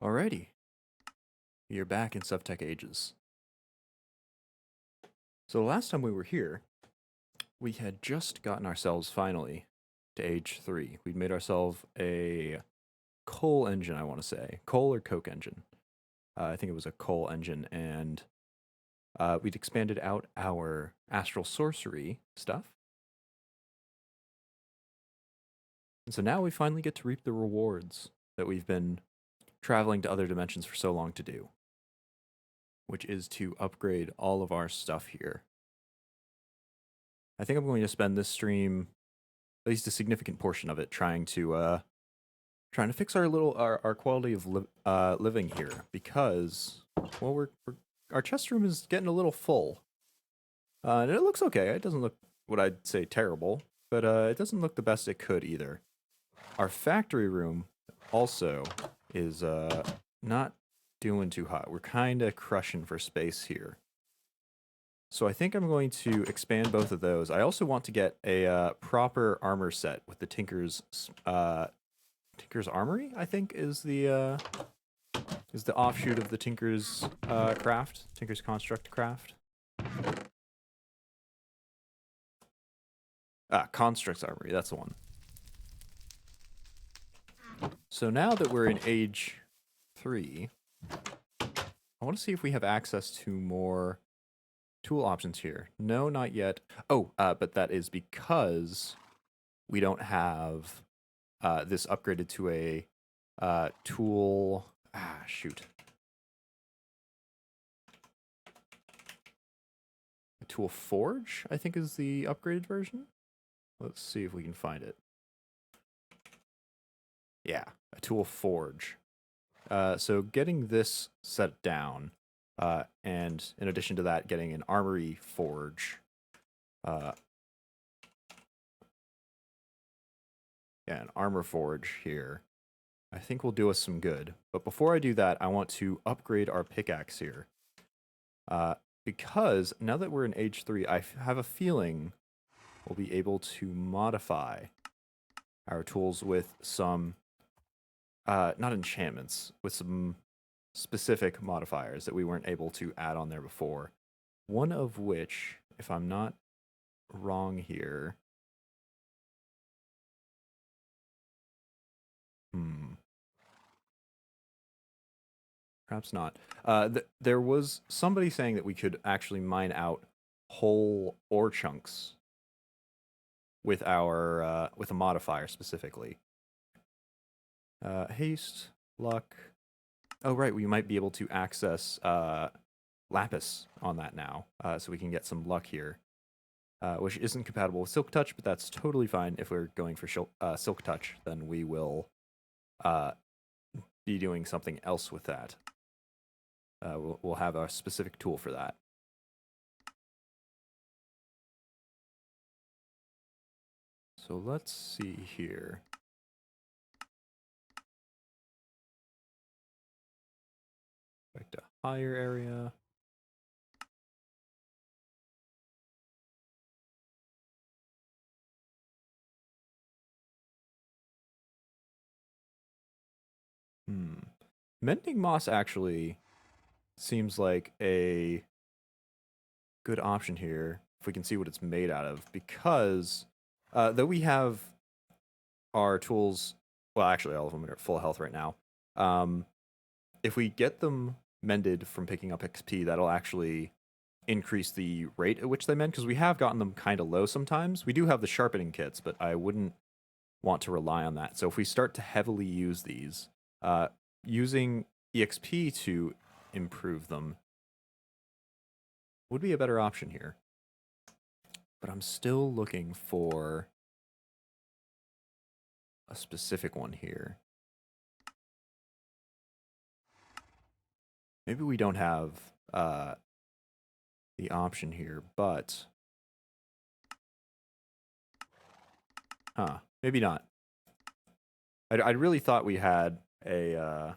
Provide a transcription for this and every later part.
Alrighty, we are back in Sevtech Ages. So the last time we were here, we had just gotten ourselves finally to Age 3. We'd made ourselves a coal engine, I want to say. Coal or coke engine. I think it was a coal engine, and we'd expanded out our astral sorcery stuff. And so now we finally get to reap the rewards that we've been traveling to other dimensions for so long to do, which is to upgrade all of our stuff here. I think I'm going to spend this stream, at least a significant portion of it, trying to fix our quality of living here, because well our chest room is getting a little full, and it looks okay. It doesn't look what I'd say terrible, but it doesn't look the best it could either. Our factory room also is not doing too hot. We're kind of crushing for space here. So I think I'm going to expand both of those. I also want to get a proper armor set with the Tinker's Armory, I think, is the offshoot of the Tinker's Tinker's Construct craft. Construct's Armory, that's the one. So now that we're in Age 3, I want to see if we have access to more tool options here. No, not yet. Oh, but that is because we don't have this upgraded to a tool. Shoot. A tool forge, I think, is the upgraded version. Let's see if we can find it. Yeah, a tool forge. So getting this set down, and in addition to that, getting an armory forge. Yeah, an armor forge here, I think will do us some good. But before I do that, I want to upgrade our pickaxe here. Because now that we're in Age 3, I have a feeling we'll be able to modify our tools with some, not enchantments, with some specific modifiers that we weren't able to add on there before. One of which, if I'm not wrong here, perhaps not. There was somebody saying that we could actually mine out whole ore chunks with our with a modifier specifically. Haste, luck. Oh right, we might be able to access lapis on that now, so we can get some luck here, which isn't compatible with Silk Touch, but that's totally fine. If we're going for Silk Touch, then we will be doing something else with that. We'll have a specific tool for that. So let's see here. Back to higher area. Mending Moss actually seems like a good option here, if we can see what it's made out of, because though we have our tools, well, actually all of them are at full health right now, if we get them mended from picking up XP, that'll actually increase the rate at which they mend, because we have gotten them kind of low sometimes. We do have the sharpening kits, but I wouldn't want to rely on that. So if we start to heavily use these, using EXP to improve them would be a better option here. But I'm still looking for a specific one here. Maybe we don't have the option here, but maybe not. I really thought we had an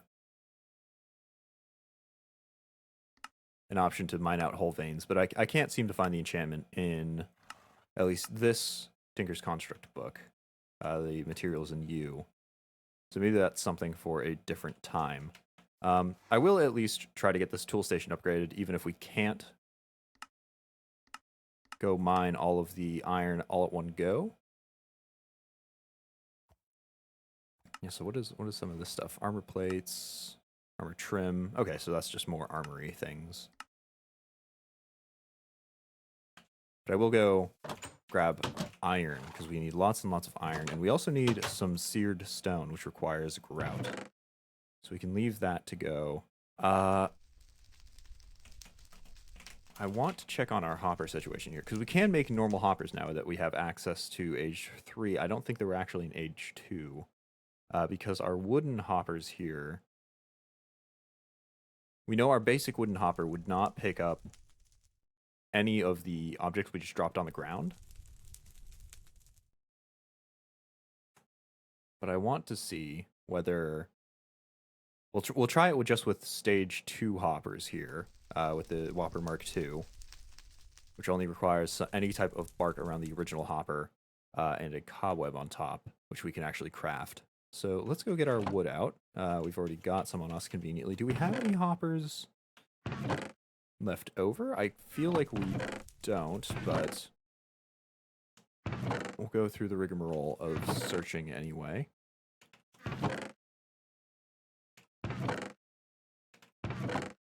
option to mine out whole veins, but I can't seem to find the enchantment in at least this Tinker's Construct book. The materials in U. So maybe that's something for a different time. I will at least try to get this tool station upgraded, even if we can't go mine all of the iron all at one go. Yeah, so what is some of this stuff? Armor plates, armor trim. Okay, so that's just more armory things. But I will go grab iron, because we need lots and lots of iron. And we also need some seared stone, which requires grout. So we can leave that to go. I want to check on our hopper situation here, because we can make normal hoppers now that we have access to age 3. I don't think they were actually in age 2, because our wooden hoppers here, we know our basic wooden hopper would not pick up any of the objects we just dropped on the ground. But I want to see whether we'll try it with just with stage 2 hoppers here, with the Whopper Mark II, which only requires any type of bark around the original hopper, and a cobweb on top, which we can actually craft. So let's go get our wood out. We've already got some on us conveniently. Do we have any hoppers left over? I feel like we don't, but we'll go through the rigmarole of searching anyway.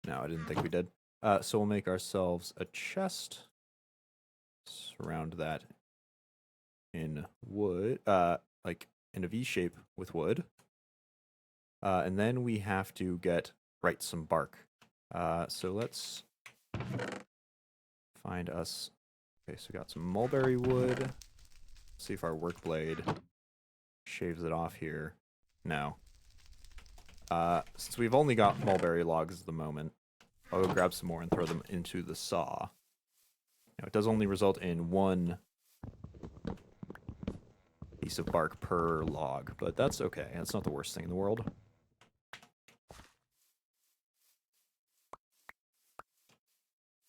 No, I didn't think we did. So we'll make ourselves a chest. Surround that in wood, like in a V shape with wood. And then we have to write some bark. So let's find us. Okay, so we got some mulberry wood. See if our work blade shaves it off here. No. Since we've only got mulberry logs at the moment, I'll go grab some more and throw them into the saw. Now, it does only result in 1 piece of bark per log, but that's okay. That's not the worst thing in the world.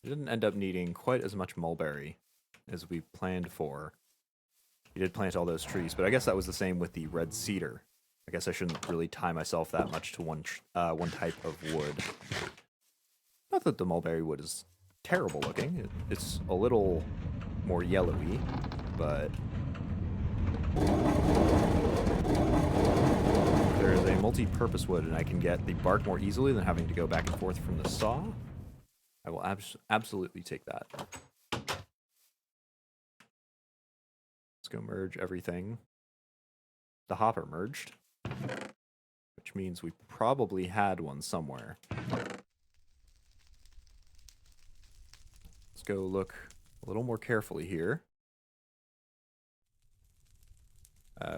We didn't end up needing quite as much mulberry as we planned for. We did plant all those trees, but I guess that was the same with the red cedar. I guess I shouldn't really tie myself that much to one type of wood. Not that the mulberry wood is terrible looking. It's a little more yellowy, but there is a multi-purpose wood, and I can get the bark more easily than having to go back and forth from the saw. I will absolutely take that. Let's go merge everything. The hopper merged, which means we probably had one somewhere. Let's go look a little more carefully here.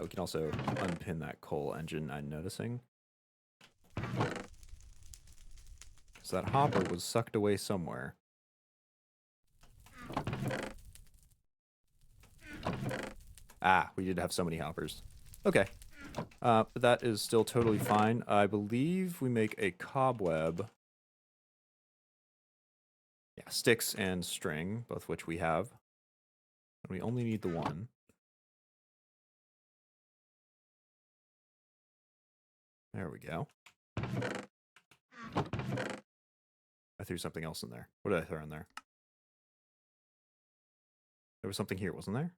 We can also unpin that coal engine I'm noticing. So that hopper was sucked away somewhere. Ah, we did have so many hoppers. Okay. But that is still totally fine. I believe we make a cobweb. Yeah, sticks and string, both which we have. And we only need the one. There we go. I threw something else in there. What did I throw in there? There was something here, wasn't there?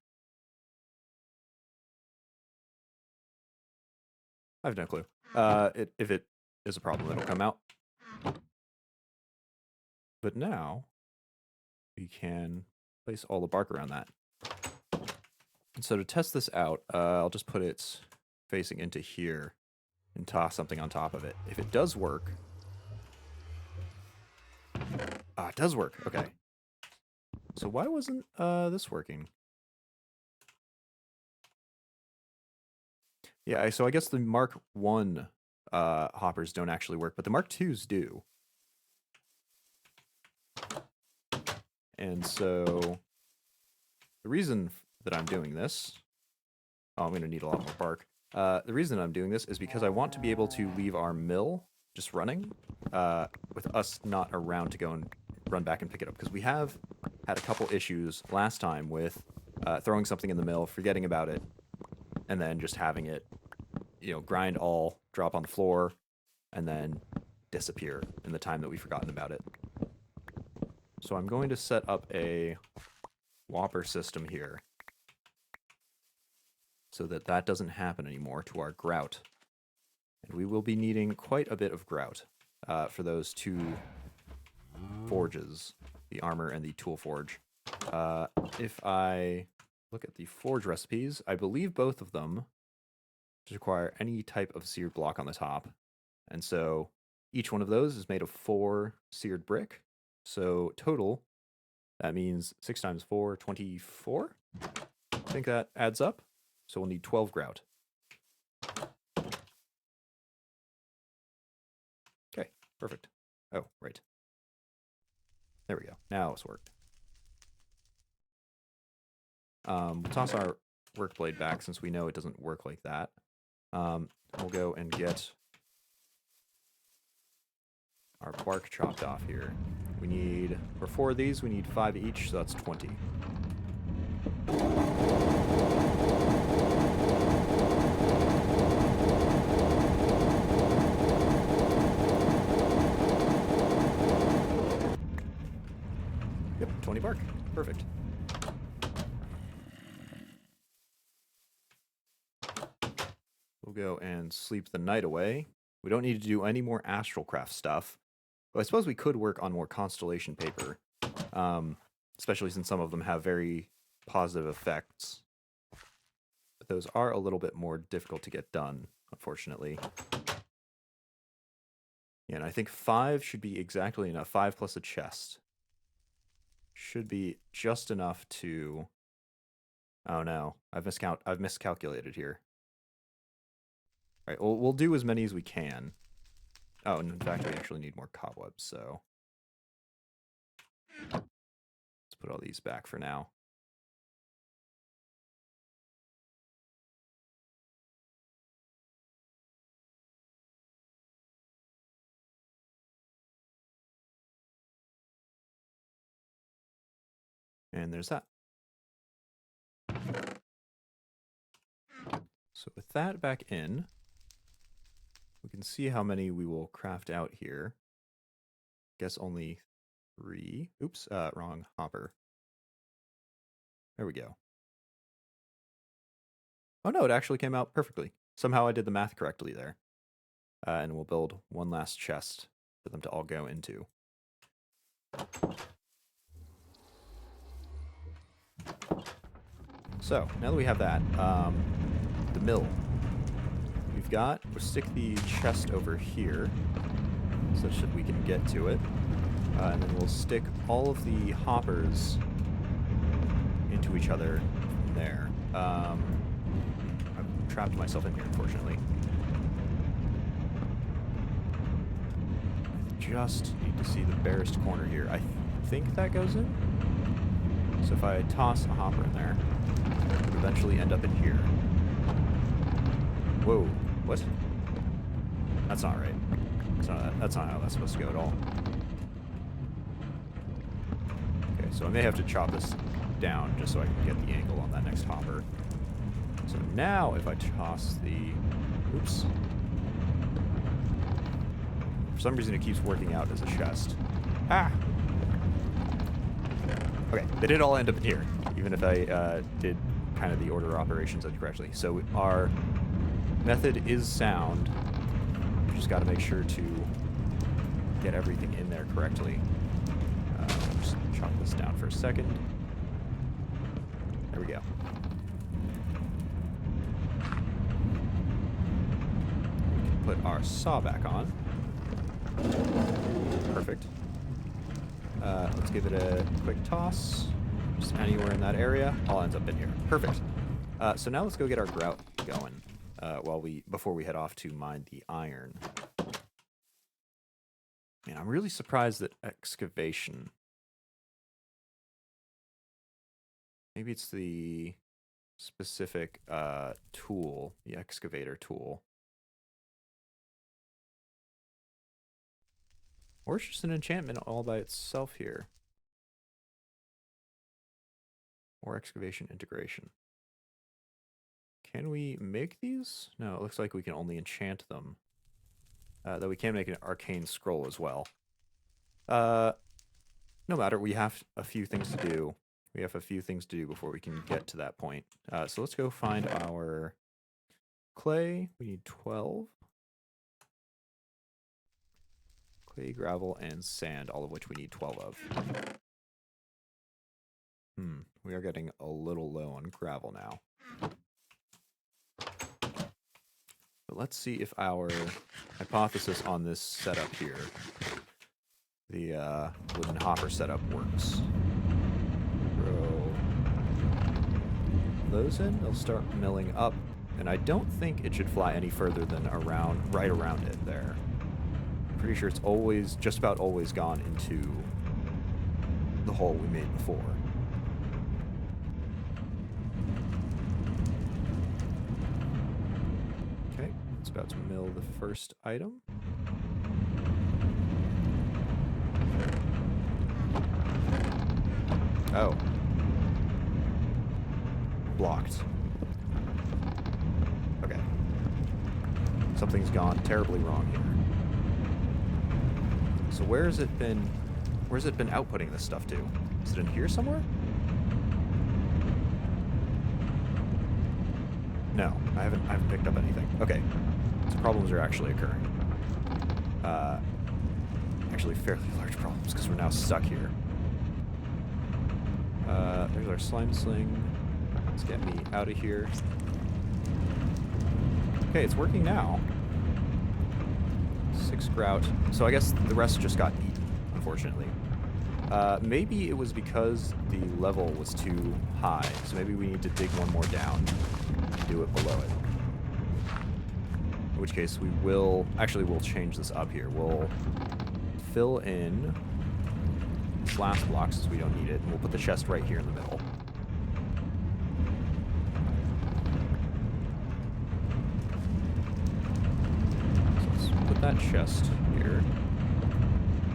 I have no clue. If it is a problem, it'll come out. But now, we can place all the bark around that. And so to test this out, I'll just put it facing into here and toss something on top of it. If it does work... it does work. Okay. So why wasn't this working? Yeah, so I guess the Mark 1 hoppers don't actually work, but the Mark 2s do. And so the reason that I'm doing this... Oh, I'm going to need a lot more bark. The reason I'm doing this is because I want to be able to leave our mill just running with us not around to go and run back and pick it up. Because we have had a couple issues last time with throwing something in the mill, forgetting about it, and then just having it, grind all, drop on the floor, and then disappear in the time that we've forgotten about it. So I'm going to set up a Whopper system here so that that doesn't happen anymore to our grout. And we will be needing quite a bit of grout for those two forges, the armor and the tool forge. If I look at the forge recipes, I believe both of them just require any type of seared block on the top. And so each one of those is made of 4 seared brick. So total, that means 6 times 4, 24? I think that adds up. So we'll need 12 grout. Okay, perfect. Oh, right. There we go. Now it's worked. We'll toss our work blade back since we know it doesn't work like that. We'll go and get our bark chopped off here. We need, for 4 of these, we need 5 each, so that's 20. Yep, 20 bark. Perfect. We'll go and sleep the night away. We don't need to do any more astral craft stuff. But I suppose we could work on more constellation paper, especially since some of them have very positive effects. But those are a little bit more difficult to get done, unfortunately. Yeah, and I think 5 should be exactly enough. 5 plus a chest should be just enough to... Oh no, I've miscalculated here. All right, we'll do as many as we can. Oh, and in fact, we actually need more cobwebs, so... Let's put all these back for now. And there's that. So with that back in, we can see how many we will craft out here. Guess only 3. Oops, wrong hopper. There we go. Oh no, it actually came out perfectly. Somehow I did the math correctly there. And we'll build one last chest for them to all go into. So, now that we have that, the mill. We'll stick the chest over here, such that we can get to it. And then we'll stick all of the hoppers into each other from there. I've trapped myself in here, unfortunately. I just need to see the barest corner here. I think that goes in. So if I toss a hopper in there, it would eventually end up in here. Whoa, what? That's not right. That's not how that's supposed to go at all. Okay, so I may have to chop this down just so I can get the angle on that next hopper. So now if I toss the... Oops. For some reason it keeps working out as a chest. Ah! Okay, they did all end up in here, even if I did kind of the order of operations incorrectly. So our method is sound. We just got to make sure to get everything in there correctly. Just chop this down for a second. There we go. We can put our saw back on. Perfect. Let's give it a quick toss. Just anywhere in that area. All ends up in here. Perfect. So now let's go get our grout going before we head off to mine the iron. Man, I'm really surprised that excavation... Maybe it's the specific tool, the excavator tool. Or it's just an enchantment all by itself here. Or excavation integration. Can we make these? No, it looks like we can only enchant them. though we can make an arcane scroll as well. No matter, we have a few things to do. We have a few things to do before we can get to that point. So let's go find our clay. We need 12. Clay, gravel, and sand, all of which we need 12 of. We are getting a little low on gravel now. But let's see if our hypothesis on this setup here, the wooden hopper setup, works. Throw those in, they'll start milling up, and I don't think it should fly any further than right around it there. Pretty sure it's always, just about always gone into the hole we made before. Okay, it's about to mill the first item. Oh. Blocked. Okay. Something's gone terribly wrong here. So where's it been outputting this stuff to? Is it in here somewhere? No, I haven't picked up anything. Okay. So problems are actually occurring. Actually fairly large problems because we're now stuck here. There's our slime sling. Let's get me out of here. Okay, it's working now. 6 grout. So I guess the rest just got eaten, unfortunately. Maybe it was because the level was too high, so maybe we need to dig one more down and do it below it. In which case we will... Actually, we'll change this up here. We'll fill in this last block since we don't need it, and we'll put the chest right here in the middle. That chest here.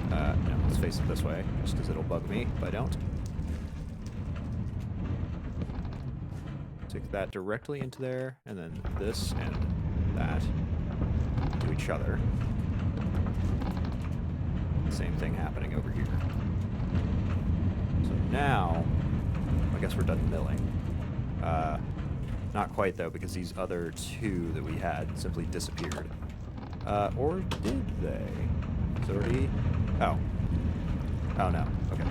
No, let's face it this way, just because it'll bug me if I don't. Take that directly into there, and then this and that to each other. Same thing happening over here. So now, I guess we're done milling. Not quite though, because these other two that we had simply disappeared. Or did they? It's already... Oh. Oh, no. Okay.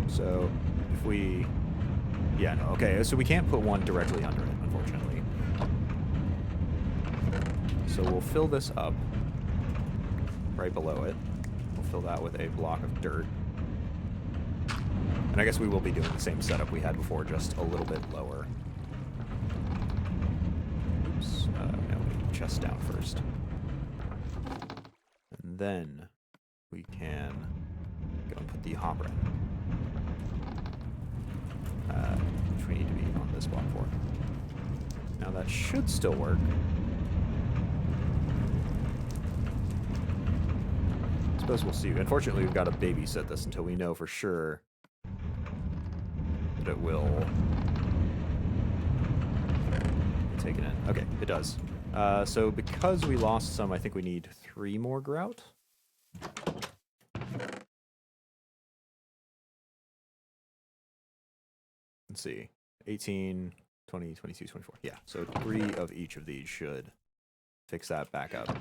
So, if we... Yeah, no. Okay, so we can't put one directly under it, unfortunately. So we'll fill this up right below it. We'll fill that with a block of dirt. And I guess we will be doing the same setup we had before, just a little bit lower. Chest down first. And then we can go and put the hopper in. Which we need to be on this block for. Now that should still work. I suppose we'll see. Unfortunately, we've got to babysit this until we know for sure that it will take it in. Okay, it does. So because we lost some, I think we need 3 more grout. Let's see. 18, 20, 22, 24. Yeah, so 3 of each of these should fix that back up.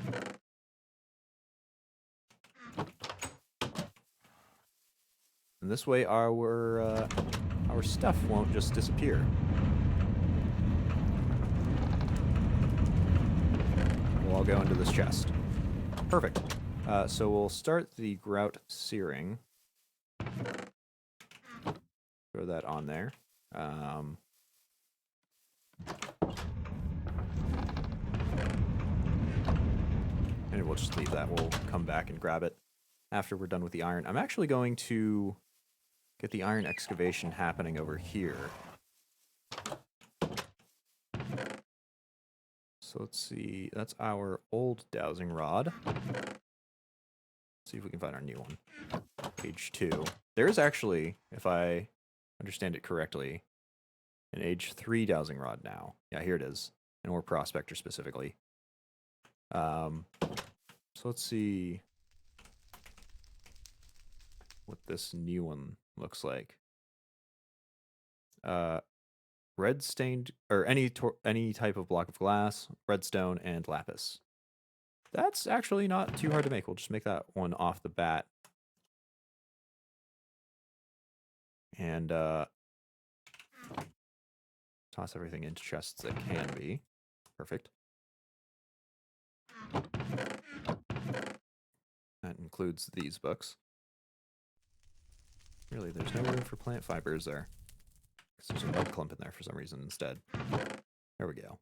And this way our stuff won't just disappear. I'll go into this chest. Perfect. So we'll start the grout searing. Throw that on there. And we'll just leave that. We'll come back and grab it after we're done with the iron. I'm actually going to get the iron excavation happening over here. So let's see, that's our old dowsing rod. Let's see if we can find our new one. Page 2. There is actually, if I understand it correctly, An age 3 dowsing rod now. Yeah, here it is. An ore prospector specifically. So let's see what this new one looks like. Red stained, or any type of block of glass, redstone, and lapis. That's actually not too hard to make. We'll just make that one off the bat. And toss everything into chests that can be. Perfect. That includes these books. Really, there's no room for plant fibers there. Because there's a mud clump in there for some reason instead. There we go.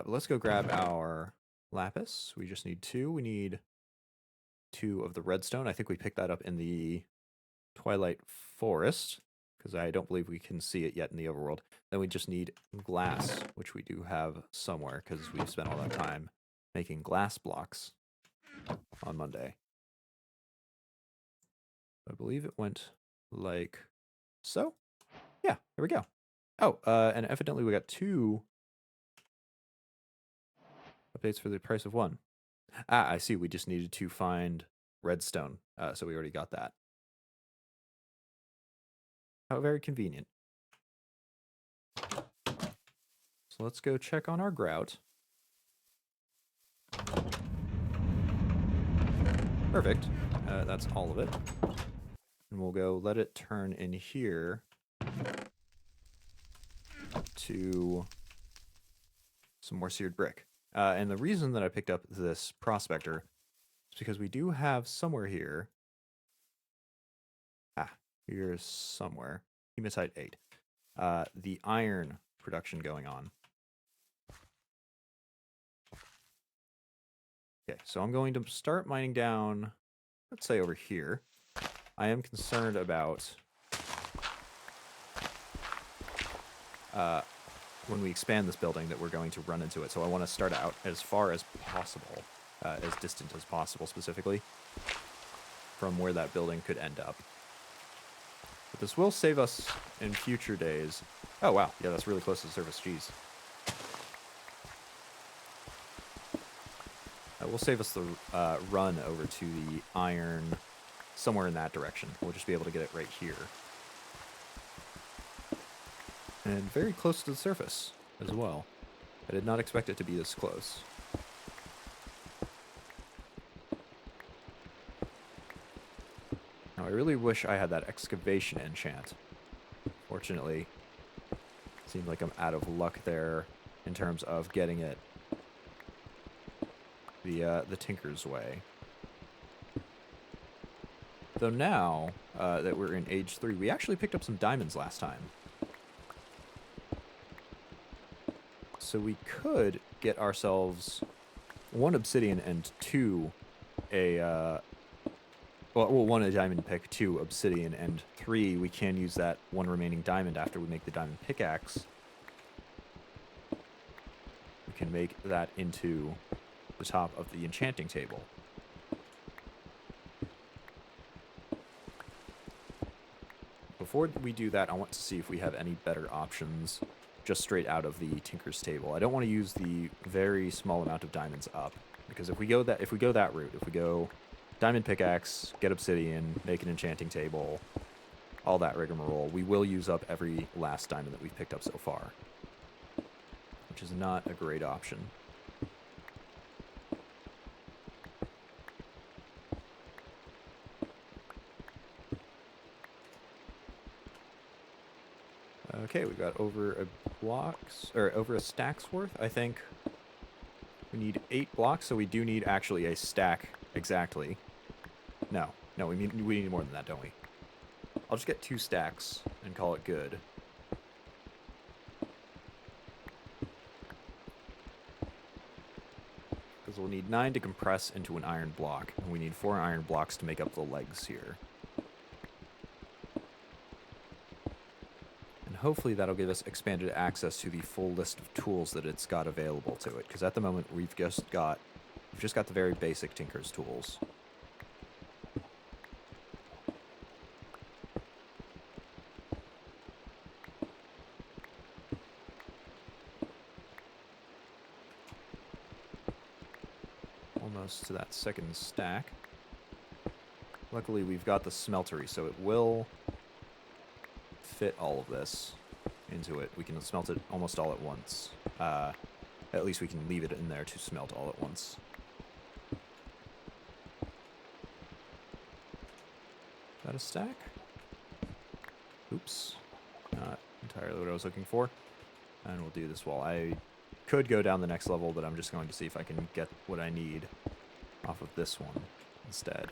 Let's go grab our lapis. We just need 2. We need 2 of the redstone. I think we picked that up in the Twilight Forest, because I don't believe we can see it yet in the overworld. Then we just need glass, which we do have somewhere, because we've spent all that time making glass blocks on Monday. I believe it went like so. Yeah, there we go. Oh, and evidently we got 2 updates for the price of 1. Ah, I see. We just needed to find redstone, so we already got that. How very convenient. So let's go check on our grout. Perfect. That's all of it. And we'll go let it turn in here to some more seared brick. And the reason that I picked up this prospector is because we do have somewhere here. Here's somewhere. Hematite 8. The iron production going on. Okay, so I'm going to start mining down, let's say over here. I am concerned about when we expand this building that we're going to run into it. So I want to start out as far as possible, as distant as possible specifically, from where that building could end up. But this will save us in future days. Oh, wow. Yeah, that's really close to the surface. Jeez. We'll save us the run over to the iron somewhere in that direction. We'll just be able to get it right here. And very close to the surface as well. I did not expect it to be this close. Now, I really wish I had that excavation enchant. Fortunately, it seems like I'm out of luck there in terms of getting it the Tinker's Way. Though now that we're in age 3, we actually picked up some diamonds last time. So we could get ourselves 1 obsidian and 2 a... well, 1 a diamond pick, 2 obsidian, and 3 we can use that 1 remaining diamond after we make the diamond pickaxe. We can make that into the top of the enchanting table. Before we do that, I want to see if we have any better options just straight out of the Tinker's Table. I don't want to use the very small amount of diamonds up, because if we go that route, if we go diamond pickaxe, get obsidian, make an enchanting table, all that rigmarole, we will use up every last diamond that we've picked up so far, which is not a great option. Okay, we got over a stack's worth, I think. We need 8 blocks, so we do need actually a stack exactly. No, we need more than that, don't we? I'll just get 2 stacks and call it good. Because we'll need 9 to compress into an iron block, and we need 4 iron blocks to make up the legs here. Hopefully that'll give us expanded access to the full list of tools that it's got available to it, because at the moment we've just got the very basic Tinker's tools. almost to that second stack. Luckily, we've got the smeltery, so it will fit all of this into it. We can smelt it almost all at once. At least we can leave it in there to smelt all at once. Is that a stack? Oops. Not entirely what I was looking for. And we'll do this wall. I could go down the next level, but I'm just going to see if I can get what I need off of this one instead.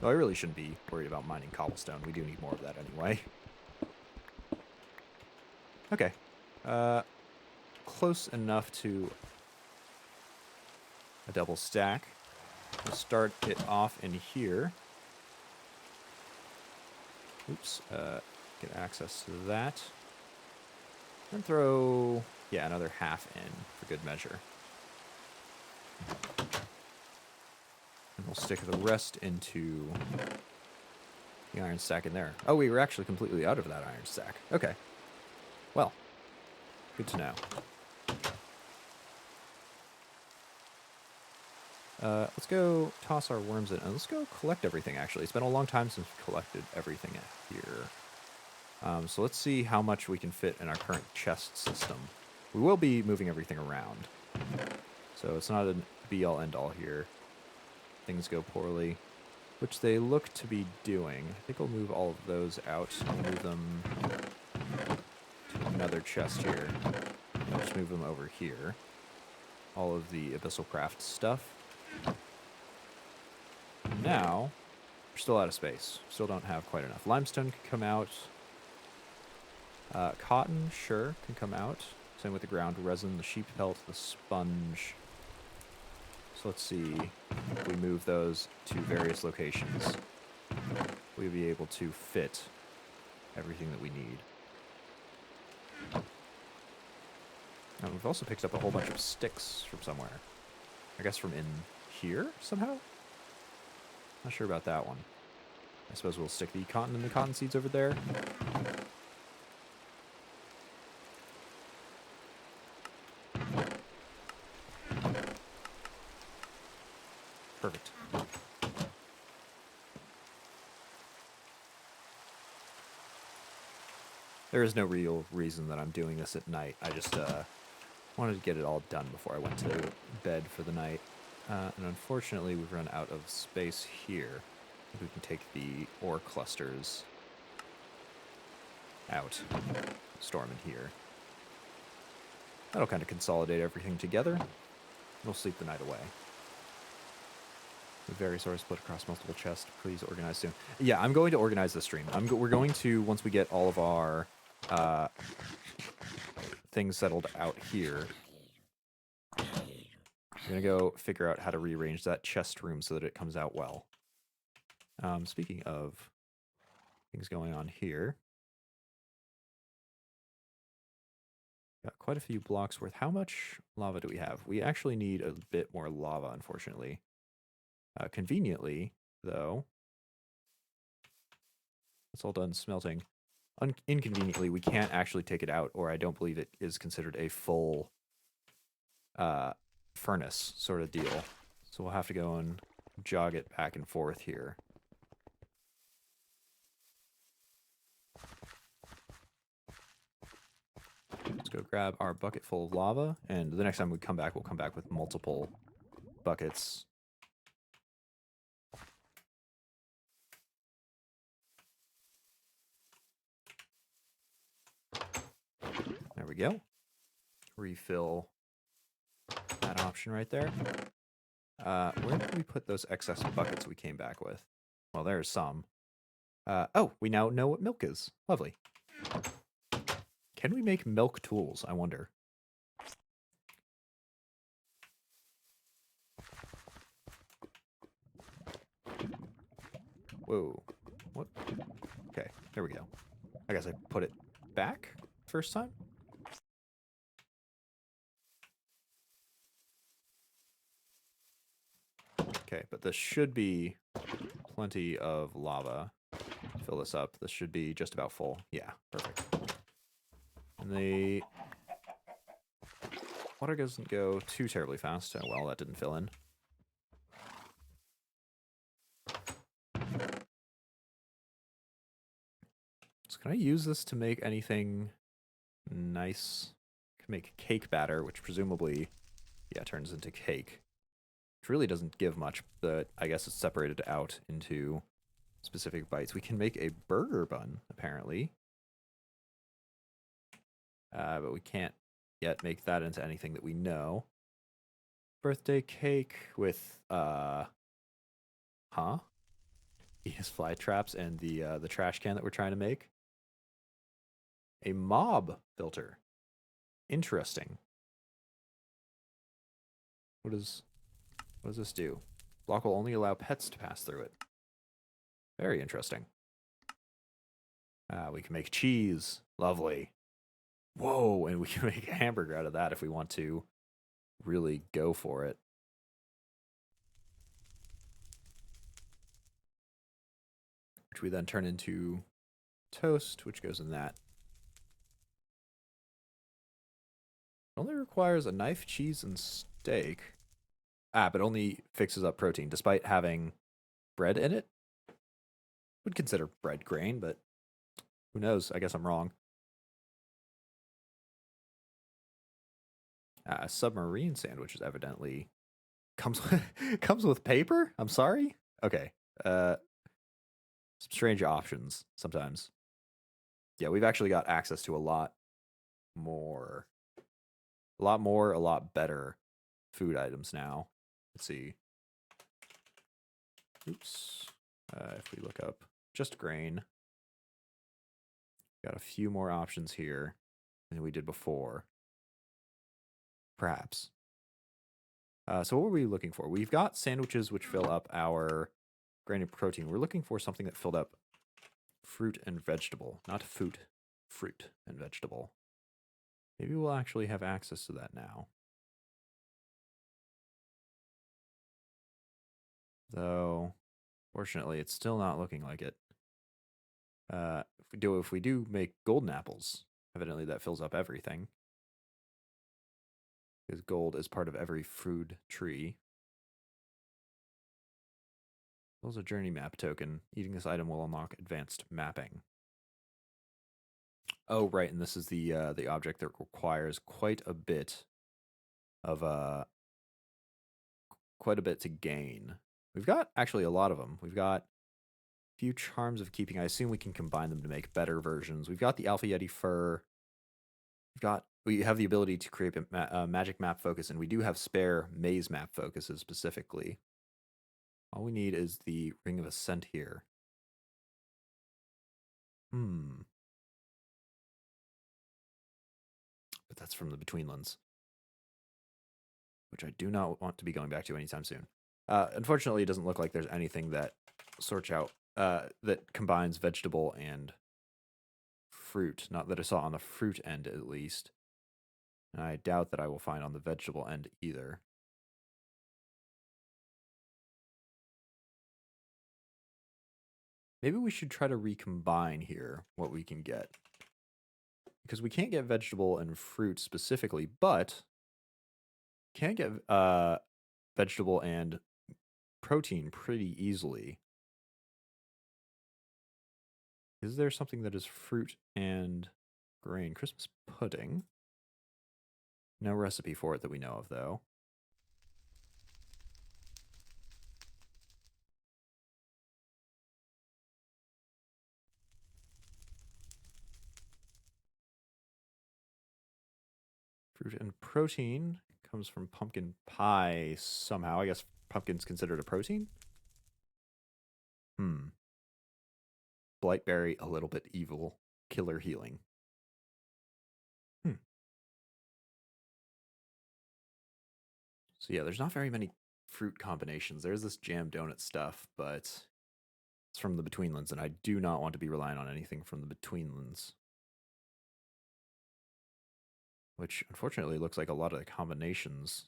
Though I really shouldn't be worried about mining cobblestone. We do need more of that anyway. Okay. Close enough to a double stack. We'll start it off in here. Oops. Get access to that. And throw, yeah, another half in for good measure. And we'll stick the rest into the iron stack in there. Oh, we were actually completely out of that iron stack. Okay. Well, good to know. Let's go toss our worms in, and let's go collect everything, actually. It's been a long time since we collected everything here. So let's see how much we can fit in our current chest system. We will be moving everything around. So it's not a be-all, end-all here. Things go poorly, which they look to be doing. I think I'll move all of those out. I'll move them to another chest here. I'll just move them over here. All of the Abyssal Craft stuff. Now, we're still out of space. Still don't have quite enough. Limestone can come out. Cotton, sure, can come out. Same with the ground resin, the sheep pelt, the sponge. So let's see if we move those to various locations. We'll be able to fit everything that we need. And we've also picked up a whole bunch of sticks from somewhere. I guess from in here, somehow? Not sure about that one. I suppose we'll stick the cotton and the cotton seeds over there. Perfect. There is no real reason that I'm doing this at night. I just wanted to get it all done before I went to bed for the night. And unfortunately, we've run out of space here. I think we can take the ore clusters out, store them in here. That'll kind of consolidate everything together. We'll sleep the night away. The various ores split across multiple chests. Please organize soon. Yeah, I'm going to organize the stream. We're going to, once we get all of our things settled out here, we're going to go figure out how to rearrange that chest room so that it comes out well. Speaking of things going on here, got quite a few blocks worth. How much lava do we have? We actually need a bit more lava, unfortunately. Conveniently, though, it's all done smelting. Inconveniently, we can't actually take it out, or I don't believe it is considered a full furnace sort of deal. So we'll have to go and jog it back and forth here. Let's go grab our bucket full of lava, and the next time we come back, we'll come back with multiple buckets. There we go. Refill that option right there. Where did we put those excess buckets we came back with? Well, there's some. Oh, we now know what milk is. Lovely. Can we make milk tools, I wonder? Whoa. What? Okay, there we go. I guess I put it back first time? Okay, but this should be plenty of lava. Fill this up. This should be just about full. Yeah, perfect. And Water doesn't go too terribly fast. Oh, well, that didn't fill in. So can I use this to make anything nice? I can make cake batter, which presumably, yeah, turns into cake. Which really doesn't give much, but I guess it's separated out into specific bites. We can make a burger bun, apparently. But we can't yet make that into anything that we know. Birthday cake with, Venus fly traps and the trash can that we're trying to make. A mob filter. Interesting. What does this do? Block will only allow pets to pass through it. Very interesting. We can make cheese. Lovely. Whoa, and we can make a hamburger out of that if we want to really go for it. Which we then turn into toast, which goes in that. It only requires a knife, cheese, and steak. But only fixes up protein, despite having bread in it. Would consider bread grain, but who knows? I guess I'm wrong. A submarine sandwich is evidently comes with paper. I'm sorry. Okay. Some strange options sometimes. Yeah, we've actually got access to a lot better food items now. Let's see. Oops. If we look up just grain, got a few more options here than we did before. Perhaps. So what were we looking for? We've got sandwiches which fill up our grain and protein. We're looking for something that filled up fruit and vegetable. Not food, fruit and vegetable. Maybe we'll actually have access to that now. Though, fortunately, it's still not looking like it. If we do make golden apples, evidently that fills up everything. Because gold is part of every food tree. There's a journey map token. Eating this item will unlock advanced mapping. Oh, right, and this is the object that requires quite a bit to gain. We've got actually a lot of them. We've got a few charms of keeping. I assume we can combine them to make better versions. We've got the Alpha Yeti fur. We have the ability to create a magic map focus, and we do have spare maze map focuses specifically. All we need is the Ring of Ascent here. But that's from the Betweenlands, which I do not want to be going back to anytime soon. Unfortunately, it doesn't look like there's anything that sorts out, that combines vegetable and fruit. Not that I saw on the fruit end, at least. And I doubt that I will find on the vegetable end either. Maybe we should try to recombine here what we can get. Because we can't get vegetable and fruit specifically, but can get vegetable and protein pretty easily. Is there something that is fruit and grain? Christmas pudding. No recipe for it that we know of, though. Fruit and protein comes from pumpkin pie somehow. I guess pumpkin's considered a protein? Blightberry, a little bit evil. Killer healing. So yeah, there's not very many fruit combinations. There's this jam donut stuff, but it's from the Betweenlands, and I do not want to be relying on anything from the Betweenlands. Which, unfortunately, looks like a lot of the combinations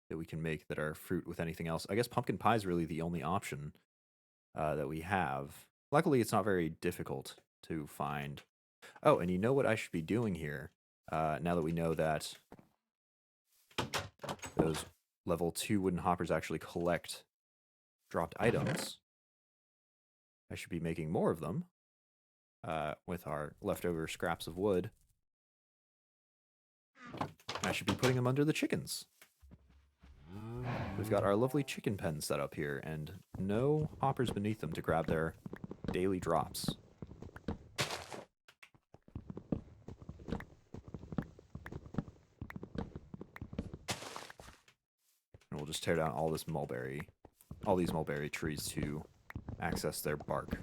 that we can make that are fruit with anything else. I guess pumpkin pie is really the only option that we have. Luckily, it's not very difficult to find. Oh, and you know what I should be doing here, now that we know that those level 2 wooden hoppers actually collect dropped items, I should be making more of them with our leftover scraps of wood. I should be putting them under the chickens. We've got our lovely chicken pen set up here, and no hoppers beneath them to grab their daily drops. And we'll just tear down all these mulberry trees to access their bark.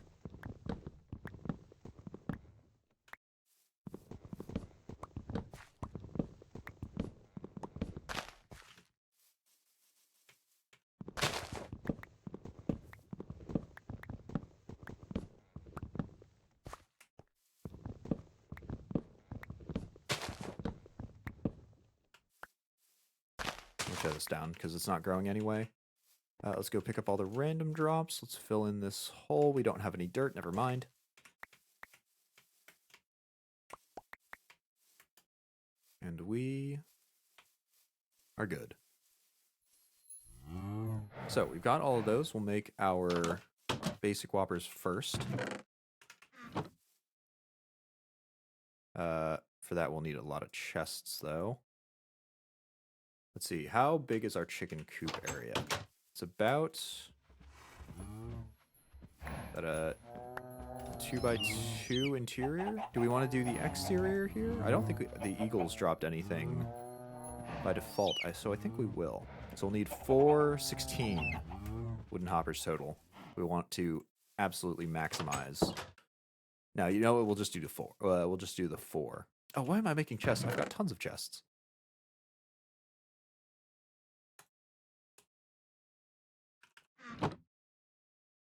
Tear this down because it's not growing anyway. Let's go pick up all the random drops. Let's fill in this hole. We don't have any dirt. Never mind. And we are good. So we've got all of those. We'll make our basic whoppers first. For that, we'll need a lot of chests, though. Let's see, how big is our chicken coop area? It's about a 2x2 interior. Do we want to do the exterior here? I don't think the eagles dropped anything by default, so I think we will. So we'll need 416 wooden hoppers total. We want to absolutely maximize. Now, you know what? We'll just do the 4. We'll just do the 4. Oh, why am I making chests? I've got tons of chests.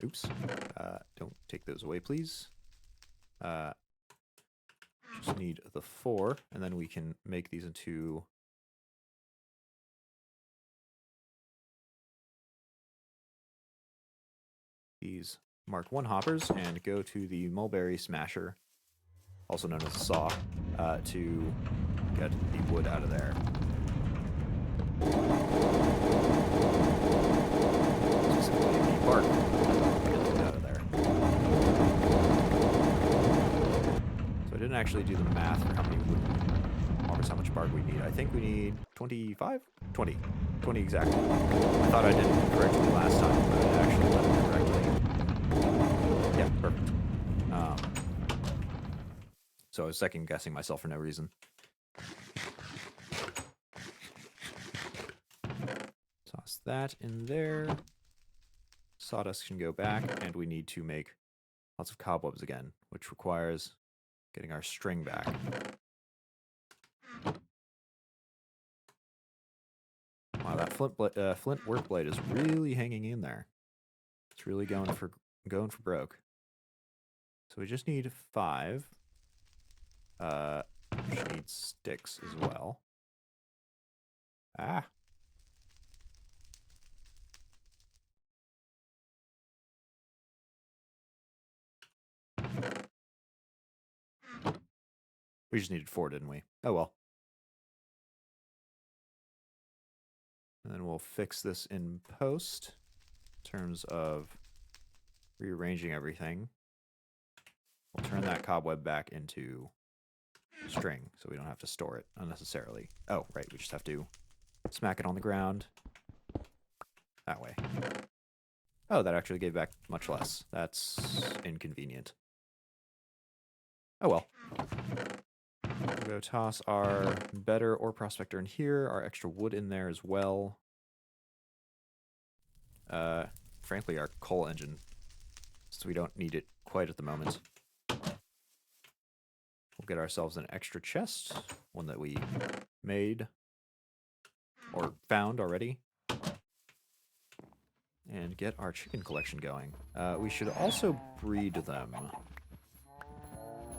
Oops. Don't take those away, please. Just need the 4, and then we can make these into these Mark 1 hoppers and go to the mulberry smasher, also known as a saw, to get the wood out of there. Specifically the bark. Out of there. So I didn't actually do the math for how many wood hoppers, how much bark we need. I think we need 25? 20. 20 exactly. I thought I did it correctly last time, but I actually did it correctly. Yeah, perfect. So I was second guessing myself for no reason. Toss that in there. Sawdust can go back, and we need to make lots of cobwebs again, which requires getting our string back. Wow, that flint work blade is really hanging in there. It's really going for broke. So we just need 5. We need sticks as well. Ah. We just needed 4, didn't we? Oh well. And then we'll fix this in post in terms of rearranging everything. We'll turn that cobweb back into string so we don't have to store it unnecessarily. Oh, right, we just have to smack it on the ground that way. Oh, that actually gave back much less. That's inconvenient. Oh well. We'll go toss our better ore prospector in here, our extra wood in there as well. Frankly, our coal engine, so we don't need it quite at the moment. We'll get ourselves an extra chest, one that we made or found already, and get our chicken collection going. We should also breed them.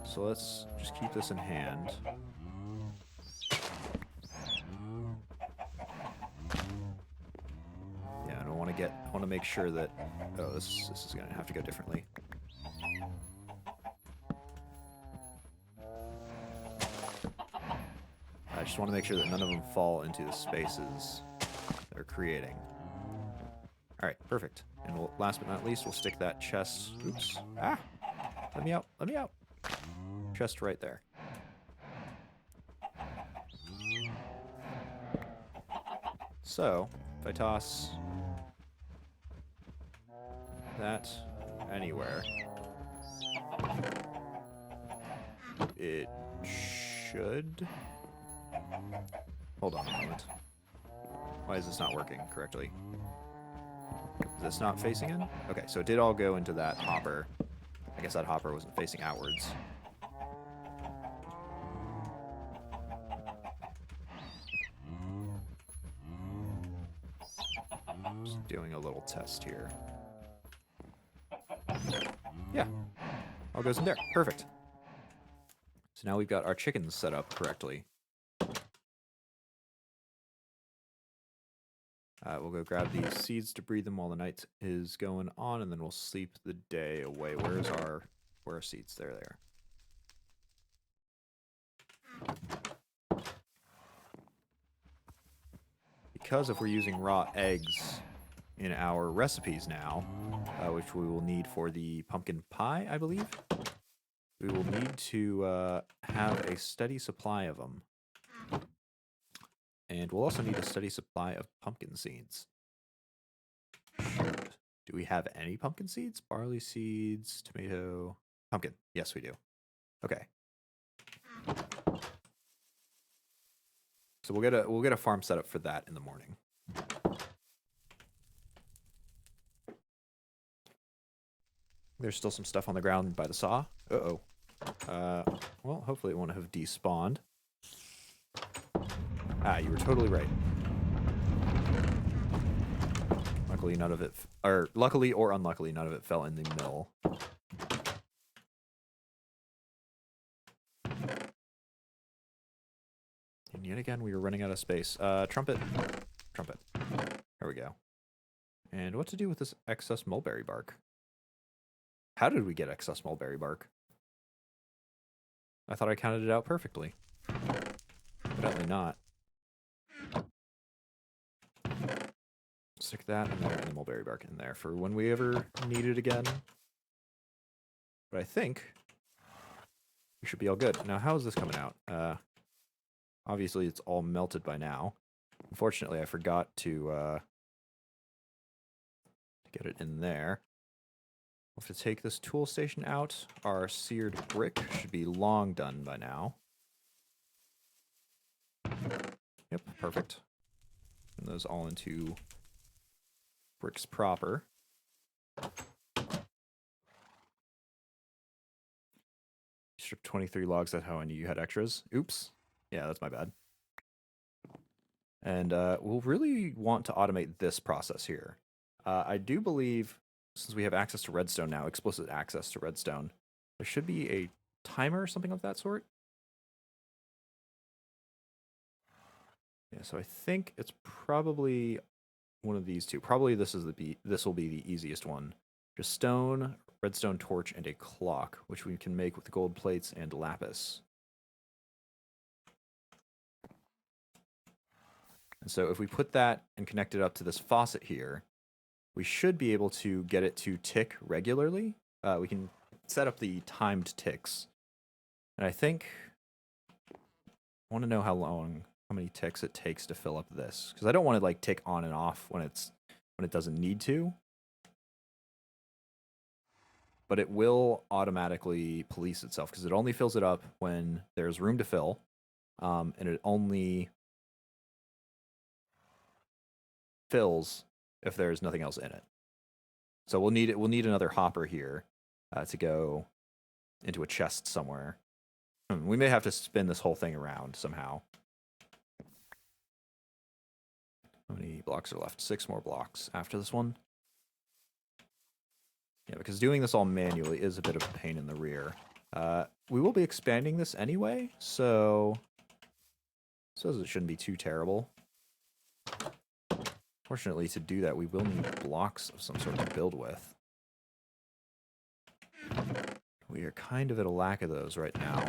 So let's just keep this in hand. Yeah, and I want to make sure that, oh, this is going to have to go differently. I just want to make sure that none of them fall into the spaces or creating. All right, perfect. And we'll, last but not least, we'll stick that chest. Oops. Ah! Let me out. Let me out. Chest right there. So, if I toss that anywhere, it should... Hold on a moment. Why is this not working correctly? Is this not facing in? Okay, so it did all go into that hopper. I guess that hopper wasn't facing outwards. Just doing a little test here. Yeah, all goes in there. Perfect. So now we've got our chickens set up correctly. We'll go grab these seeds to breed them while the night is going on, and then we'll sleep the day away. Where are seeds? There they are. Because if we're using raw eggs in our recipes now, which we will need for the pumpkin pie, I believe, we will need to have a steady supply of them. And we'll also need a steady supply of pumpkin seeds. Shoot. Do we have any pumpkin seeds? Barley seeds, tomato, pumpkin. Yes, we do. Okay. So we'll get a farm set up for that in the morning. There's still some stuff on the ground by the saw. Uh-oh. Well, hopefully it won't have despawned. Ah, you were totally right. Luckily, none of it, or luckily or unluckily, none of it fell in the mill. And yet again, we were running out of space. Trumpet. Trumpet. There we go. And what to do with this excess mulberry bark? How did we get excess mulberry bark? I thought I counted it out perfectly. Evidently not. Stick that and then the mulberry bark in there for when we ever need it again. But I think we should be all good. Now, how is this coming out? Obviously, it's all melted by now. Unfortunately, I forgot to get it in there. We'll have to take this tool station out. Our seared brick should be long done by now. Yep, perfect. And those all into bricks proper. Strip 23 logs, that's how I knew you had extras. Oops. Yeah, that's my bad. And we'll really want to automate this process here. I do believe, since we have access to redstone now, explicit access to redstone, there should be a timer or something of that sort. Yeah, so I think it's probably one of these two. Probably this will be the easiest one. Just stone, redstone torch, and a clock, which we can make with gold plates and lapis. And so if we put that and connect it up to this faucet here, we should be able to get it to tick regularly. We can set up the timed ticks. And I think I want to know how many ticks it takes to fill up this, because I don't want to like tick on and off when it doesn't need to. But it will automatically police itself because it only fills it up when there's room to fill, and it only fills if there's nothing else in it. So we'll need another hopper here to go into a chest somewhere. We may have to spin this whole thing around somehow. How many blocks are left? 6 more blocks after this one. Yeah, because doing this all manually is a bit of a pain in the rear. We will be expanding this anyway, so it shouldn't be too terrible. Fortunately, to do that, we will need blocks of some sort to build with. We are kind of at a lack of those right now.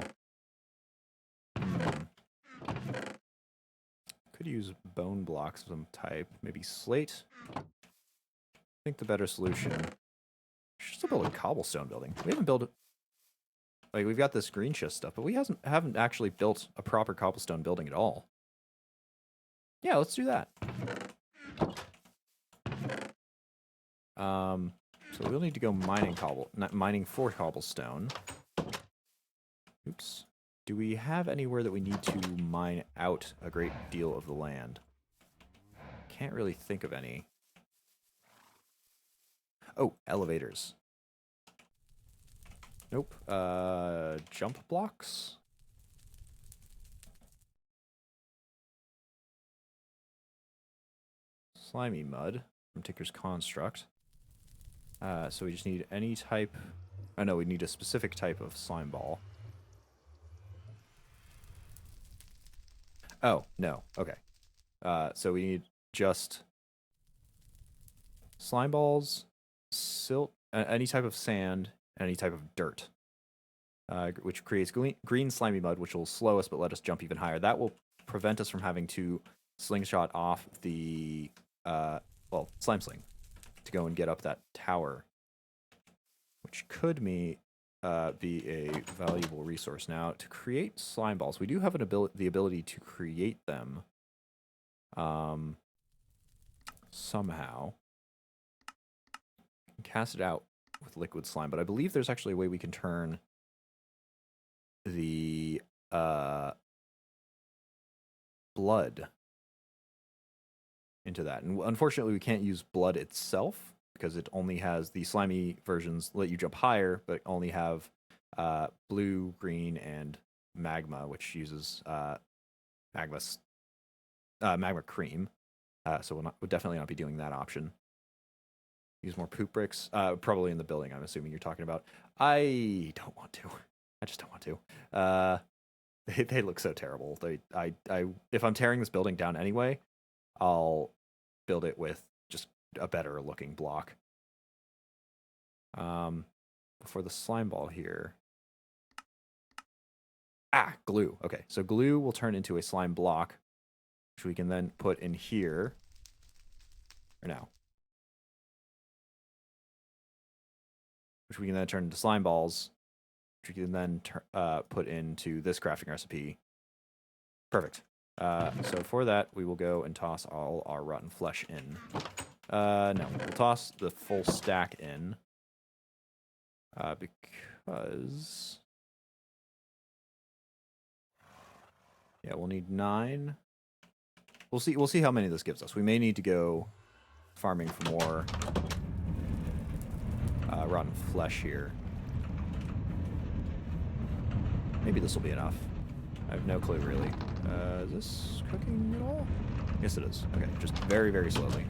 Could could use bone blocks of some type. Maybe slate. I think the better solution. Should still build a cobblestone building. We haven't built. Like, we've got this green chest stuff, but we haven't actually built a proper cobblestone building at all. Yeah, let's do that. So we'll need to go mining for cobblestone. Oops. Do we have anywhere that we need to mine out a great deal of the land? Can't really think of any. Oh, elevators. Nope. Jump blocks? Slimy mud from Ticker's Construct. So we just need any type... Oh no, we need a specific type of slime ball. Oh, no. Okay. So we need just slime balls, silt, any type of sand, any type of dirt, which creates green slimy mud, which will slow us but let us jump even higher. That will prevent us from having to slingshot off the, slime sling to go and get up that tower, which could be a valuable resource. Now, to create slime balls, we do have the ability to create them somehow. Cast it out with liquid slime, but I believe there's actually a way we can turn the blood into that. And unfortunately, we can't use blood itself because it only has the slimy versions let you jump higher, but only have blue, green, and magma, which uses magma cream. So we'll definitely not be doing that option. Use more poop bricks, probably in the building. I'm assuming you're talking about. I don't want to. I just don't want to. They look so terrible. If I'm tearing this building down anyway, I'll build it with just a better looking block. For the slime ball here. Glue. Okay, so glue will turn into a slime block, which we can then put in here. Or now. Which we can then turn into slime balls, which we can then put into this crafting recipe. Perfect. So for that, we will go and toss all our rotten flesh in. No, we'll toss the full stack in. Because... Yeah, we'll need 9. We'll see how many this gives us. We may need to go farming for more rotten flesh here. Maybe this will be enough. I have no clue, really. Is this cooking at all? Yes, it is. Okay, just very, very slowly.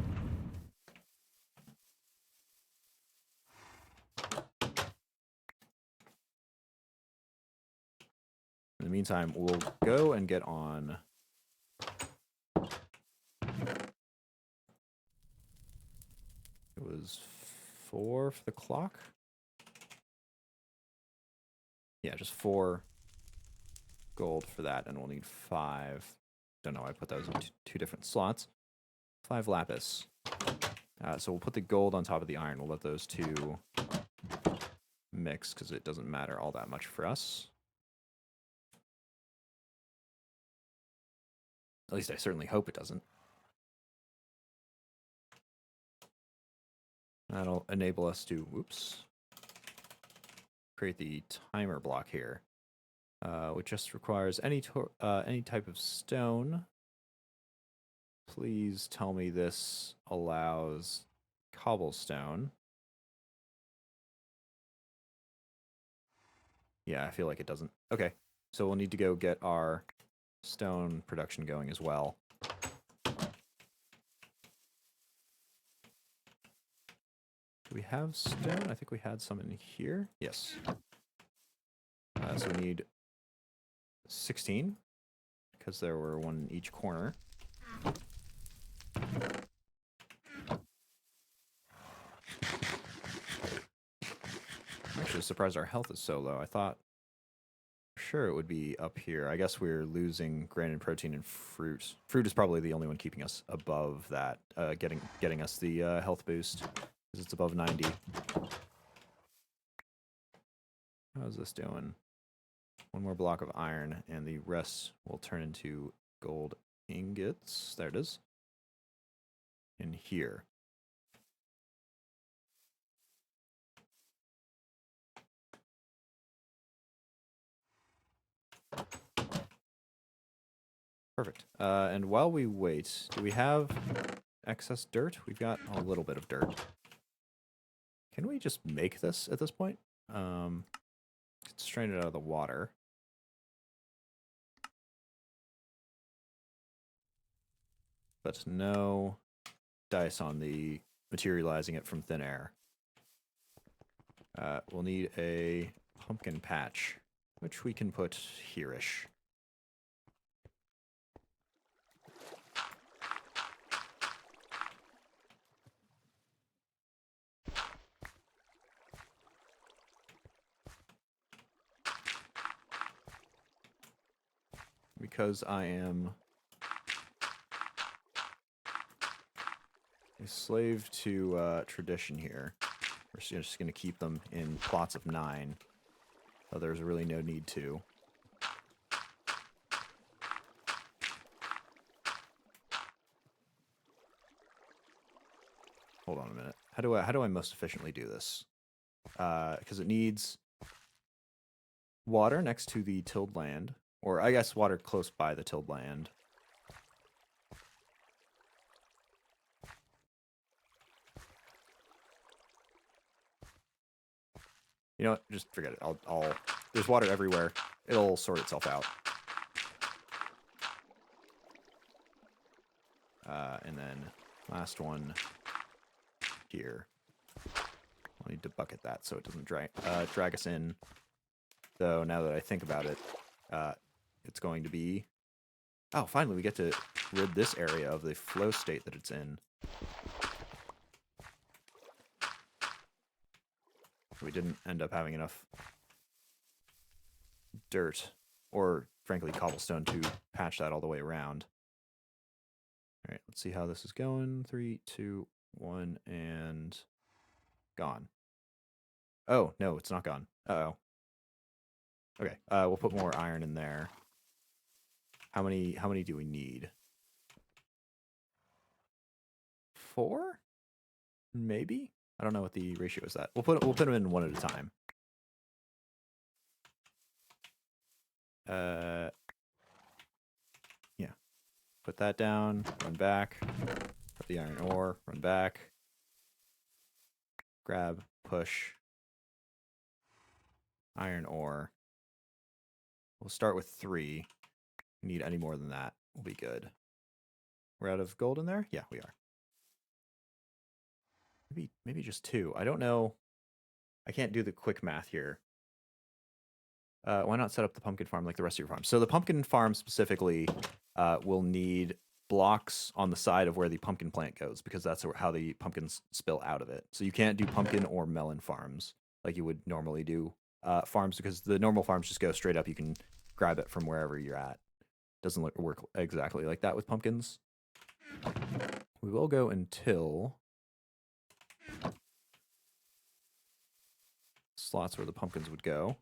In the meantime, we'll go and get on... It was 4 for the clock? Yeah, just 4 gold for that, and we'll need 5. Don't know why I put those in two different slots. 5 lapis. So we'll put the gold on top of the iron. We'll let those two mix, because it doesn't matter all that much for us. At least I certainly hope it doesn't. That'll enable us to, create the timer block here, which just requires any type of stone. Please tell me this allows cobblestone. Yeah, I feel like it doesn't. Okay, so we'll need to go get our stone production going as well. Do we have stone? I think we had some in here. Yes. So we need 16, because there were 1 in each corner. I'm actually surprised our health is so low. I thought sure it would be up here. I guess we're losing grain and protein and fruit. Fruit is probably the only one keeping us above that, getting us the health boost, because it's above 90. How's this doing? One more block of iron, and the rest will turn into gold ingots. There it is. In here. Perfect. And while we wait, do we have excess dirt? We've got a little bit of dirt. Can we just make this at this point? Strain it out of the water. But no dice on the materializing it from thin air. We'll need a pumpkin patch, which we can put here-ish. Because I am a slave to tradition here, we're just going to keep them in plots of 9. So there's really no need to. Hold on a minute. How do I most efficiently do this? Because it needs water next to the tilled land. Or, I guess, water close by the tilled land. You know what? Just forget it. There's water everywhere. It'll sort itself out. And then, last one here. I'll need to bucket that so it doesn't drag us in. Though, now that I think about it, it's going to be... Oh, finally we get to rid this area of the flow state that it's in. We didn't end up having enough dirt, or frankly cobblestone, to patch that all the way around. Alright, let's see how this is going. 3, 2, 1, and... gone. Oh, no, it's not gone. Uh-oh. Okay, we'll put more iron in there. How many do we need? 4? Maybe? I don't know what the ratio is that. We'll put them in one at a time. Yeah. Put that down, run back, put the iron ore, run back. Grab, push. Iron ore. We'll start with 3. Need any more than that, we'll be good. We're out of gold in there? Yeah, we are. Maybe just 2. I don't know. I can't do the quick math here. Why not set up the pumpkin farm like the rest of your farm? So the pumpkin farm specifically will need blocks on the side of where the pumpkin plant goes, because that's how the pumpkins spill out of it. So you can't do pumpkin or melon farms like you would normally do farms, because the normal farms just go straight up. You can grab it from wherever you're at. Doesn't work exactly like that with pumpkins. We will go until slots where the pumpkins would go.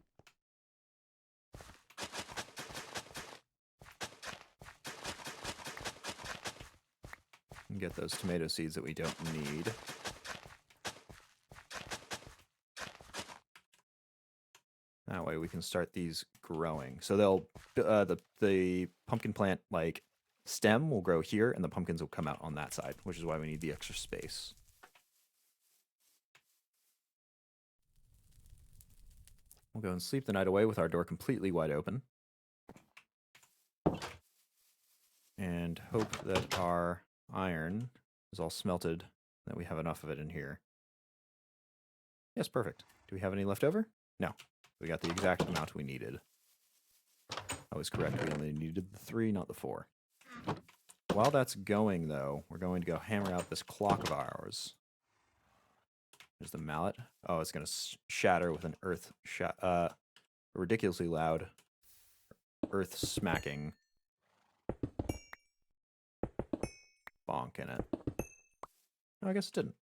And get those tomato seeds that we don't need. That way we can start these growing. So they'll the pumpkin plant like stem will grow here, and the pumpkins will come out on that side, which is why we need the extra space. We'll go and sleep the night away with our door completely wide open. And hope that our iron is all smelted, that we have enough of it in here. Yes, perfect. Do we have any left over? No. We got the exact amount we needed. I was correct. We only needed the 3, not the 4. While that's going, though, we're going to go hammer out this clock of ours. There's the mallet. Oh, it's going to shatter with an earth ridiculously loud earth smacking bonk in it. No, I guess it didn't.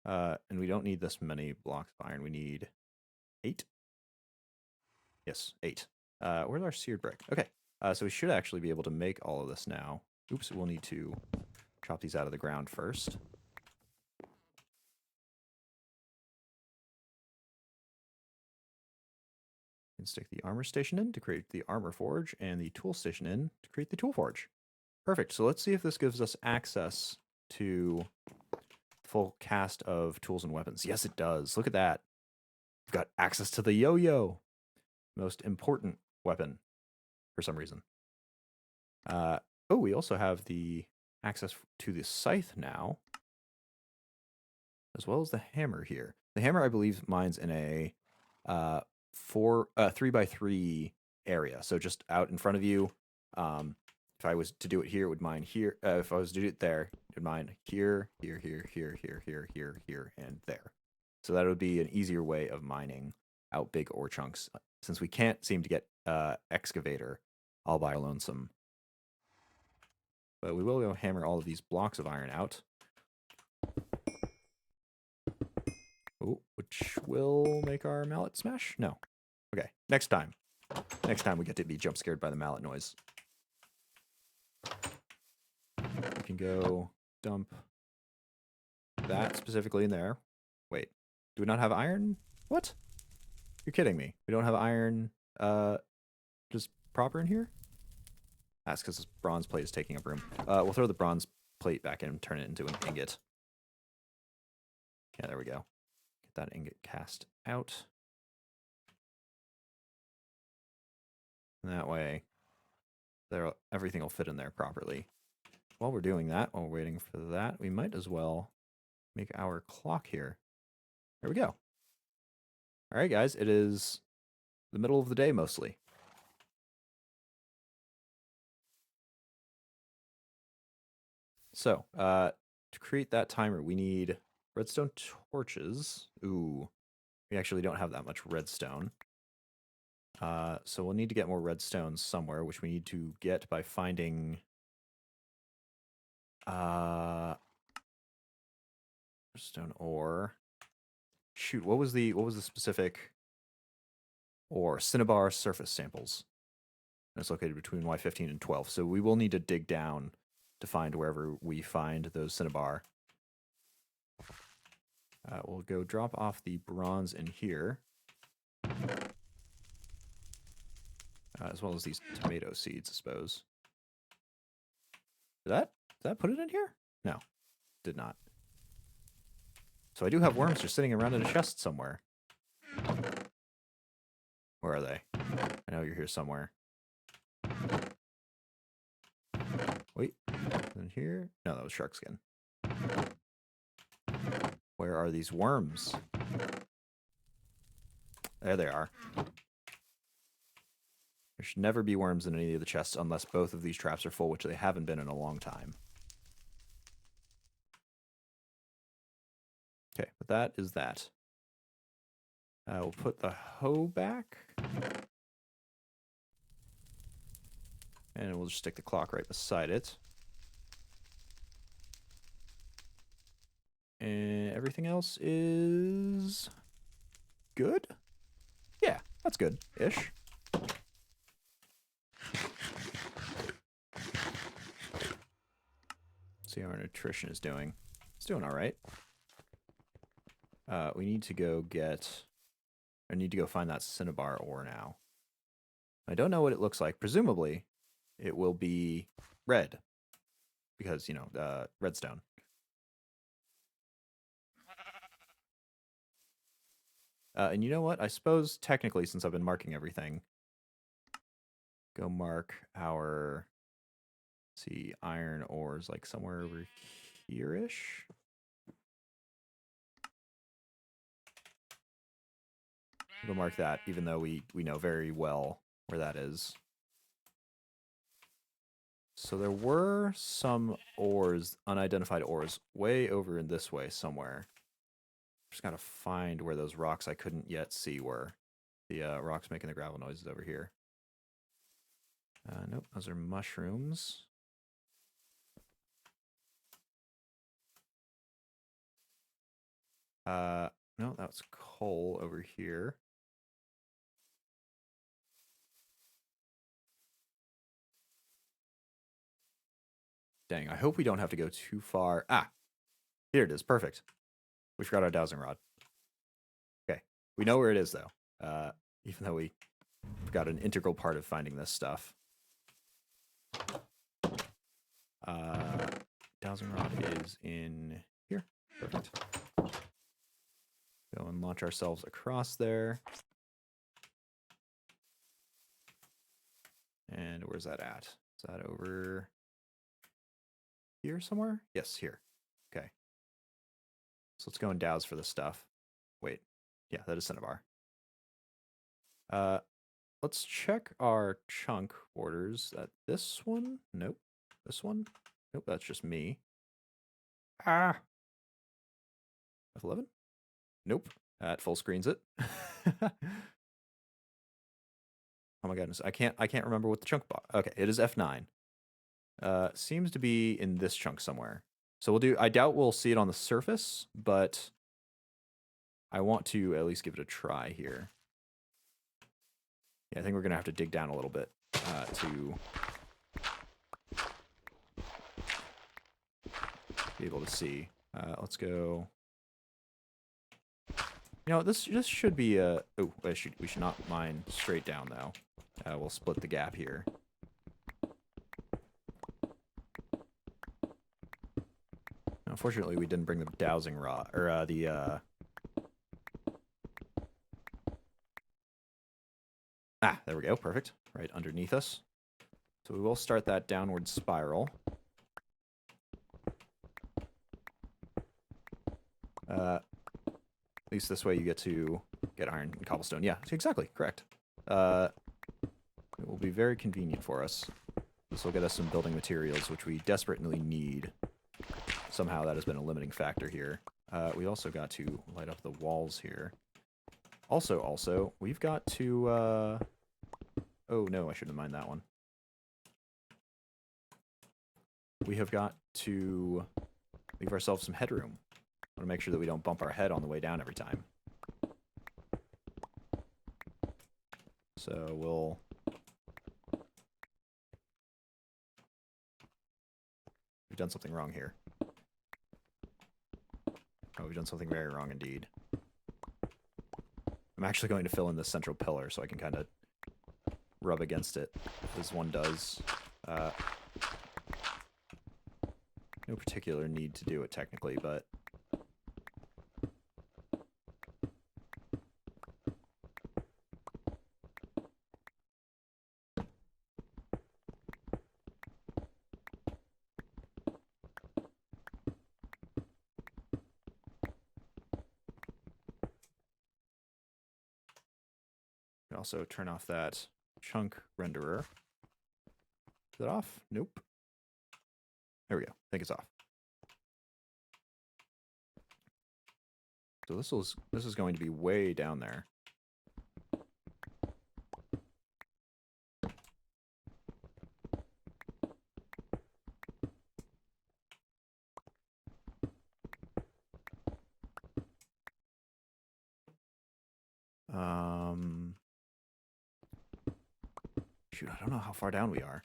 And we don't need this many blocks of iron. We need 8. Yes, 8. Where's our seared brick? Okay. So we should actually be able to make all of this now. Oops, we'll need to chop these out of the ground first. And stick the armor station in to create the armor forge, and the tool station in to create the tool forge. Perfect. So let's see if this gives us access to full cast of tools and weapons. Yes, it does. Look at that. We've got access to the yo-yo. Most important weapon for some reason. Oh, we also have the access to the scythe now, as well as the hammer here. The hammer, I believe, mines in a 3x3 area. So just out in front of you. If I was to do it here, it would mine here. If I was to do it there, it would mine here, here, here, here, here, here, here, here, and there. So that would be an easier way of mining out big ore chunks, since we can't seem to get excavator all by our lonesome. But we will go hammer all of these blocks of iron out. Oh, which will make our mallet smash? No. Okay, next time. Next time we get to be jump scared by the mallet noise. We can go dump that specifically in there. Wait, do we not have iron? What? You're kidding me. We don't have iron just proper in here? That's because this bronze plate is taking up room. We'll throw the bronze plate back in and turn it into an ingot. Yeah, there we go. Get that ingot cast out. And that way, everything will fit in there properly. While we're doing that, while we're waiting for that, we might as well make our clock here. There we go. All right, guys, it is the middle of the day mostly. So, to create that timer, we need redstone torches. Ooh, we actually don't have that much redstone. So we'll need to get more redstone somewhere, which we need to get by finding redstone ore. Shoot, what was the specific ore? Cinnabar surface samples. And it's located between Y15 and 12. So we will need to dig down to find wherever we find those cinnabar. We'll go drop off the bronze in here. As well as these tomato seeds, I suppose. Did that put it in here? No, did not. So I do have worms just sitting around in a chest somewhere. Where are they? I know you're here somewhere. Wait, in here? No, that was shark skin. Where are these worms? There they are. There should never be worms in any of the chests unless both of these traps are full, which they haven't been in a long time. Okay, but that is that. We'll put the hoe back. And we'll just stick the clock right beside it. And everything else is good? Yeah, that's good-ish. See how our nutrition is doing. It's doing all right. We need to go find that cinnabar ore now. I don't know what it looks like. Presumably, it will be red. Because, you know, redstone. And you know what? I suppose, technically, since I've been marking everything, go mark our, let's see, iron ores, like somewhere over here-ish. We'll mark that, even though we know very well where that is. So there were some ores, unidentified ores, way over in this way somewhere. Just gotta find where those rocks I couldn't yet see were. The rocks making the gravel noises over here. Nope, those are mushrooms. No, that's coal over here. Dang, I hope we don't have to go too far. Ah, here it is. Perfect. We forgot our dowsing rod. Okay, we know where it is, though. Even though we forgot an integral part of finding this stuff. Dowsing rod is in here. Perfect. Go and launch ourselves across there. And where's that at? Is that over here somewhere? Yes, here. Okay. So let's go and douse for the stuff. Wait. Yeah, that is Cinnabar. Let's check our chunk orders. This one? Nope. This one? Nope, that's just me. Ah! F11? Nope. That full screens it. Oh my goodness, I can't remember what the chunk box. Okay, it is F9. Seems to be in this chunk somewhere. So we'll do. I doubt we'll see it on the surface, but I want to at least give it a try here. Yeah, I think we're gonna have to dig down a little bit to be able to see. Let's go. You know, this should be a. Oh, we should not mine straight down though. We'll split the gap here. Unfortunately, we didn't bring the dowsing rod or the. Ah, there we go. Perfect. Right underneath us. So we will start that downward spiral. At least this way you get to get iron and cobblestone. Yeah, exactly. Correct. It will be very convenient for us. This will get us some building materials, which we desperately need. Somehow that has been a limiting factor here. We also got to light up the walls here. Also, we've got to... Oh, no, I shouldn't have mined that one. We have got to leave ourselves some headroom. I want to make sure that we don't bump our head on the way down every time. So we'll... We've done something wrong here. Oh, we've done something very wrong indeed. I'm actually going to fill in this central pillar so I can kind of rub against it, as one does. No particular need to do it technically, but... Also turn off that chunk renderer. Is it off? Nope. There we go. I think it's off. So this is going to be way down there. Shoot, I don't know how far down we are.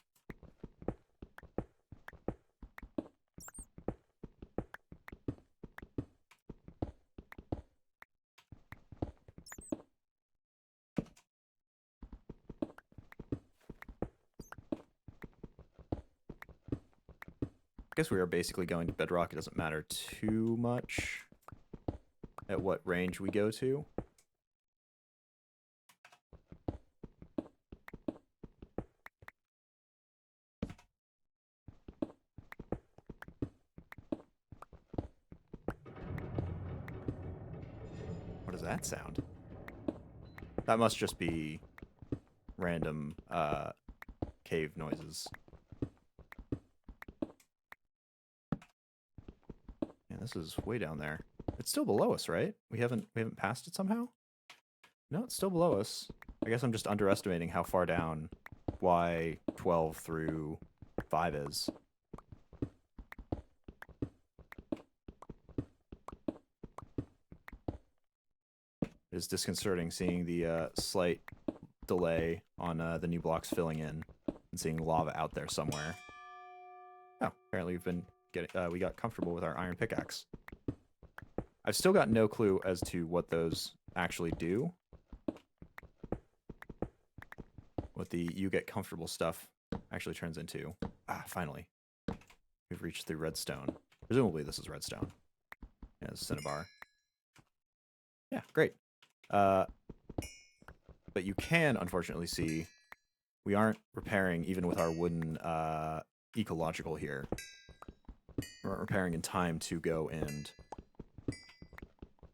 I guess we are basically going to bedrock. It doesn't matter too much at what range we go to. What does that sound? That must just be random cave noises. Yeah, this is way down there. It's still below us, right? We haven't passed it somehow? No, it's still below us. I guess I'm just underestimating how far down why 12 through 5 is. It is disconcerting seeing the slight delay on the new blocks filling in and seeing lava out there somewhere. Oh, apparently we got comfortable with our iron pickaxe. I've still got no clue as to what those actually do. What the you get comfortable stuff actually turns into. Ah, finally. We've reached the redstone. Presumably this is redstone. Yeah, it's cinnabar. Yeah, great. But you can, unfortunately, see we aren't repairing even with our wooden ecological here. We aren't repairing in time to go and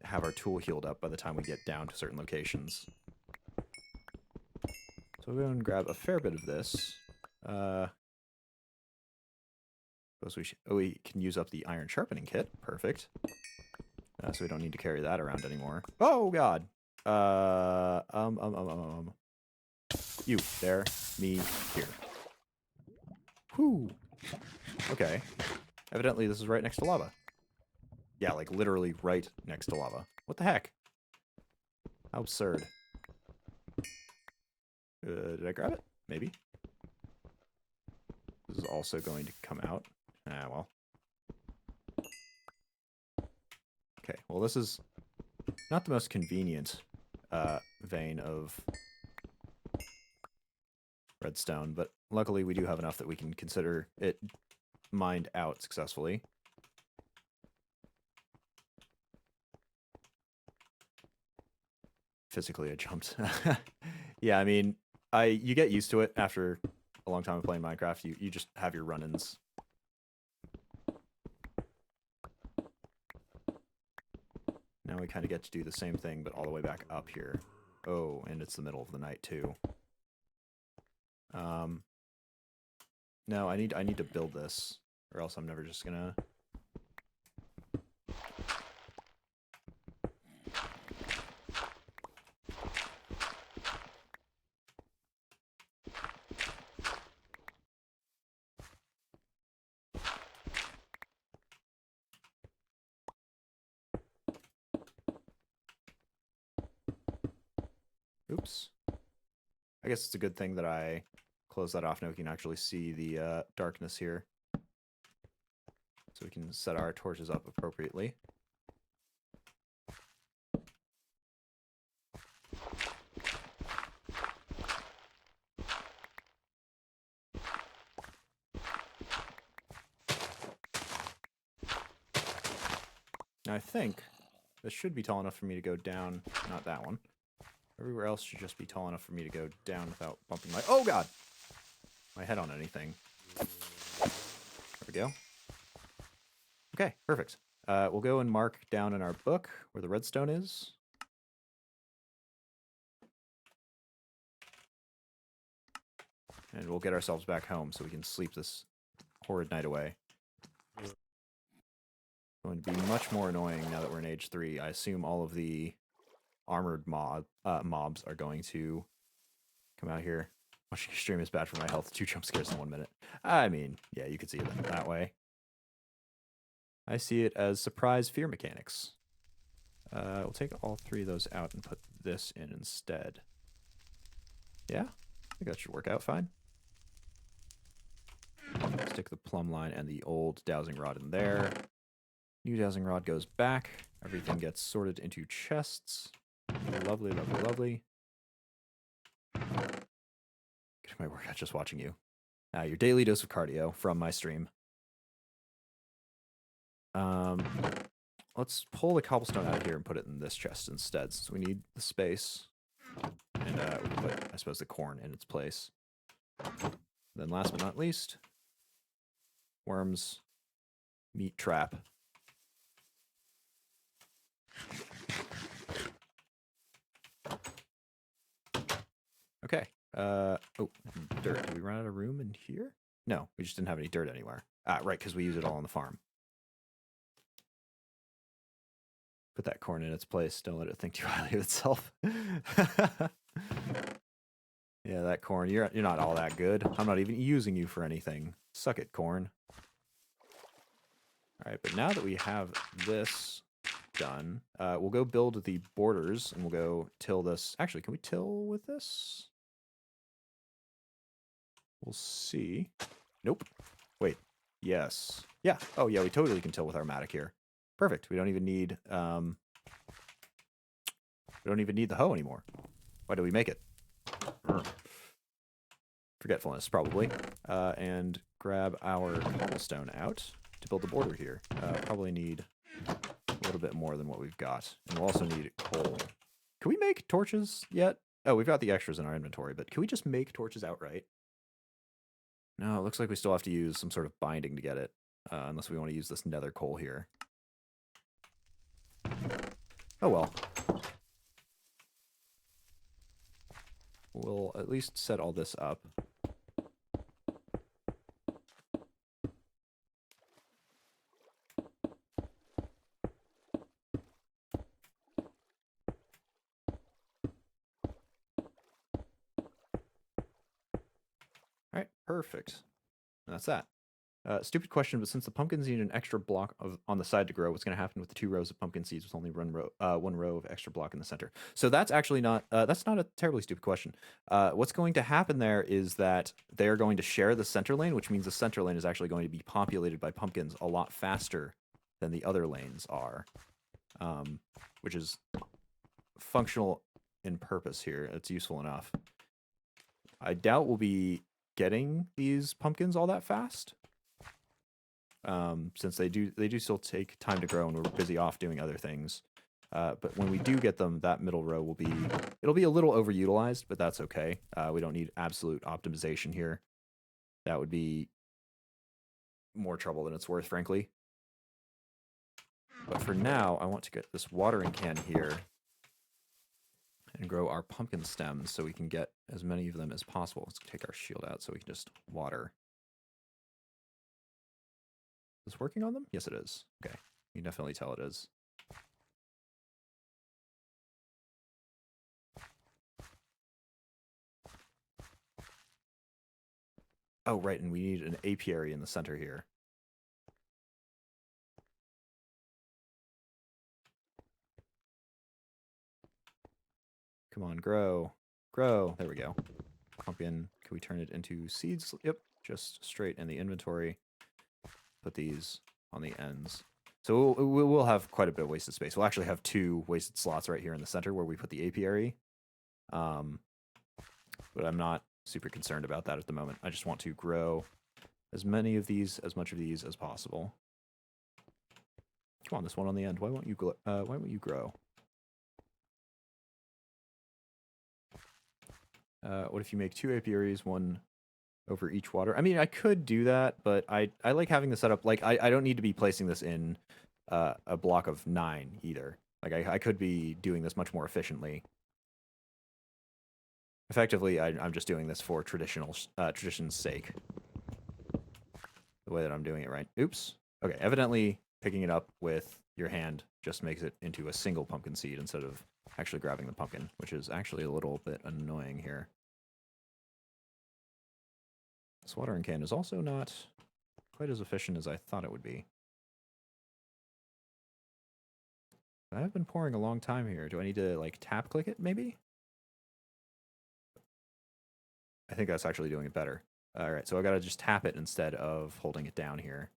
have our tool healed up by the time we get down to certain locations. So we'll go and grab a fair bit of this. Suppose we can use up the iron sharpening kit. Perfect. So we don't need to carry that around anymore. Oh god. You there, me here. Whew. Okay. Evidently this is right next to lava. Yeah, like literally right next to lava. What the heck? How absurd. Did I grab it? Maybe. This is also going to come out. Ah, well. Okay, well this is not the most convenient vein of redstone, but luckily we do have enough that we can consider it mined out successfully. Physically, I jumped. Yeah, I mean, you get used to it after a long time of playing Minecraft. You just have your run-ins. Now we kind of get to do the same thing, but all the way back up here. Oh, and it's the middle of the night too. No, I need to build this, or else I'm never just gonna. Oops. I guess it's a good thing that I close that off now. We can actually see the darkness here. So we can set our torches up appropriately. Now I think this should be tall enough for me to go down, not that one. Everywhere else should just be tall enough for me to go down without bumping my, oh god! My head on anything. There we go. Okay, perfect. We'll go and mark down in our book where the redstone is. And we'll get ourselves back home so we can sleep this horrid night away. It's going to be much more annoying now that we're in age 3. I assume all of the armored mobs are going to come out here. Watching your stream is bad for my health. 2 jump scares in 1 minute. I mean, yeah, you could see it that way. I see it as surprise fear mechanics. We'll take all 3 of those out and put this in instead. Yeah, I think that should work out fine. Stick the plumb line and the old dowsing rod in there. New dowsing rod goes back. Everything gets sorted into chests. Lovely, lovely, lovely. Get my workout just watching you. Your daily dose of cardio from my stream. Let's pull the cobblestone out of here and put it in this chest instead, since we need the space. And we can put, I suppose, the corn in its place. Then last but not least, worms, meat trap. Okay. Oh, dirt. Did we run out of room in here? No, we just didn't have any dirt anywhere. Right, because we use it all on the farm. Put that corn in its place. Don't let it think too highly of itself. Yeah, that corn. You're not all that good. I'm not even using you for anything. Suck it, corn. All right, but now that we have this done, we'll go build the borders, and we'll go till this. Actually, can we till with this? We'll see. Nope. Wait. Yes. Yeah. Oh, yeah, we totally can till with our Matic here. Perfect. We don't even need the hoe anymore. Why do we make it? Forgetfulness, probably. And grab our cobblestone out to build the border here. Probably need a little bit more than what we've got. And we'll also need coal. Can we make torches yet? Oh, we've got the extras in our inventory, but can we just make torches outright? No, it looks like we still have to use some sort of binding to get it, unless we want to use this nether coal here. Oh well. We'll at least set all this up. All right, perfect. And that's that. Stupid question, but since the pumpkins need an extra block on the side to grow, what's going to happen with the 2 rows of pumpkin seeds with only one row of extra block in the center? So that's actually not that's not a terribly stupid question. What's going to happen there is that they are going to share the center lane, which means the center lane is actually going to be populated by pumpkins a lot faster than the other lanes are, which is functional in purpose here. It's useful enough. I doubt we'll be getting these pumpkins all that fast. Since they do still take time to grow and we're busy off doing other things. But when we do get them, that middle row it'll be a little overutilized, but that's okay. We don't need absolute optimization here. That would be more trouble than it's worth, frankly. But for now, I want to get this watering can here and grow our pumpkin stems so we can get as many of them as possible. Let's take our shield out so we can just water. Is this working on them? Yes, it is. Okay. You can definitely tell it is. Oh, right, and we need an apiary in the center here. Come on, grow. Grow. There we go. Pumpkin. Can we turn it into seeds? Yep, just straight in the inventory. Put these on the ends. So we'll have quite a bit of wasted space. We'll actually have 2 wasted slots right here in the center where we put the apiary. But I'm not super concerned about that at the moment. I just want to grow as much of these as possible. Come on, this one on the end. Why won't you grow? What if you make 2 apiaries, 1 over each water? I mean, I could do that, but I like having the setup. Like, I don't need to be placing this in a block of 9 either. Like, I could be doing this much more efficiently. Effectively, I'm just doing this for tradition's sake. The way that I'm doing it, right? Oops. Okay, evidently picking it up with your hand just makes it into a single pumpkin seed instead of actually grabbing the pumpkin, which is actually a little bit annoying here. This watering can is also not quite as efficient as I thought it would be. I've been pouring a long time here. Do I need to, like, tap click it, maybe? I think that's actually doing it better. All right, so I gotta just tap it instead of holding it down here.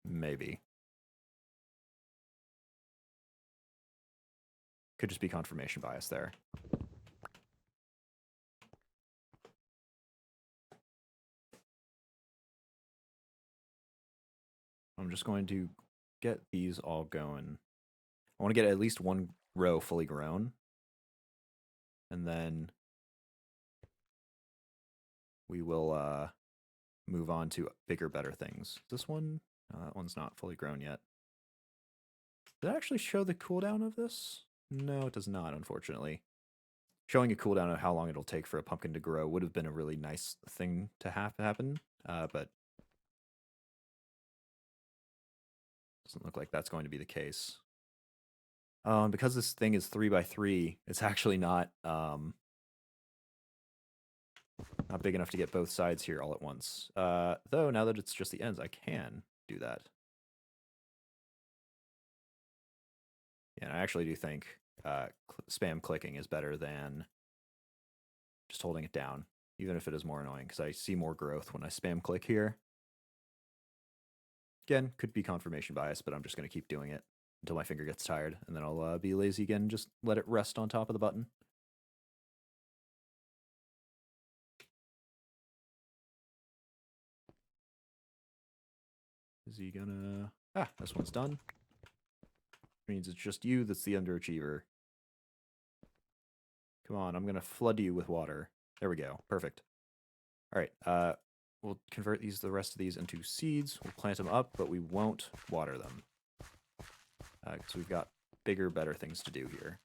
Maybe. Could just be confirmation bias there. I'm just going to get these all going. I want to get at least 1 row fully grown. And then we will move on to bigger, better things. This one, that one's not fully grown yet. Did it actually show the cooldown of this? No, it does not, unfortunately. Showing a cooldown of how long it'll take for a pumpkin to grow would have been a really nice thing to happen, but doesn't look like that's going to be the case. Because this thing is 3x3, it's actually not not big enough to get both sides here all at once. Though, now that it's just the ends, I can do that. Yeah, and I actually do think spam clicking is better than just holding it down, even if it is more annoying, because I see more growth when I spam click here. Again, could be confirmation bias, but I'm just going to keep doing it until my finger gets tired, and then I'll be lazy again and just let it rest on top of the button. Is he gonna... Ah, this one's done. Means it's just you that's the underachiever. Come on, I'm gonna flood you with water. There we go. Perfect. All right, we'll convert the rest of these into seeds. We'll plant them up, but we won't water them. Because we've got bigger, better things to do here.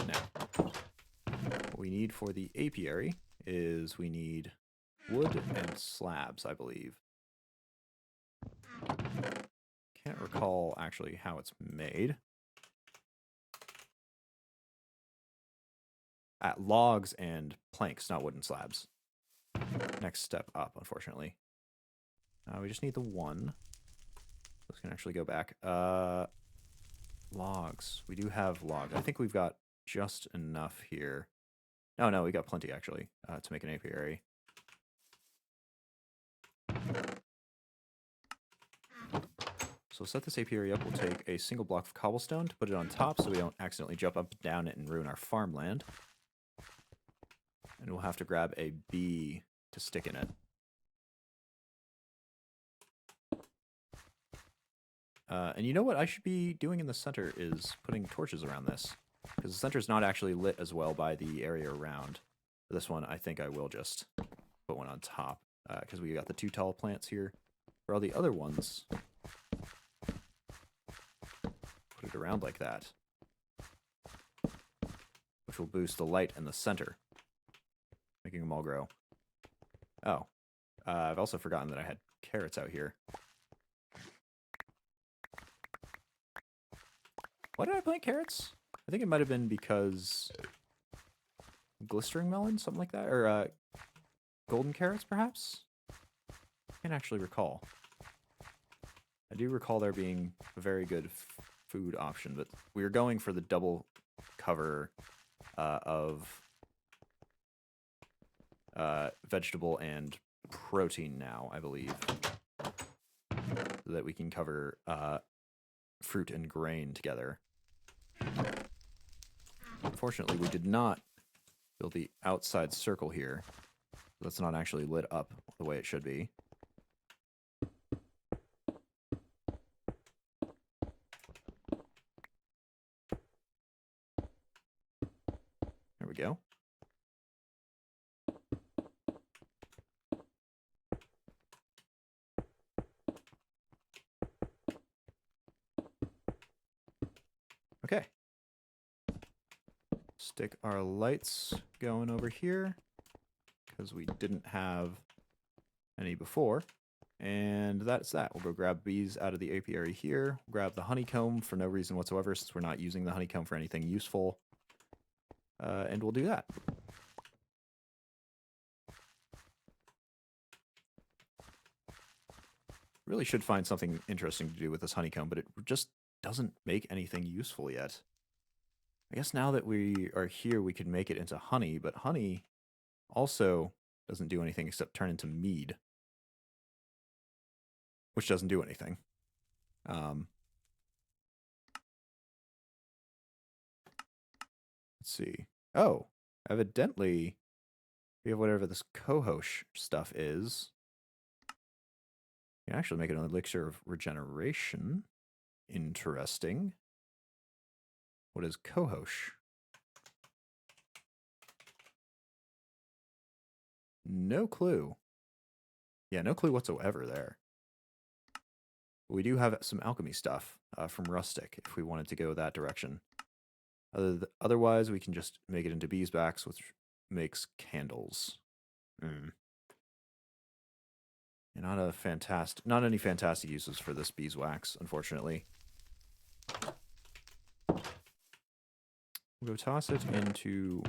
Now, what we need for the apiary is we need wood and slabs, I believe. Can't recall actually how it's made. Logs and planks, not wooden slabs. Next step up, unfortunately. We just need the one. Let's can actually go back. Logs. We do have logs. I think we've got just enough here. No, we got plenty actually to make an apiary. So we'll set this apiary up. We'll take a single block of cobblestone to put it on top so we don't accidentally jump up and down it and ruin our farmland. And we'll have to grab a bee to stick in it. And you know what I should be doing in the center is putting torches around this. Because the center is not actually lit as well by the area around. For this one, I think I will just put one on top. Because we got the two tall plants here. For all the other ones, put it around like that. Which will boost the light in the center. Making them all grow. Oh. I've also forgotten that I had carrots out here. Why did I plant carrots? I think it might have been because glistering melon, something like that, or golden carrots, perhaps? I can't actually recall. I do recall there being a very good food option, but we were going for the double cover of vegetable and protein now, I believe, so that we can cover fruit and grain together. Unfortunately, we did not build the outside circle here. That's not actually lit up the way it should be. There we go. Okay. Stick our lights going over here because we didn't have any before. And that's that. We'll go grab bees out of the apiary here. Grab the honeycomb for no reason whatsoever since we're not using the honeycomb for anything useful. And we'll do that. Really should find something interesting to do with this honeycomb, but it just doesn't make anything useful yet. I guess now that we are here, we could make it into honey, but honey also doesn't do anything except turn into mead, which doesn't do anything. Let's see. Oh, evidently we have whatever this cohosh stuff is. You can actually make it an elixir of regeneration. Interesting. What is cohosh? No clue. Yeah, no clue whatsoever there. We do have some alchemy stuff from Rustic if we wanted to go that direction. Otherwise, we can just make it into beeswax, which makes candles. Not any fantastic uses for this beeswax, unfortunately. We'll go toss it into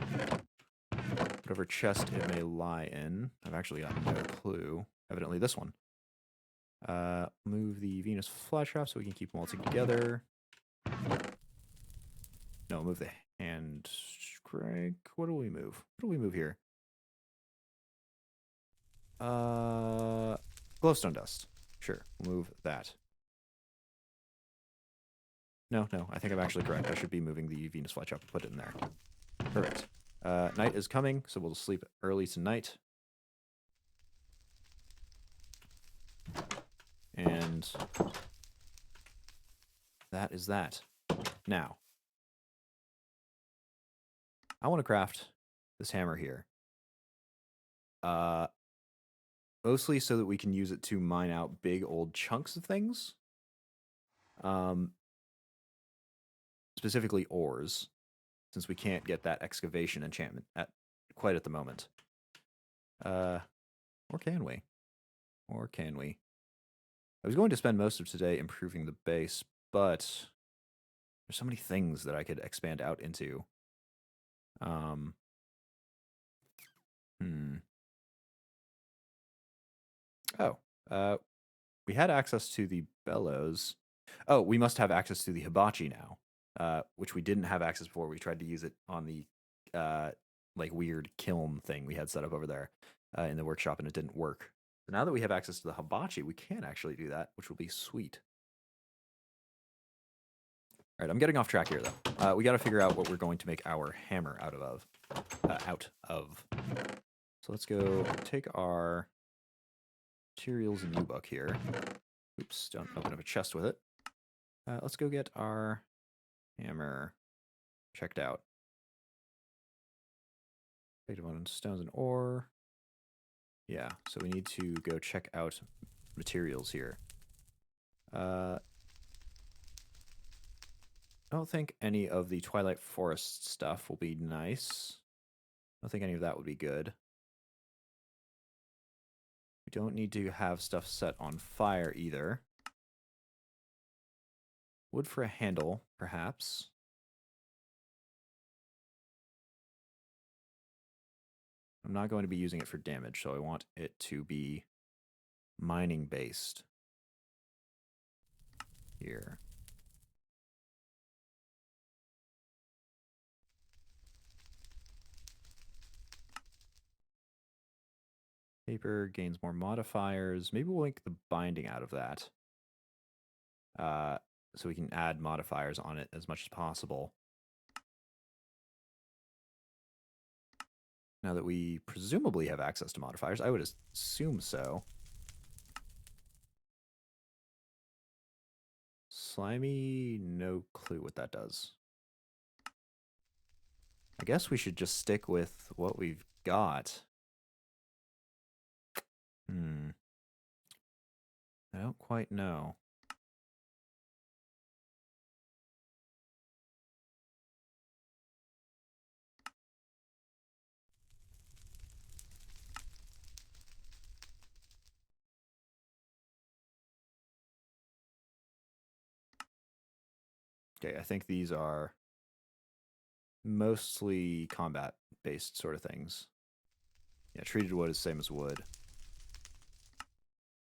whatever chest it may lie in. I've actually got no clue. Evidently this one. Move the Venus flytrap so we can keep them all together. No, move the hand strike. What do we move? What do we move here? Glowstone dust. Sure, we'll move that. No, I think I'm actually correct. I should be moving the Venus flytrap and put it in there. Perfect. Night is coming, so we'll sleep early tonight. And that is that. Now, I want to craft this hammer here. Mostly so that we can use it to mine out big old chunks of things. Specifically ores, since we can't get that excavation enchantment quite at the moment. Or can we? Or can we? I was going to spend most of today improving the base, but there's so many things that I could expand out into. We had access to the bellows. Oh, we must have access to the hibachi now, which we didn't have access before. We tried to use it on the like weird kiln thing we had set up over there in the workshop, and it didn't work. So now that we have access to the hibachi, we can actually do that, which will be sweet. All right, I'm getting off track here, though. We got to figure out what we're going to make our hammer out of. So let's go take our materials and new book here. Oops, don't open up a chest with it. Let's go get our hammer checked out. Effective on stones and ore. Yeah, so we need to go check out materials here. I don't think any of the Twilight Forest stuff will be nice. I don't think any of that would be good. We don't need to have stuff set on fire either. Wood for a handle, perhaps. I'm not going to be using it for damage, so I want it to be mining based. Here. Paper gains more modifiers. Maybe we'll make the binding out of that. So we can add modifiers on it as much as possible. Now that we presumably have access to modifiers, I would assume so. Slimy, no clue what that does. I guess we should just stick with what we've got. I don't quite know. Okay, I think these are mostly combat-based sort of things. Yeah, treated wood is the same as wood.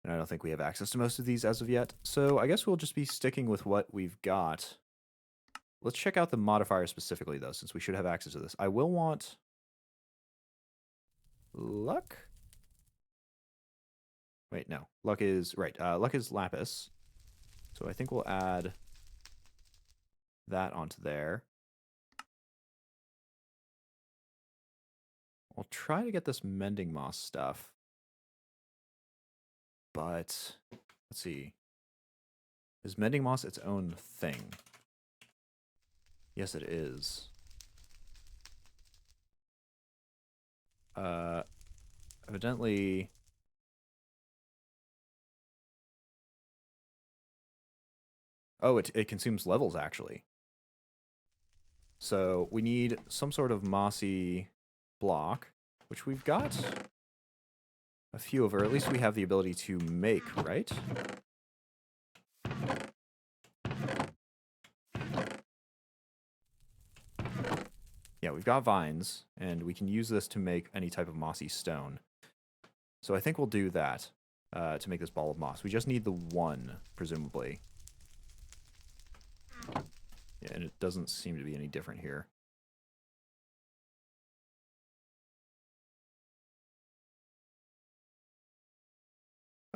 And I don't think we have access to most of these as of yet. So I guess we'll just be sticking with what we've got. Let's check out the modifier specifically, though, since we should have access to this. I will want luck. Wait, no. Luck is... Right, luck is lapis. So I think we'll add that onto there. I'll try to get this Mending Moss stuff. But, let's see. Is Mending Moss its own thing? Yes, it is. Evidently... Oh, it consumes levels, actually. So we need some sort of mossy block, which we've got. a few of, or at least we have the ability to make, right? Yeah, we've got vines, and we can use this to make any type of mossy stone. So I think we'll do that to make this ball of moss. We just need the one, presumably. Yeah, and it doesn't seem to be any different here.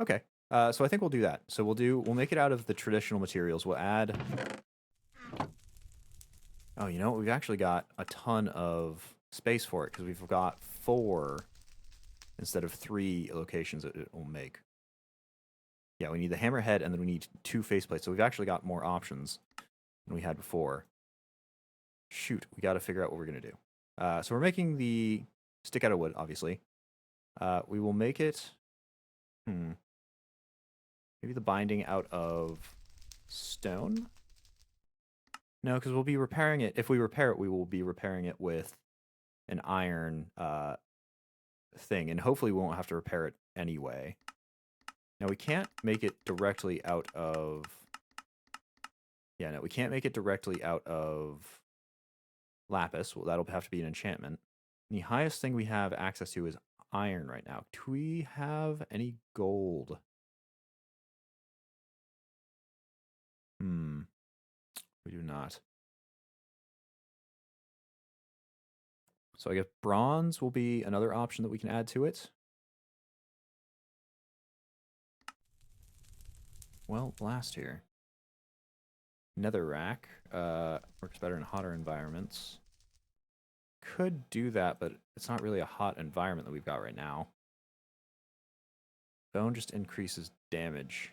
Okay, so I think we'll do that. So we'll make it out of the traditional materials. We'll add... Oh, you know what? We've actually got a ton of space for it, because we've got 4 instead of 3 locations that it will make. Yeah, we need the hammerhead, and then we need 2 faceplates. So we've actually got more options than we had before. Shoot, we got to figure out what we're going to do. So we're making the stick out of wood, obviously. We will make it... Maybe the binding out of stone? No, because we'll be repairing it. If we repair it, we will be repairing it with an iron thing. And hopefully we won't have to repair it anyway. Now, we can't make it directly out of... Yeah, no, we can't make it directly out of lapis. Well, that'll have to be an enchantment. And the highest thing we have access to is iron right now. Do we have any gold? We do not. So I guess bronze will be another option that we can add to it. Well, blast here. Netherrack works better in hotter environments. Could do that, but it's not really a hot environment that we've got right now. Bone just increases damage.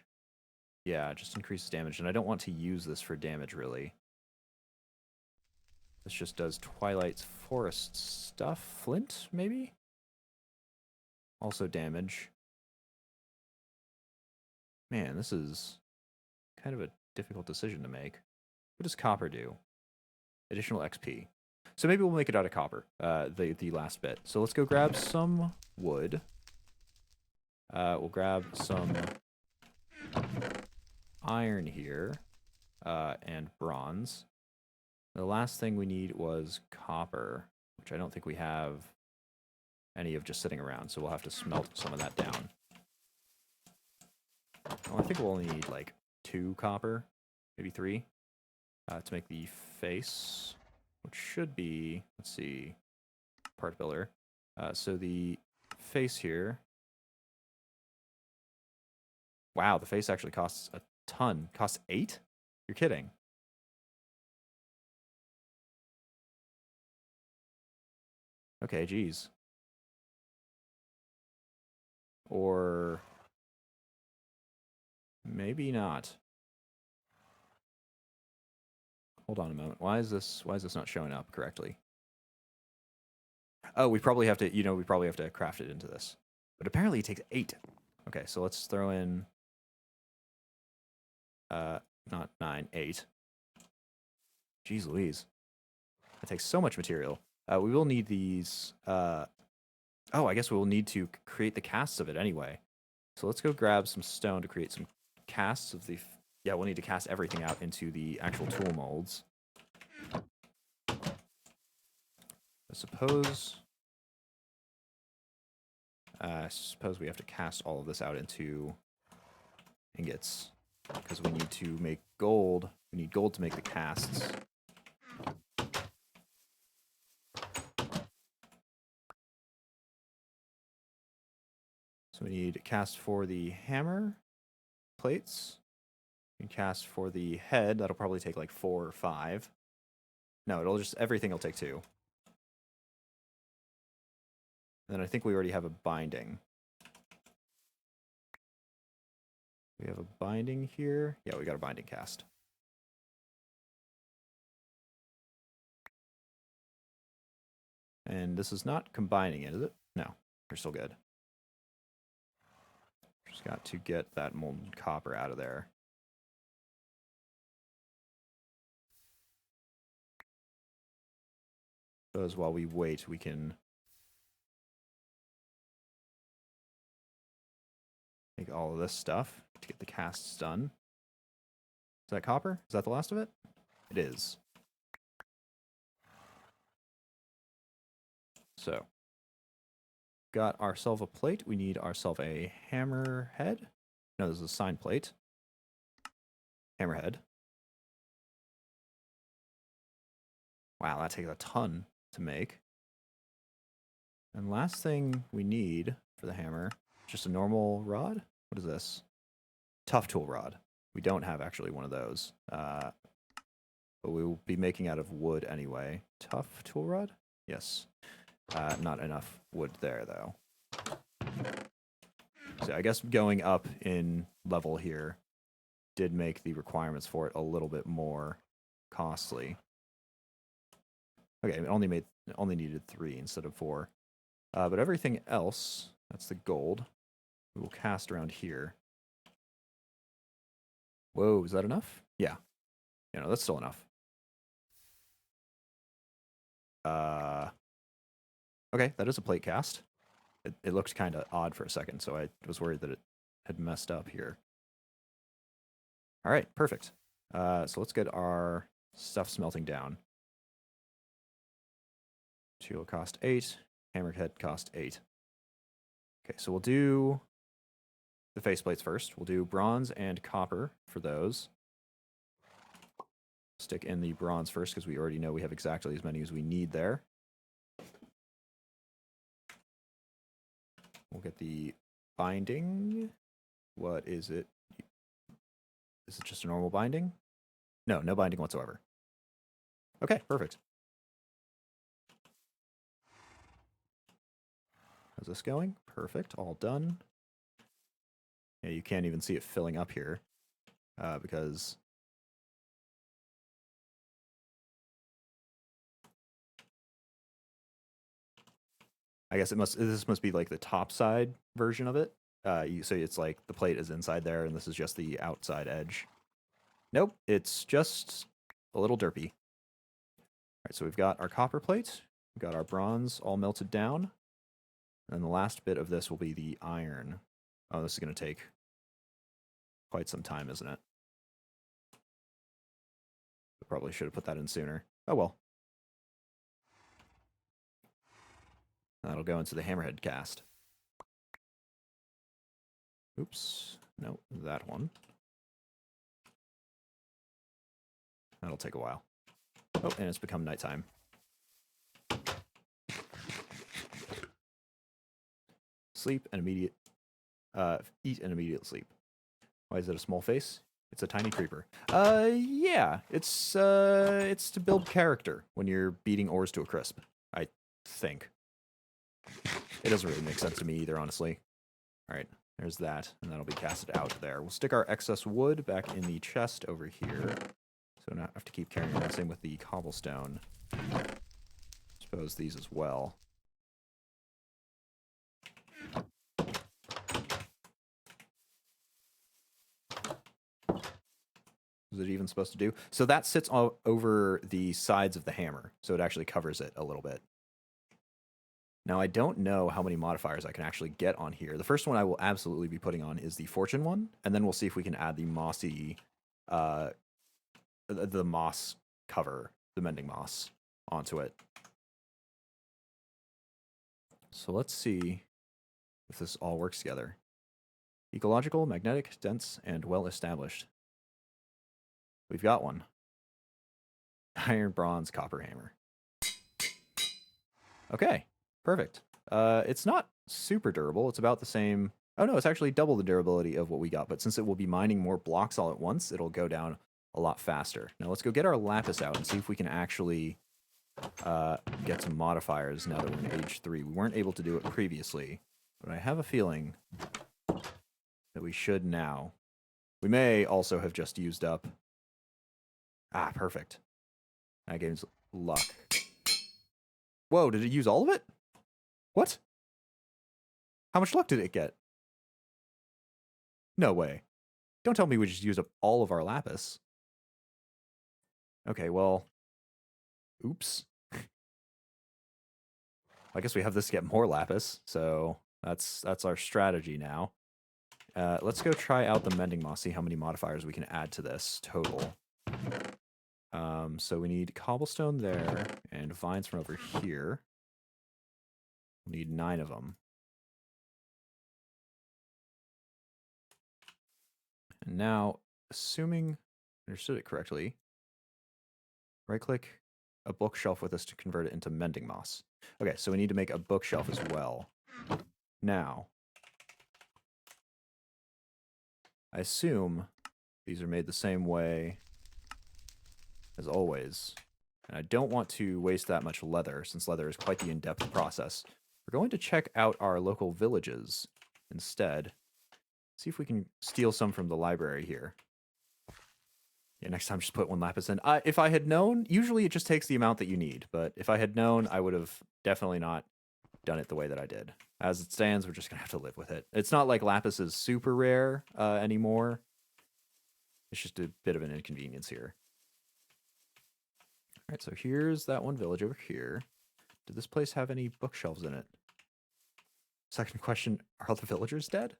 Yeah, it just increases damage, and I don't want to use this for damage, really. This just does Twilight's Forest stuff. Flint, maybe? Also damage. Man, this is kind of a difficult decision to make. What does copper do? Additional XP. So maybe we'll make it out of copper, the last bit. So let's go grab some wood. We'll grab some iron here, and bronze. The last thing we need was copper, which I don't think we have any of just sitting around, so we'll have to smelt some of that down. Well, I think we'll only need like 2 copper, maybe 3, to make the face, which should be, let's see, part builder. So the face here. Wow, the face actually costs a ton. Costs 8? You're kidding. Okay, geez. Or maybe not. Hold on a moment. Why is this not showing up correctly? Oh, we probably have to, we probably have to craft it into this. But apparently it takes 8. Okay, so let's throw in not 9, 8. Jeez Louise. That takes so much material. We will need these oh, I guess we will need to create the casts of it anyway. So let's go grab some stone to create some casts of the... Yeah, we'll need to cast everything out into the actual tool molds. I suppose we have to cast all of this out into ingots, because we need to make gold. We need gold to make the casts. So we need cast for the hammer plates. We can cast for the head. That'll probably take like 4 or 5. No, everything will take 2. And then I think we already have a binding. We have a binding here. Yeah, we got a binding cast. And this is not combining it, is it? No, we're still good. Just got to get that molten copper out of there. Because while we wait, we can take all of this stuff to get the casts done. Is that copper? Is that the last of it? It is. So, got ourselves a plate. We need ourselves a hammerhead. No, this is a sign plate. Hammerhead. Wow, that takes a ton to make. And last thing we need for the hammer, just a normal rod. What is this? Tough tool rod. We don't have actually one of those. But we will be making out of wood anyway. Tough tool rod? Yes. Not enough wood there, though. So I guess going up in level here did make the requirements for it a little bit more costly. Okay, it only needed 3 instead of 4. But everything else, that's the gold, we will cast around here. Whoa, is that enough? Yeah. Yeah, no, that's still enough. Okay, that is a plate cast. It looked kind of odd for a second, so I was worried that it had messed up here. All right, perfect. So let's get our stuff smelting down. Tool cost 8. Hammerhead cost 8. Okay, so we'll do the faceplates first. We'll do bronze and copper for those. Stick in the bronze first because we already know we have exactly as many as we need there. We'll get the binding. What is it? Is it just a normal binding? No, no binding whatsoever. Okay, perfect. How's this going? Perfect, all done. Yeah, you can't even see it filling up here because I guess this must be like the top side version of it. So it's like the plate is inside there and this is just the outside edge. Nope, it's just a little derpy. All right, so we've got our copper plate. We've got our bronze all melted down. And the last bit of this will be the iron. Oh, this is going to take quite some time, isn't it? I probably should have put that in sooner. Oh well. That'll go into the hammerhead cast. Oops. No, that one. That'll take a while. Oh, and it's become nighttime. Sleep and immediate... eat and immediate sleep. Why is it a small face? It's a tiny creeper. Yeah. It's to build character when you're beating ores to a crisp, I think. It doesn't really make sense to me either, honestly. Alright, there's that, and that'll be casted out there. We'll stick our excess wood back in the chest over here, so not have to keep carrying around. Same with the cobblestone. Suppose these as well. Is it even supposed to do? So that sits all over the sides of the hammer, so it actually covers it a little bit. Now, I don't know how many modifiers I can actually get on here. The first one I will absolutely be putting on is the fortune one, and then we'll see if we can add the mossy, the moss cover, the mending moss, onto it. So let's see if this all works together. Ecological, magnetic, dense, and well-established. We've got one. Iron, bronze, copper hammer. Okay. Perfect. It's not super durable. It's about the same. Oh no, it's actually double the durability of what we got. But since it will be mining more blocks all at once, it'll go down a lot faster. Now let's go get our lapis out and see if we can actually get some modifiers now that we're in age 3. We weren't able to do it previously, but I have a feeling that we should now. We may also have just used up. Ah, perfect. That game's luck. Whoa, did it use all of it? What? How much luck did it get? No way. Don't tell me we just used up all of our lapis. Okay, well... Oops. I guess we have this to get more lapis, so that's our strategy now. Let's go try out the Mending Moss, see how many modifiers we can add to this total. So we need cobblestone there, and vines from over here. We need 9 of them. And now, assuming I understood it correctly, right-click a bookshelf with us to convert it into Mending Moss. Okay, so we need to make a bookshelf as well. Now, I assume these are made the same way as always. And I don't want to waste that much leather, since leather is quite the in-depth process. We're going to check out our local villages instead. See if we can steal some from the library here. Yeah, next time just put 1 lapis in. If I had known, usually it just takes the amount that you need, but if I had known, I would have definitely not done it the way that I did. As it stands, we're just going to have to live with it. It's not like lapis is super rare anymore. It's just a bit of an inconvenience here. All right, so here's that one village over here. Did this place have any bookshelves in it? Second question, are all the villagers dead?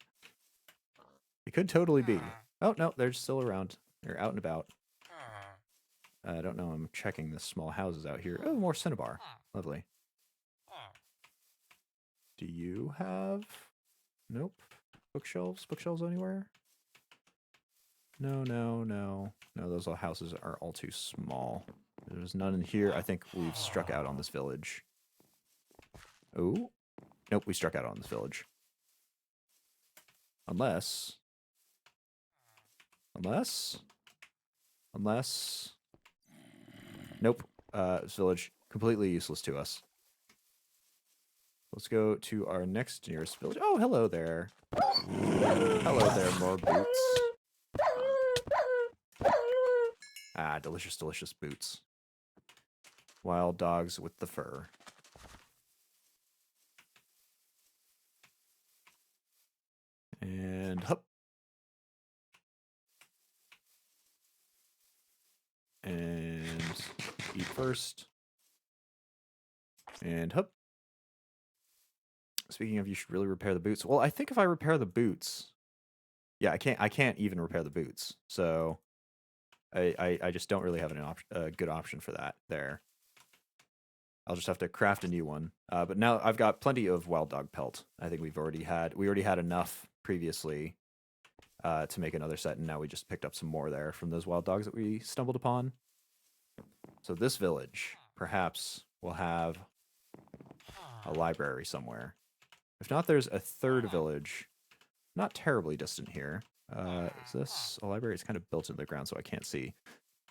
It could totally be. Oh, no, they're still around. They're out and about. I don't know, I'm checking the small houses out here. Oh, more cinnabar. Lovely. Do you have... Nope. Bookshelves? Bookshelves anywhere? No, no, no. No, those all houses are all too small. There's none in here. I think we've struck out on this village. Oh. Nope, we struck out on this village. Unless... Nope. This village, completely useless to us. Let's go to our next nearest village. Oh, hello there. Hello there, more boots. Ah, delicious, delicious boots. Wild dogs with the fur. And hup. And eat first. And hup. Speaking of, you should really repair the boots. Well, I think if I repair the boots, yeah, I can't even repair the boots. So I just don't really have a good option for that there. I'll just have to craft a new one. But now I've got plenty of wild dog pelt. I think we already had enough previously to make another set, and now we just picked up some more there from those wild dogs that we stumbled upon. So this village perhaps will have a library somewhere. If not, there's a third village, not terribly distant here. Is this a library? It's kind of built into the ground, so I can't see.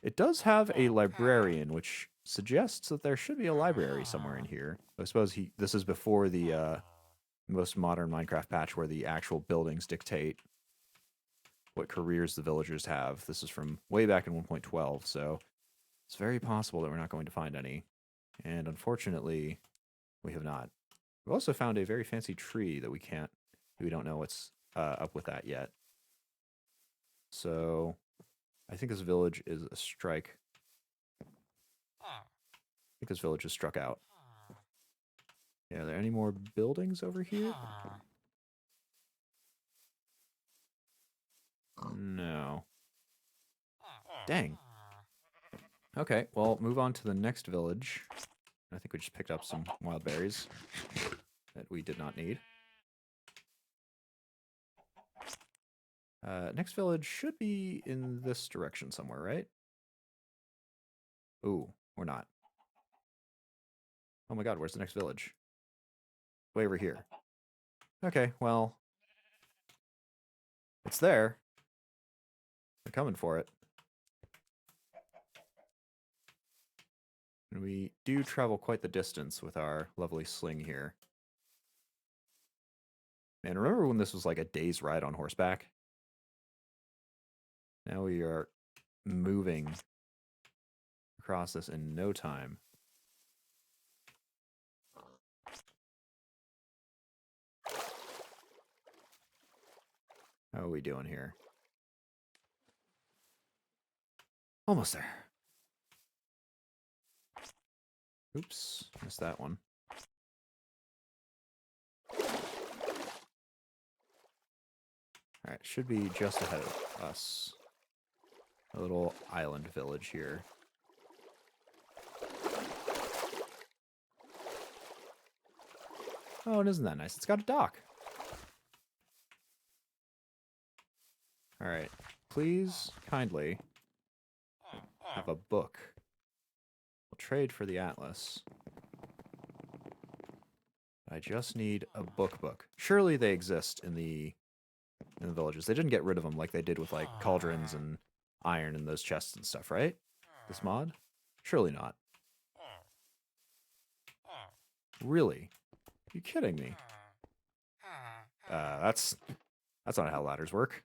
It does have a librarian, which suggests that there should be a library somewhere in here. I suppose this is before the most modern Minecraft patch where the actual buildings dictate what careers the villagers have. This is from way back in 1.12, so it's very possible that we're not going to find any. And unfortunately, we have not. We've also found a very fancy tree that we don't know what's up with that yet. So I think this village is a strike. I think this village is struck out. Yeah, are there any more buildings over here? No. Dang. Okay, well, move on to the next village. I think we just picked up some wild berries that we did not need. Next village should be in this direction somewhere, right? Ooh, or not. Oh my god, where's the next village? Way over here. Okay, well, it's there. They're coming for it. And we do travel quite the distance with our lovely sling here. Man, remember when this was like a day's ride on horseback? Now we are moving across this in no time. How are we doing here? Almost there. Oops, missed that one. Alright, should be just ahead of us. A little island village here. Oh, and isn't that nice? It's got a dock. Alright, please, kindly, have a book. We'll trade for the Atlas. I just need a book. Surely they exist in the villages. They didn't get rid of them like they did with, like, cauldrons and iron and those chests and stuff, right? This mod? Surely not. Really? Are you kidding me? That's not how ladders work.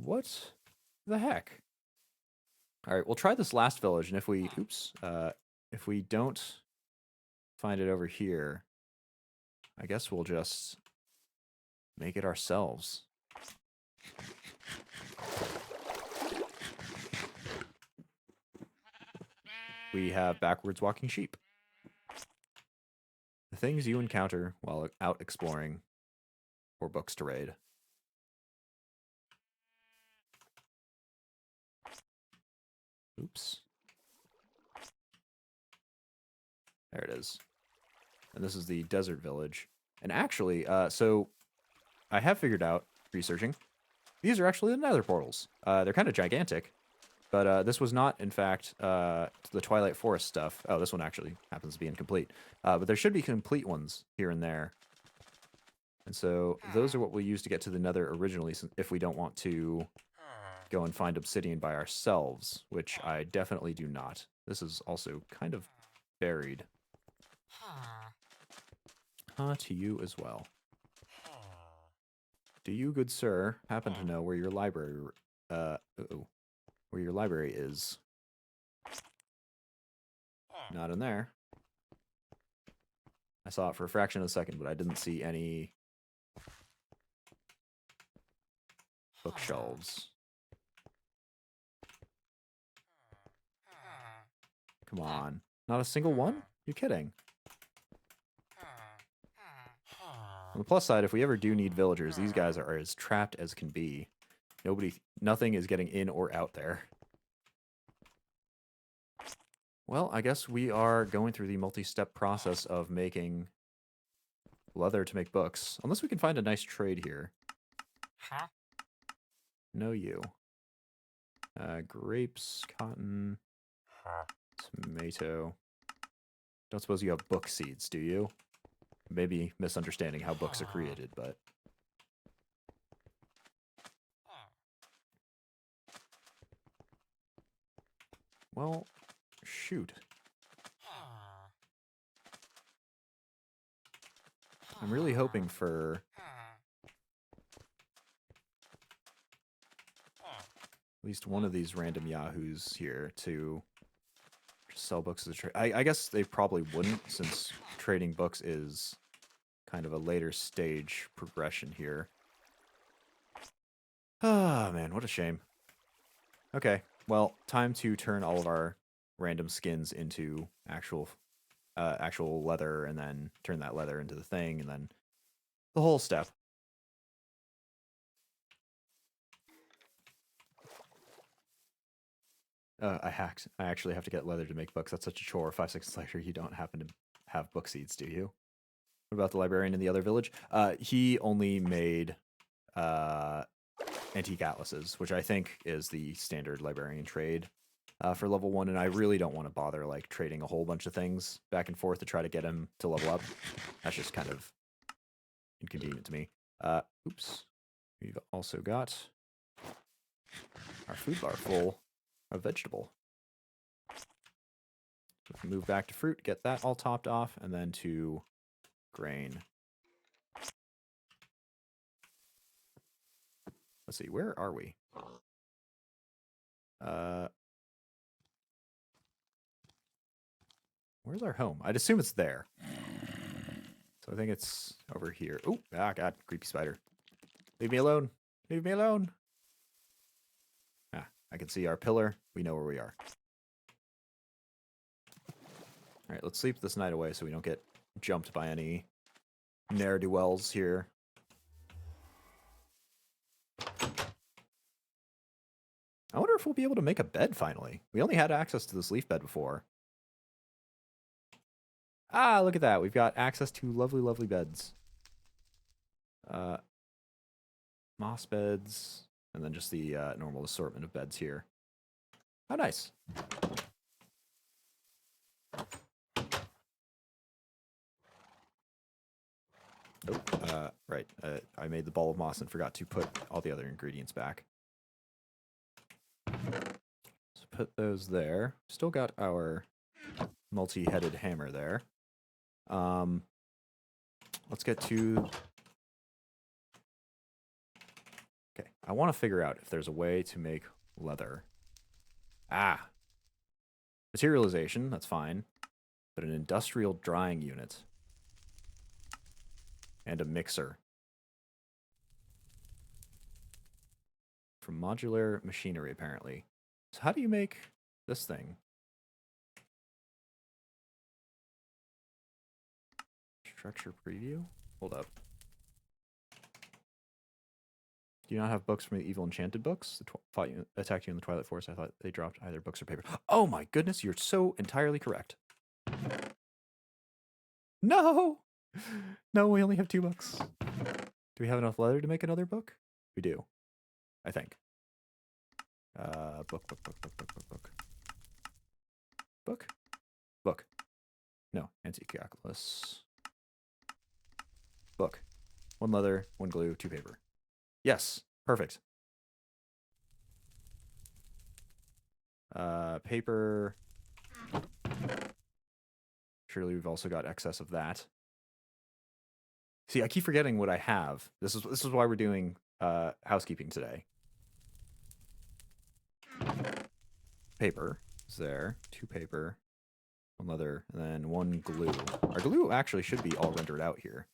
What the heck? Alright, we'll try this last village, and if we... Oops. If we don't find it over here, I guess we'll just make it ourselves. We have backwards walking sheep. The things you encounter while out exploring, or books to raid. Oops. There it is. And this is the desert village. And actually, so I have figured out, researching, these are actually the Nether Portals. They're kind of gigantic, but this was not, in fact, the Twilight Forest stuff. Oh, this one actually happens to be incomplete. But there should be complete ones here and there. And so those are what we'll use to get to the Nether originally, if we don't want to go and find obsidian by ourselves, which I definitely do not. This is also kind of buried. To you as well. Do you, good sir, happen to know where your library, where your library is? Not in there. I saw it for a fraction of a second, but I didn't see any bookshelves. Come on. Not a single one? You're kidding. On the plus side, if we ever do need villagers, these guys are as trapped as can be. Nothing is getting in or out there. Well, I guess we are going through the multi-step process of making leather to make books. Unless we can find a nice trade here. No you. Grapes, cotton, tomato. Don't suppose you have book seeds, do you? Maybe misunderstanding how books are created, but... Well, shoot. I'm really hoping for... at least one of these random yahoos here to sell books as a trade. I guess they probably wouldn't, since trading books is kind of a later stage progression here. Ah, man, what a shame. Okay, well, time to turn all of our random skins into actual leather, and then turn that leather into the thing, and then the whole step. I hacked. I actually have to get leather to make books. That's such a chore. 5 seconds later, you don't happen to have book seeds, do you? What about the librarian in the other village? He only made antique atlases, which I think is the standard librarian trade for level 1, and I really don't want to bother like trading a whole bunch of things back and forth to try to get him to level up. That's just kind of inconvenient to me. Oops. We've also got our food bar full of vegetable. So we can move back to fruit, get that all topped off, and then to grain. Let's see, where are we? Where's our home? I'd assume it's there. So I think it's over here. Oh, ah, God, creepy spider. Leave me alone. Leave me alone. Ah, I can see our pillar. We know where we are. All right, let's sleep this night away so we don't get jumped by any ne'er-do-wells here. I wonder if we'll be able to make a bed finally. We only had access to this leaf bed before. Ah, look at that. We've got access to lovely, lovely beds. Moss beds, and then just the normal assortment of beds here. How nice. Oh, right. I made the ball of moss and forgot to put all the other ingredients back. So put those there. Still got our multi-headed hammer there. Let's get to... Okay, I want to figure out if there's a way to make leather. Ah! Materialization, that's fine. But an industrial drying unit. And a mixer. From modular machinery, apparently. So how do you make this thing? Structure preview? Hold up. Do you not have books from the evil enchanted books? Attacked you in the Twilight Forest. I thought they dropped either books or paper. Oh my goodness, you're so entirely correct. No! No, we only have 2 books. Do we have enough leather to make another book? We do. I think. Book. Book. No, anti-calculus. Book. 1 leather, 1 glue, 2 paper. Yes, perfect. Paper. Surely we've also got excess of that. See, I keep forgetting what I have. This is why we're doing housekeeping today. Paper is there. 2 paper, 1 leather, and then 1 glue. Our glue actually should be all rendered out here.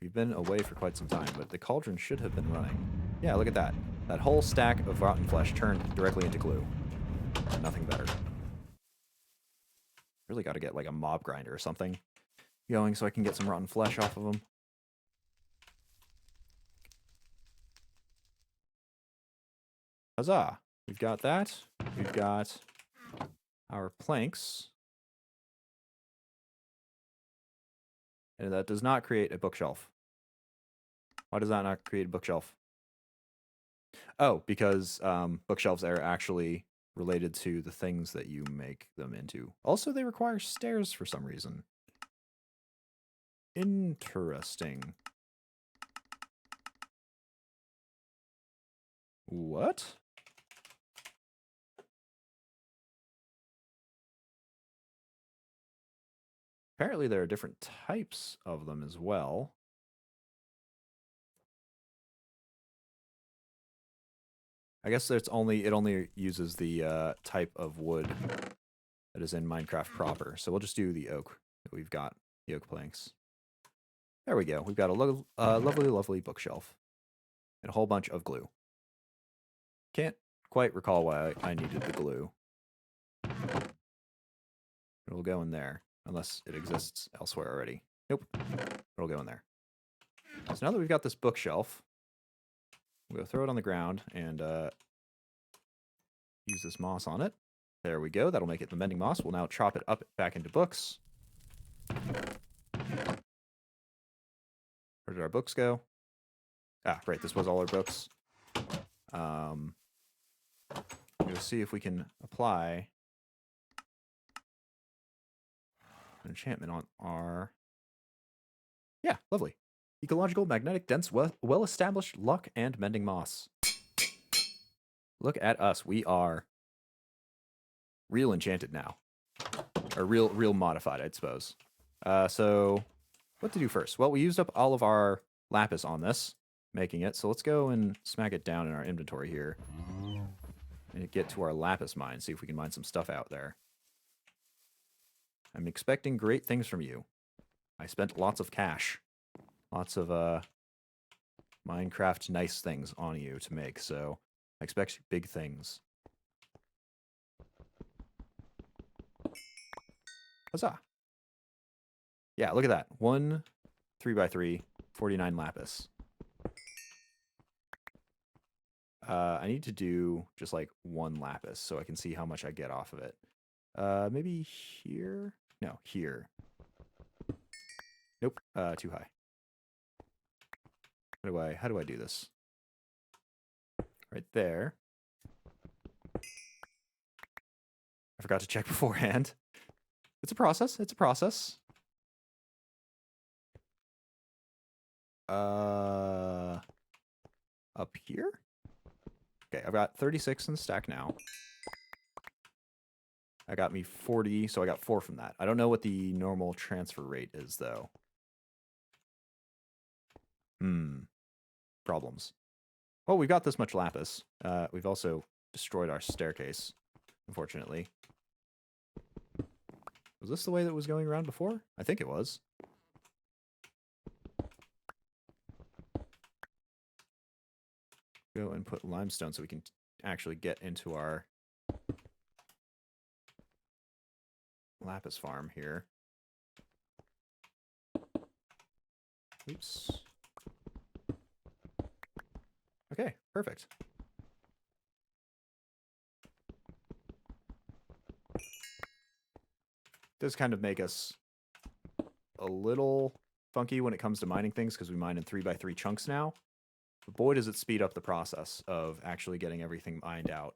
We've been away for quite some time, but the cauldron should have been running. Yeah, look at that. That whole stack of rotten flesh turned directly into glue. Nothing better. Really got to get like a mob grinder or something going so I can get some rotten flesh off of them. Huzzah! We've got that. We've got our planks. And that does not create a bookshelf. Why does that not create a bookshelf? Oh, because bookshelves are actually related to the things that you make them into. Also, they require stairs for some reason. Interesting. What? Apparently there are different types of them as well. I guess it only uses the type of wood that is in Minecraft proper. So we'll just do the oak that we've got, the oak planks. There we go. We've got a lovely, lovely bookshelf and a whole bunch of glue. Can't quite recall why I needed the glue. It'll go in there, unless it exists elsewhere already. Nope. It'll go in there. So now that we've got this bookshelf, we'll throw it on the ground and use this moss on it. There we go. That'll make it the Mending Moss. We'll now chop it up back into books. Where did our books go? Ah, right. This was all our books. We'll see if we can apply an enchantment on our... Yeah, lovely. Ecological, magnetic, dense, well-established luck and Mending Moss. Look at us. We are real enchanted now. Or real modified, I suppose. So, what to do first? Well, we used up all of our lapis on this, making it. So let's go and smack it down in our inventory here. And get to our lapis mine, see if we can mine some stuff out there. I'm expecting great things from you. I spent lots of cash. Lots of Minecraft nice things on you to make, so I expect big things. Huzzah! Yeah, look at that. 1 3x3, 49 lapis. I need to do just like 1 lapis so I can see how much I get off of it. Maybe here? No, here. Nope, too high. How do I do this? Right there. I forgot to check beforehand. It's a process. It's a process. Up here? Okay, I've got 36 in the stack now. That got me 40, so I got 4 from that. I don't know what the normal transfer rate is, though. Problems. Oh, we've got this much lapis. We've also destroyed our staircase, unfortunately. Was this the way that was going around before? I think it was. Go and put limestone so we can actually get into our lapis farm here. Oops. Okay, perfect. Does kind of make us a little funky when it comes to mining things because we mine in 3x3 chunks now. But boy, does it speed up the process of actually getting everything mined out.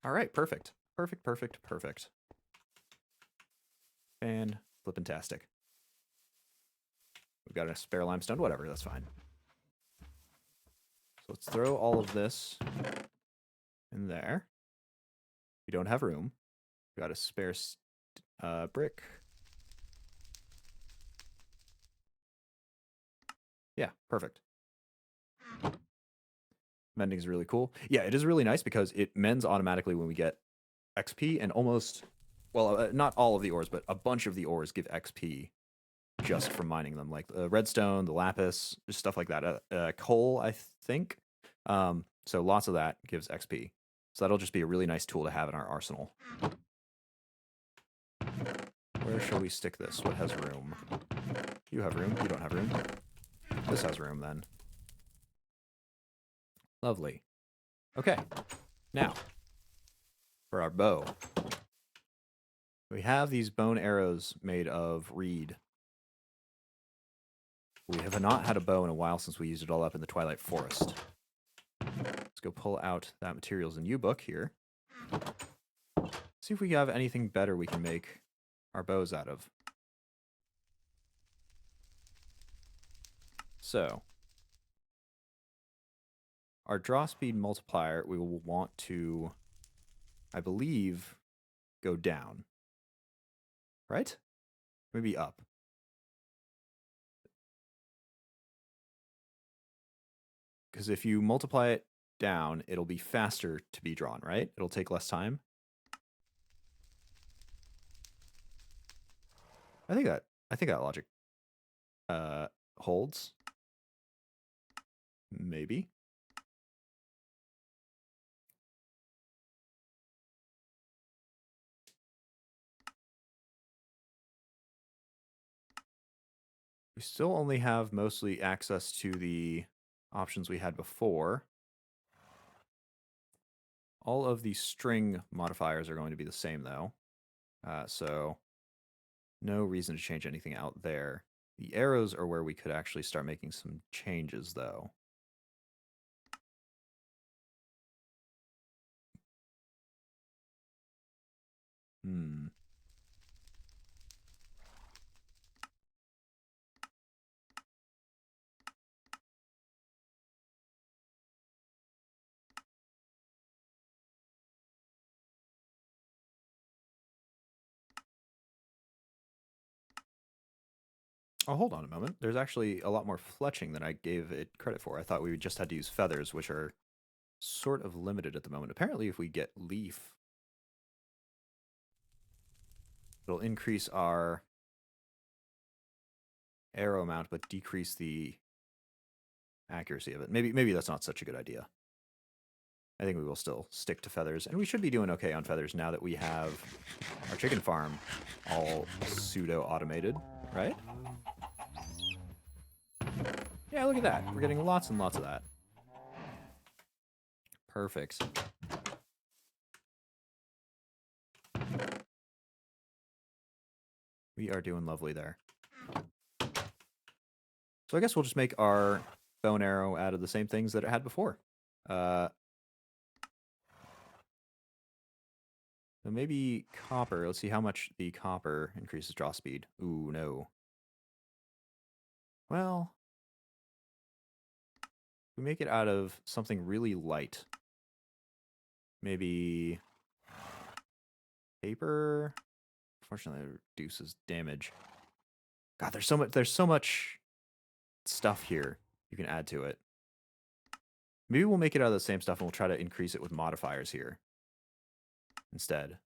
All right, perfect. Perfect, perfect, perfect. Fan-flippin-tastic. We've got a spare limestone, whatever, that's fine. So let's throw all of this in there. We don't have room. We've got a spare brick. Yeah, perfect. Mending is really cool. Yeah, it is really nice because it mends automatically when we get XP, and almost, well, not all of the ores, but a bunch of the ores give XP just from mining them, like redstone, the lapis, just stuff like that. Coal, I think. So lots of that gives XP. So that'll just be a really nice tool to have in our arsenal. Where shall we stick this? What has room? You have room. You don't have room. This has room, then. Lovely. Okay. Now, for our bow. We have these bone arrows made of reed. We have not had a bow in a while since we used it all up in the Twilight Forest. Let's go pull out that materials in U-book here. See if we have anything better we can make our bows out of. So, our draw speed multiplier, we will want to, I believe, go down. Right? Maybe up. Because if you multiply it down, it'll be faster to be drawn, right? It'll take less time. I think that logic holds. Maybe. We still only have mostly access to the options we had before. All of the string modifiers are going to be the same, though. So no reason to change anything out there. The arrows are where we could actually start making some changes, though. Oh, hold on a moment. There's actually a lot more fletching than I gave it credit for. I thought we just had to use feathers, which are sort of limited at the moment. Apparently, if we get leaf, it'll increase our arrow amount, but decrease the accuracy of it. Maybe that's not such a good idea. I think we will still stick to feathers, and we should be doing okay on feathers now that we have our chicken farm all pseudo-automated, right? Yeah, look at that. We're getting lots and lots of that. Perfect. We are doing lovely there. So I guess we'll just make our bow and arrow out of the same things that it had before. So maybe copper. Let's see how much the copper increases draw speed. Ooh, no. Well, we make it out of something really light. Maybe paper. Fortunately, it reduces damage. God, there's so much. There's so much stuff here you can add to it. Maybe we'll make it out of the same stuff and we'll try to increase it with modifiers here instead.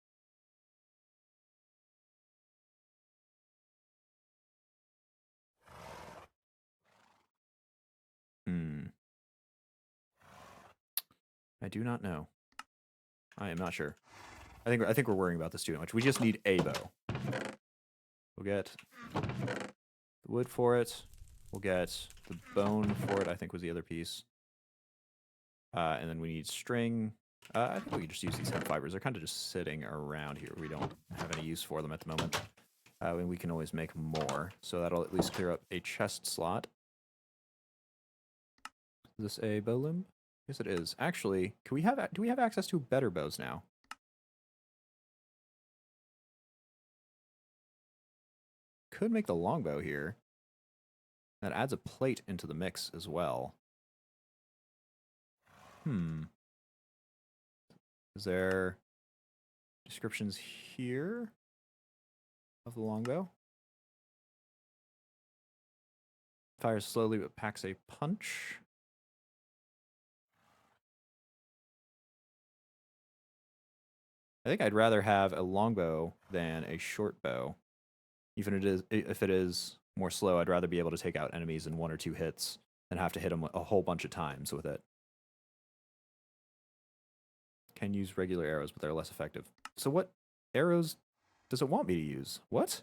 I do not know. I am not sure. I think we're worrying about this too much. We just need a bow. We'll get the wood for it. We'll get the bone for it, I think was the other piece. And then we need string. I think we can just use these hemp fibers. They're kind of just sitting around here. We don't have any use for them at the moment. And we can always make more. So that'll at least clear up a chest slot. Is this a bow loom? Yes, it is. Actually, do we have access to better bows now? Could make the longbow here. That adds a plate into the mix as well. Is there descriptions here of the longbow? Fires slowly but packs a punch. I think I'd rather have a longbow than a short bow. Even if it is more slow, I'd rather be able to take out enemies in 1 or 2 hits than have to hit them a whole bunch of times with it. Can use regular arrows, but they're less effective. So what arrows does it want me to use? What?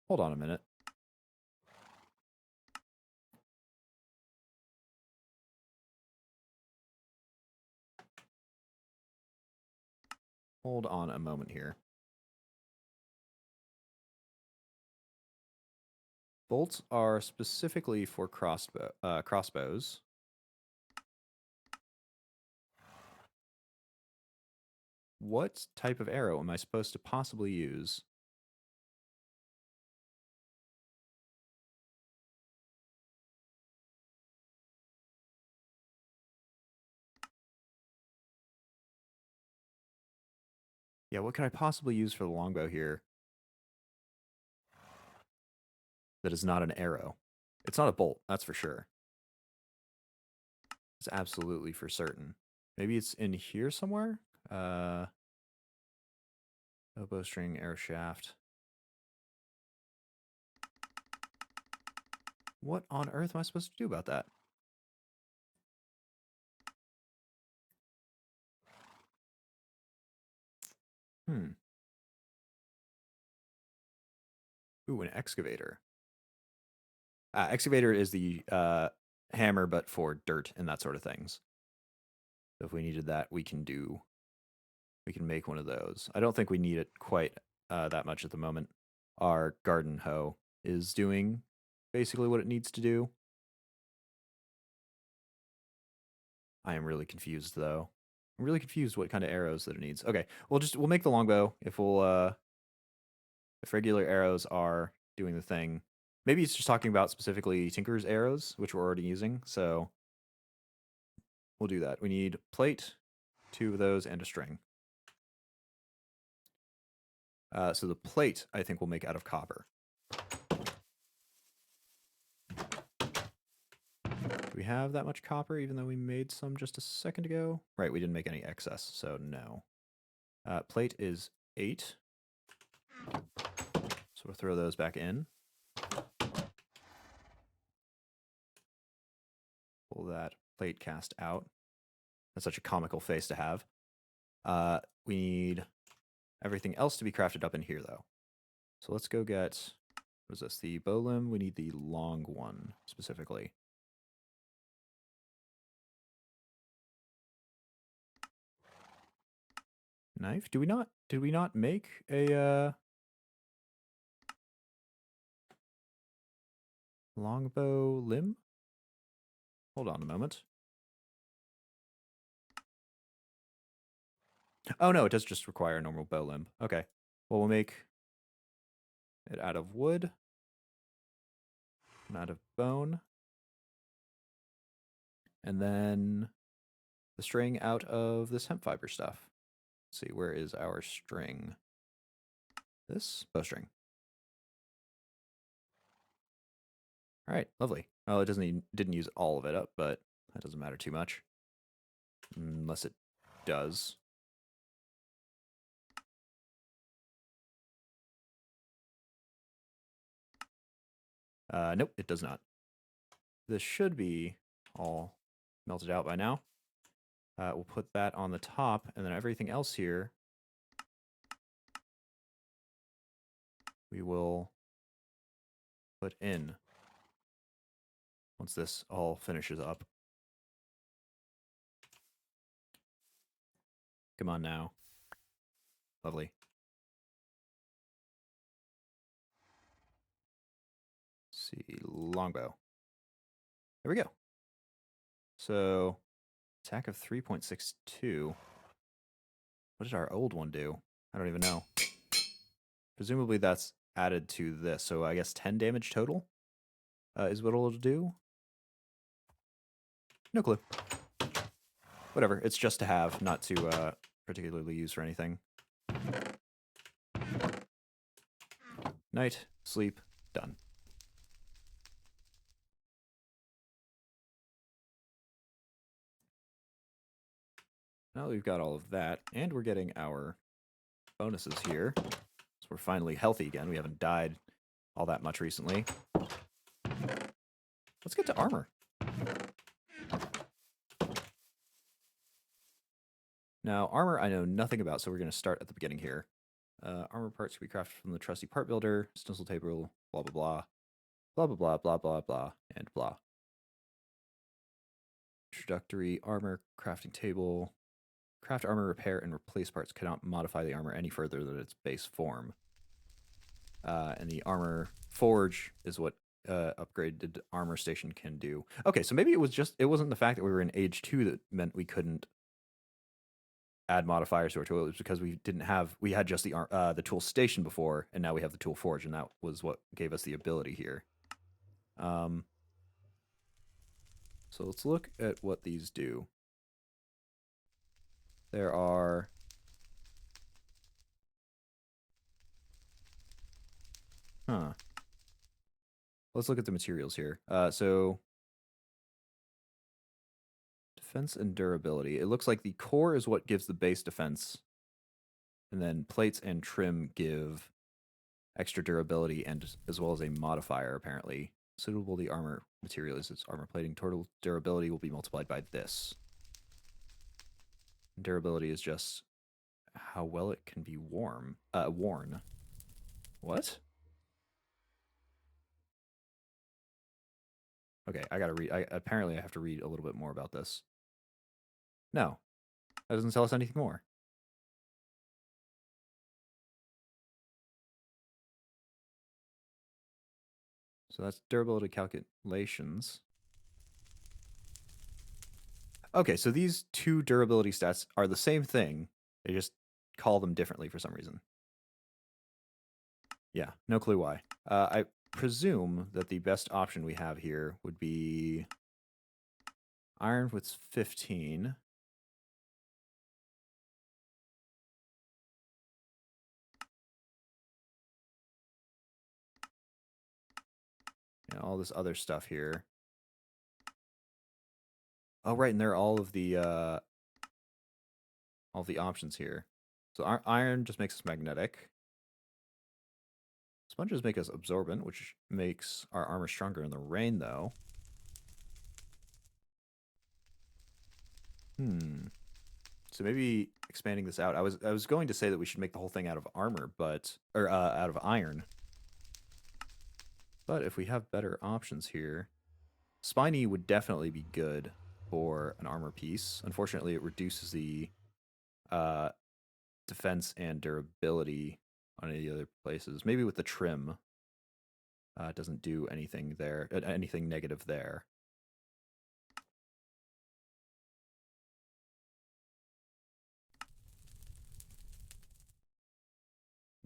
Hold on a minute. Hold on a moment here. Bolts are specifically for crossbows. What type of arrow am I supposed to possibly use? Yeah, what could I possibly use for the longbow here that is not an arrow? It's not a bolt, that's for sure. It's absolutely for certain. Maybe it's in here somewhere? Bowstring, arrow shaft. What on earth am I supposed to do about that? Ooh, an excavator. Excavator is the hammer, but for dirt and that sort of things. So if we needed that, we can make one of those. I don't think we need it quite that much at the moment. Our garden hoe is doing basically what it needs to do. I am really confused though. I'm really confused what kind of arrows that it needs. Okay, we'll make the longbow if regular arrows are doing the thing. Maybe it's just talking about specifically Tinker's arrows, which we're already using. So we'll do that. We need plate, 2 of those, and a string. So the plate, I think, we'll make out of copper. Do we have that much copper, even though we made some just a second ago? Right, we didn't make any excess, so no. Plate is 8. So we'll throw those back in. Pull that plate cast out. That's such a comical face to have. We need everything else to be crafted up in here, though. So let's go get What is this? The bow limb? We need the long one, specifically. Knife? Did we not make a, longbow limb? Hold on a moment. Oh, no, it does just require a normal bow limb. Okay. Well, we'll make it out of wood. And out of bone. And then the string out of this hemp fiber stuff. Let's see, where is our string? This bowstring. All right, lovely. Well, it didn't use all of it up, but that doesn't matter too much. Unless it does. Nope, it does not. This should be all melted out by now. We'll put that on the top, and then everything else here we will put in once this all finishes up. Come on now. Lovely. Let's see, longbow. There we go. So, attack of 3.62. What did our old one do? I don't even know. Presumably that's added to this, so I guess 10 damage total is what it'll do. No clue. Whatever, it's just to have, not to particularly use for anything. Night, sleep, done. Now we've got all of that, and we're getting our bonuses here. So we're finally healthy again. We haven't died all that much recently. Let's get to armor. Now, armor I know nothing about, so we're going to start at the beginning here. Armor parts can be crafted from the trusty part builder, stencil table, blah, blah, blah. Blah, blah, blah, blah, blah, blah, and blah. Introductory armor crafting table. Craft armor, repair, and replace parts cannot modify the armor any further than its base form. And the armor forge is what upgraded armor station can do. Okay, so maybe it wasn't the fact that we were in age 2 that meant we couldn't add modifiers to our tool. It was because we had just the tool station before, and now we have the tool forge, and that was what gave us the ability here. So let's look at what these do. There are let's look at the materials here. So defense and durability. It looks like the core is what gives the base defense, and then plates and trim give extra durability and as well as a modifier, apparently. Suitable the armor material is its armor plating. Total durability will be multiplied by this. Durability is just how well it can be worn. What? Okay, I gotta read. Apparently I have to read a little bit more about this. No, that doesn't tell us anything more. So that's durability calculations. Okay, so these two durability stats are the same thing. They just call them differently for some reason. Yeah, no clue why. I presume that the best option we have here would be iron with 15. And all this other stuff here. Oh, right, and there are all of the options here. So iron just makes us magnetic. Sponges make us absorbent, which makes our armor stronger in the rain, though. So maybe expanding this out. I was going to say that we should make the whole thing out of armor, out of iron. But if we have better options here, spiny would definitely be good for an armor piece. Unfortunately, it reduces the defense and durability on any other places. Maybe with the trim, it doesn't do anything there, anything negative there.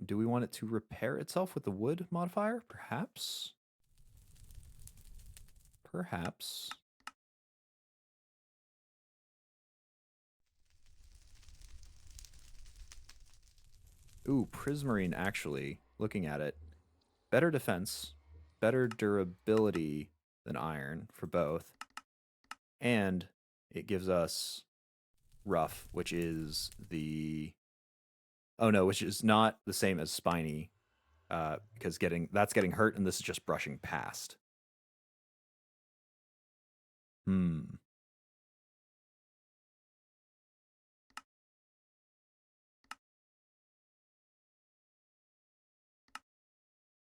Do we want it to repair itself with the wood modifier? Perhaps. Perhaps. Ooh, Prismarine, actually, looking at it. Better defense, better durability than iron for both. And it gives us rough, which is the... Oh no, which is not the same as spiny, because that's getting hurt, and this is just brushing past. Hmm.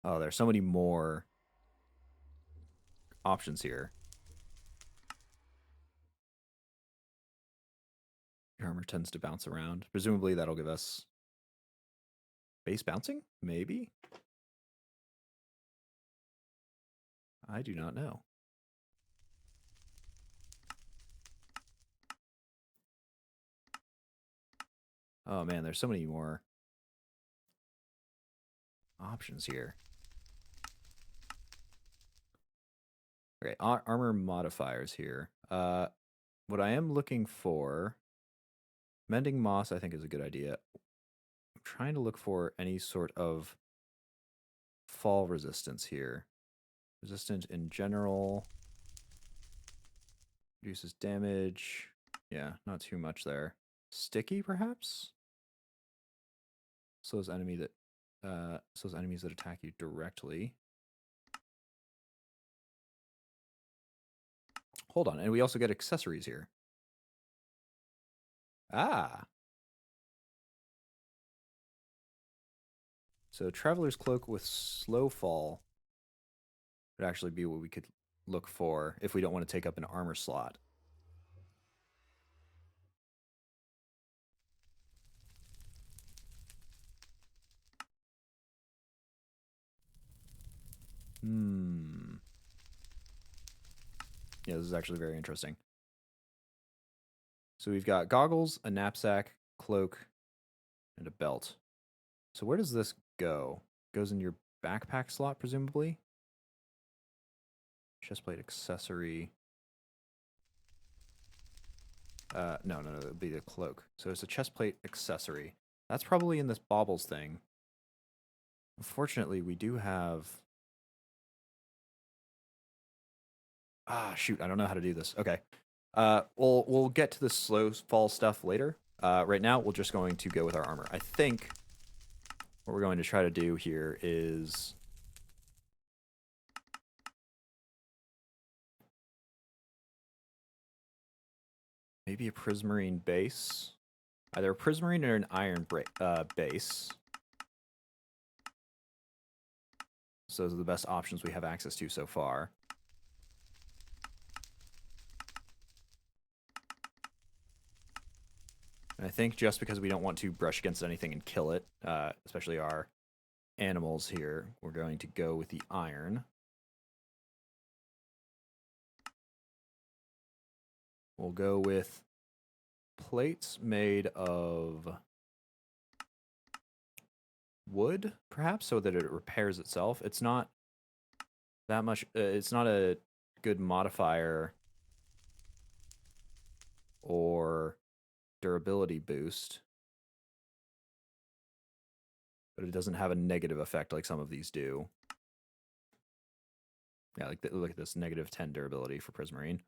Oh, there's so many more options here. Your armor tends to bounce around. Presumably that'll give us base bouncing? Maybe? I do not know. Oh man, there's so many more options here. Okay, armor modifiers here. What I am looking for, Mending Moss I think is a good idea. I'm trying to look for any sort of fall resistance here. Resistant in general. Reduces damage. Yeah, not too much there. Sticky, perhaps? Slows enemies that attack you directly. Hold on, and we also get accessories here. Ah. So Traveler's Cloak with slow fall would actually be what we could look for if we don't want to take up an armor slot. Hmm. Yeah, this is actually very interesting. So we've got goggles, a knapsack, cloak, and a belt. So where does this go? Goes in your backpack slot, presumably? Chestplate accessory. No, it'd be the cloak. So it's a chestplate accessory. That's probably in this baubles thing. Unfortunately, we do have... Ah, shoot, I don't know how to do this. Okay. We'll get to the slow fall stuff later. Right now, we're just going to go with our armor. I think what we're going to try to do here is... maybe a prismarine base. Either a prismarine or an iron base. So those are the best options we have access to so far. And I think just because we don't want to brush against anything and kill it, especially our animals here, we're going to go with the iron. We'll go with plates made of wood, perhaps, so that it repairs itself. It's not that much, it's not a good modifier or durability boost, but it doesn't have a negative effect like some of these do. Yeah, like look at this, negative 10 durability for Prismarine.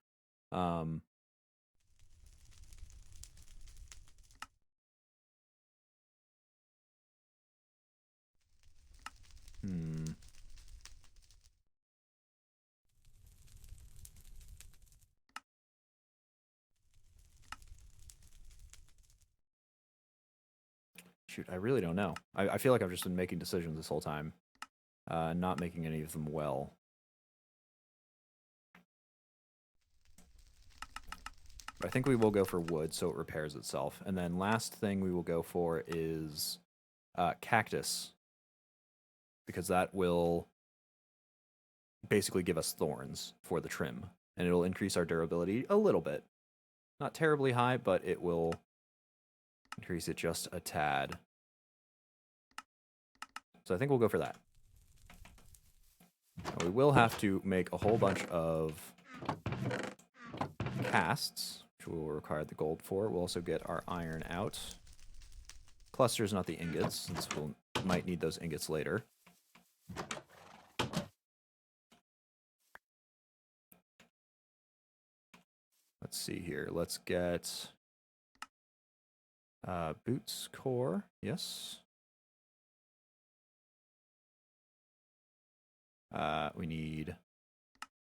Shoot, I really don't know. I feel like I've just been making decisions this whole time. not making any of them well. But I think we will go for wood so it repairs itself. And then last thing we will go for is cactus, because that will basically give us thorns for the trim, and it'll increase our durability a little bit. Not terribly high, but it will increase it just a tad. So I think we'll go for that. Now we will have to make a whole bunch of casts, which we will require the gold for. We'll also get our iron out. Clusters, not the ingots, since we might need those ingots later. Let's see here. Let's get boots core. Yes. We need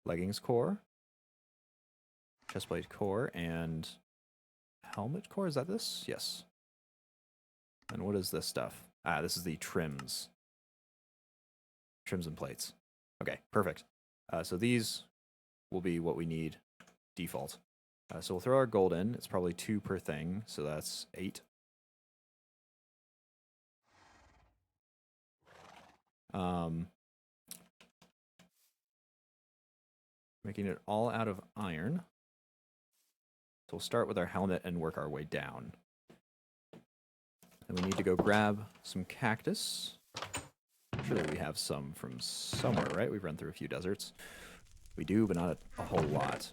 leggings core, chestplate core, and helmet core. Is that this? Yes. And what is this stuff? This is the trims. Trims and plates. Okay, perfect. So these will be what we need default. So we'll throw our gold in. It's probably 2 per thing, so that's 8. Making it all out of iron. So we'll start with our helmet and work our way down. And we need to go grab some cactus. Surely we have some from somewhere, right? We've run through a few deserts. We do, but not a whole lot.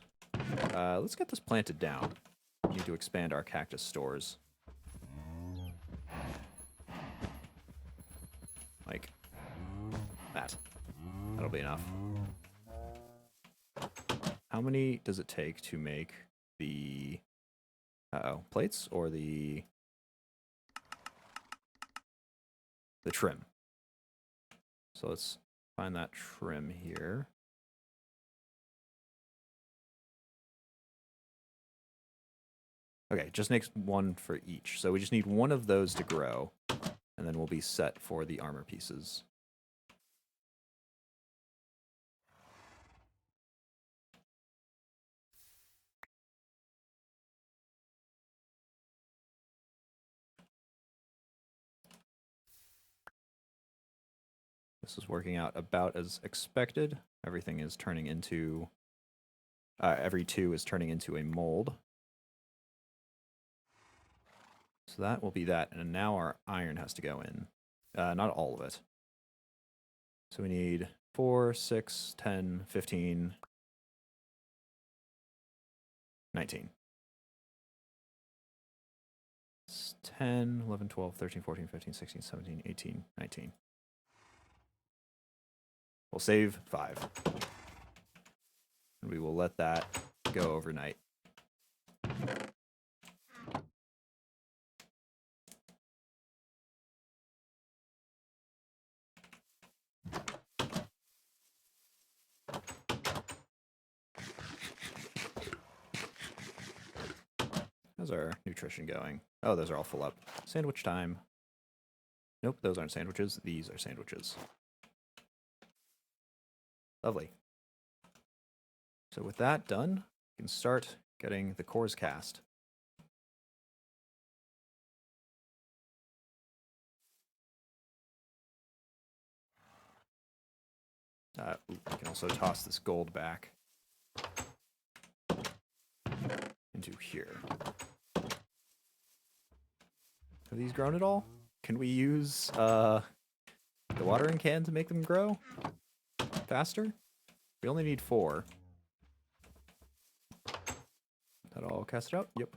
Let's get this planted down. We need to expand our cactus stores. Like that. That'll be enough. How many does it take to make the plates or the trim? So let's find that trim here. Okay, just makes 1 for each. So we just need 1 of those to grow, and then we'll be set for the armor pieces. This is working out about as expected. Everything is turning into, every 2 is turning into a mold. So that will be that, and now our iron has to go in. Not all of it. So we need 4, 6, 10, 15, 19. It's 10, 11, 12, 13, 14, 15, 16, 17, 18, 19. We'll save 5. And we will let that go overnight. How's our nutrition going? Oh, those are all full up. Sandwich time. Nope, those aren't sandwiches. These are sandwiches. Lovely. So with that done, we can start getting the cores cast. We can also toss this gold back into here. Have these grown at all? Can we use the watering can to make them grow faster? We only need 4. That all cast it out? Yep.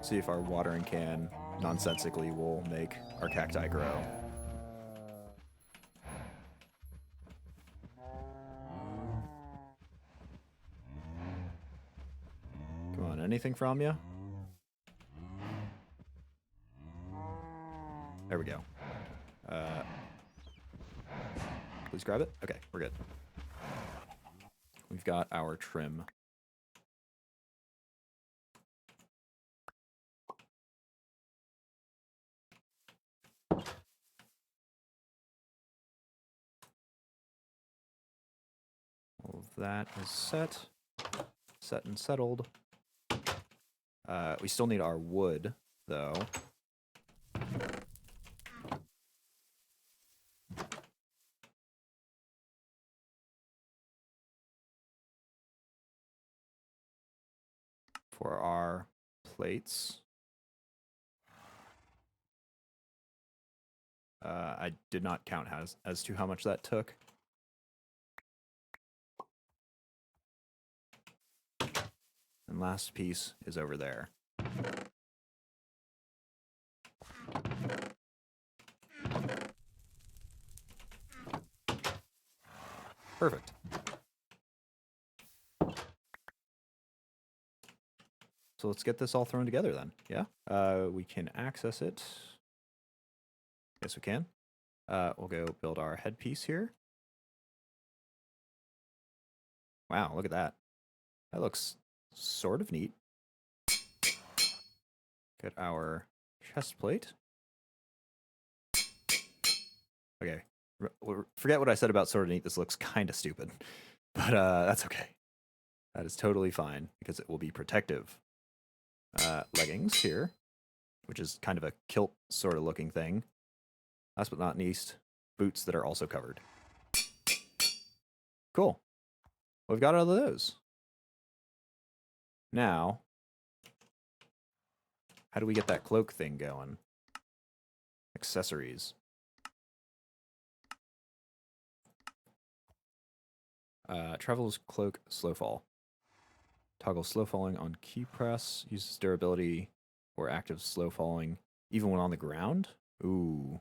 See if our watering can nonsensically will make our cacti grow. Come on, anything from you? There we go. Please grab it. Okay, we're good. We've got our trim. that is set and settled. We still need our wood, though. For our plates. I did not count as to how much that took. And last piece is over there. Perfect. So let's get this all thrown together then. Yeah. We can access it. Yes, we can. We'll go build our headpiece here. Wow, look at that. That looks sort of neat. Get our chest plate. Okay. Forget what I said about sort of neat. This looks kind of stupid. But that's okay. That is totally fine because it will be protective. Leggings here, which is kind of a kilt sort of looking thing. Last but not least, boots that are also covered. Cool. Well, we've got all of those. Now, how do we get that cloak thing going? Accessories. Traveler's Cloak Slow Fall. Toggle slow falling on key press. Uses durability or active slow falling even when on the ground. Ooh.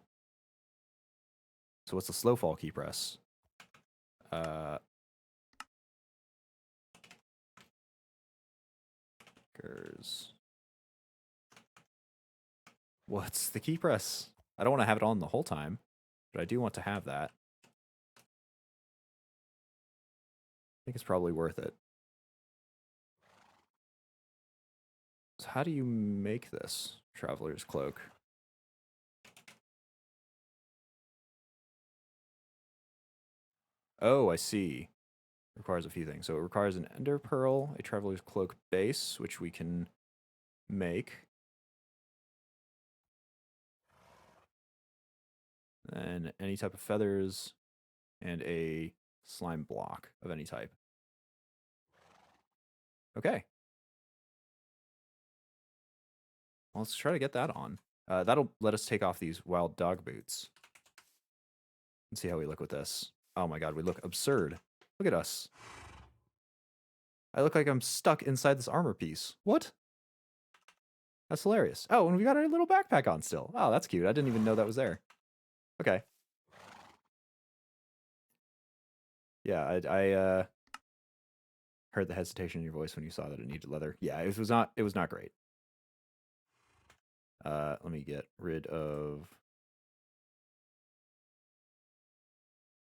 So what's the slow fall key press? What's the key press? I don't want to have it on the whole time, but I do want to have that. I think it's probably worth it. So how do you make this Traveler's Cloak? Oh, I see. Requires a few things. So it requires an Ender Pearl, a Traveler's Cloak base, which we can make. And any type of feathers and a slime block of any type. Okay. Well, let's try to get that on. That'll let us take off these wild dog boots. Let's see how we look with this. Oh my god, we look absurd. Look at us. I look like I'm stuck inside this armor piece. What? That's hilarious. Oh, and we got our little backpack on still. Oh, that's cute. I didn't even know that was there. Okay. Yeah, I heard the hesitation in your voice when you saw that it needed leather. Yeah, it was not great. Let me get rid of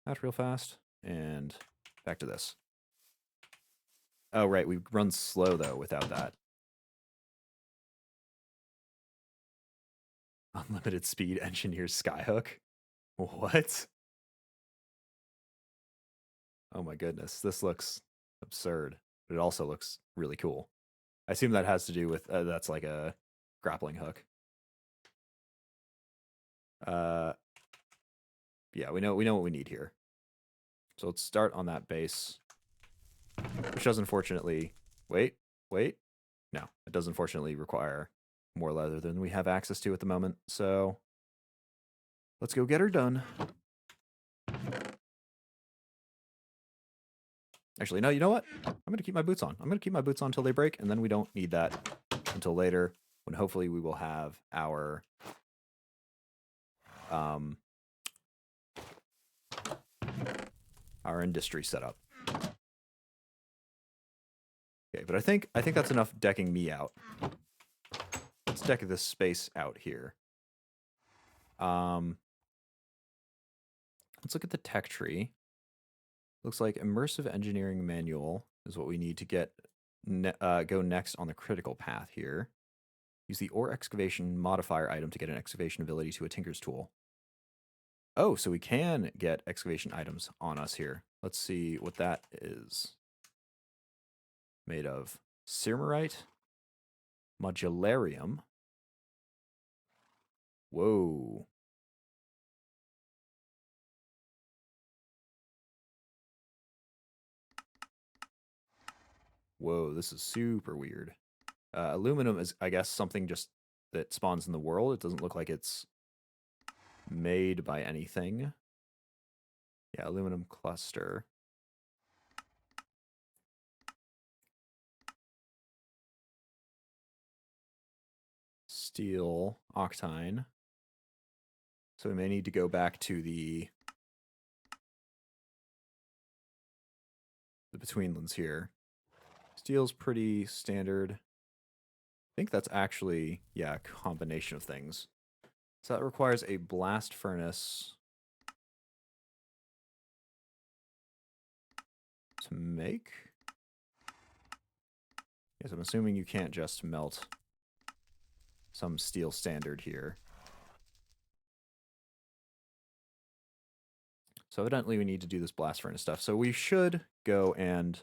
that real fast. And back to this. Oh, right. We run slow, though, without that. Unlimited speed engineer skyhook? What? Oh, my goodness. This looks absurd. But it also looks really cool. I assume that has to do with... that's like a grappling hook. Yeah, we know what we need here. So let's start on that base. Which does unfortunately... Wait. No, it does unfortunately require more leather than we have access to at the moment. So let's go get her done. Actually, no, you know what? I'm going to keep my boots on. I'm going to keep my boots on until they break, and then we don't need that until later, when hopefully we will have our industry set up. Okay, but I think that's enough decking me out. Let's deck this space out here. Let's look at the tech tree. Looks like Immersive Engineering Manual is what we need to get go next on the critical path here. Use the Ore Excavation modifier item to get an excavation ability to a Tinker's Tool. Oh, so we can get excavation items on us here. Let's see what that is made of. Ceramite, modularium. Whoa. Whoa, this is super weird. Aluminum is, I guess, something just that spawns in the world. It doesn't look like it's made by anything. Yeah, aluminum cluster. Steel, octine. So we may need to go back to the betweenlands here. Steel's pretty standard. I think that's actually, yeah, a combination of things. So that requires a blast furnace to make. Yes, I'm assuming you can't just melt some steel standard here. So evidently we need to do this blast furnace stuff. So we should go and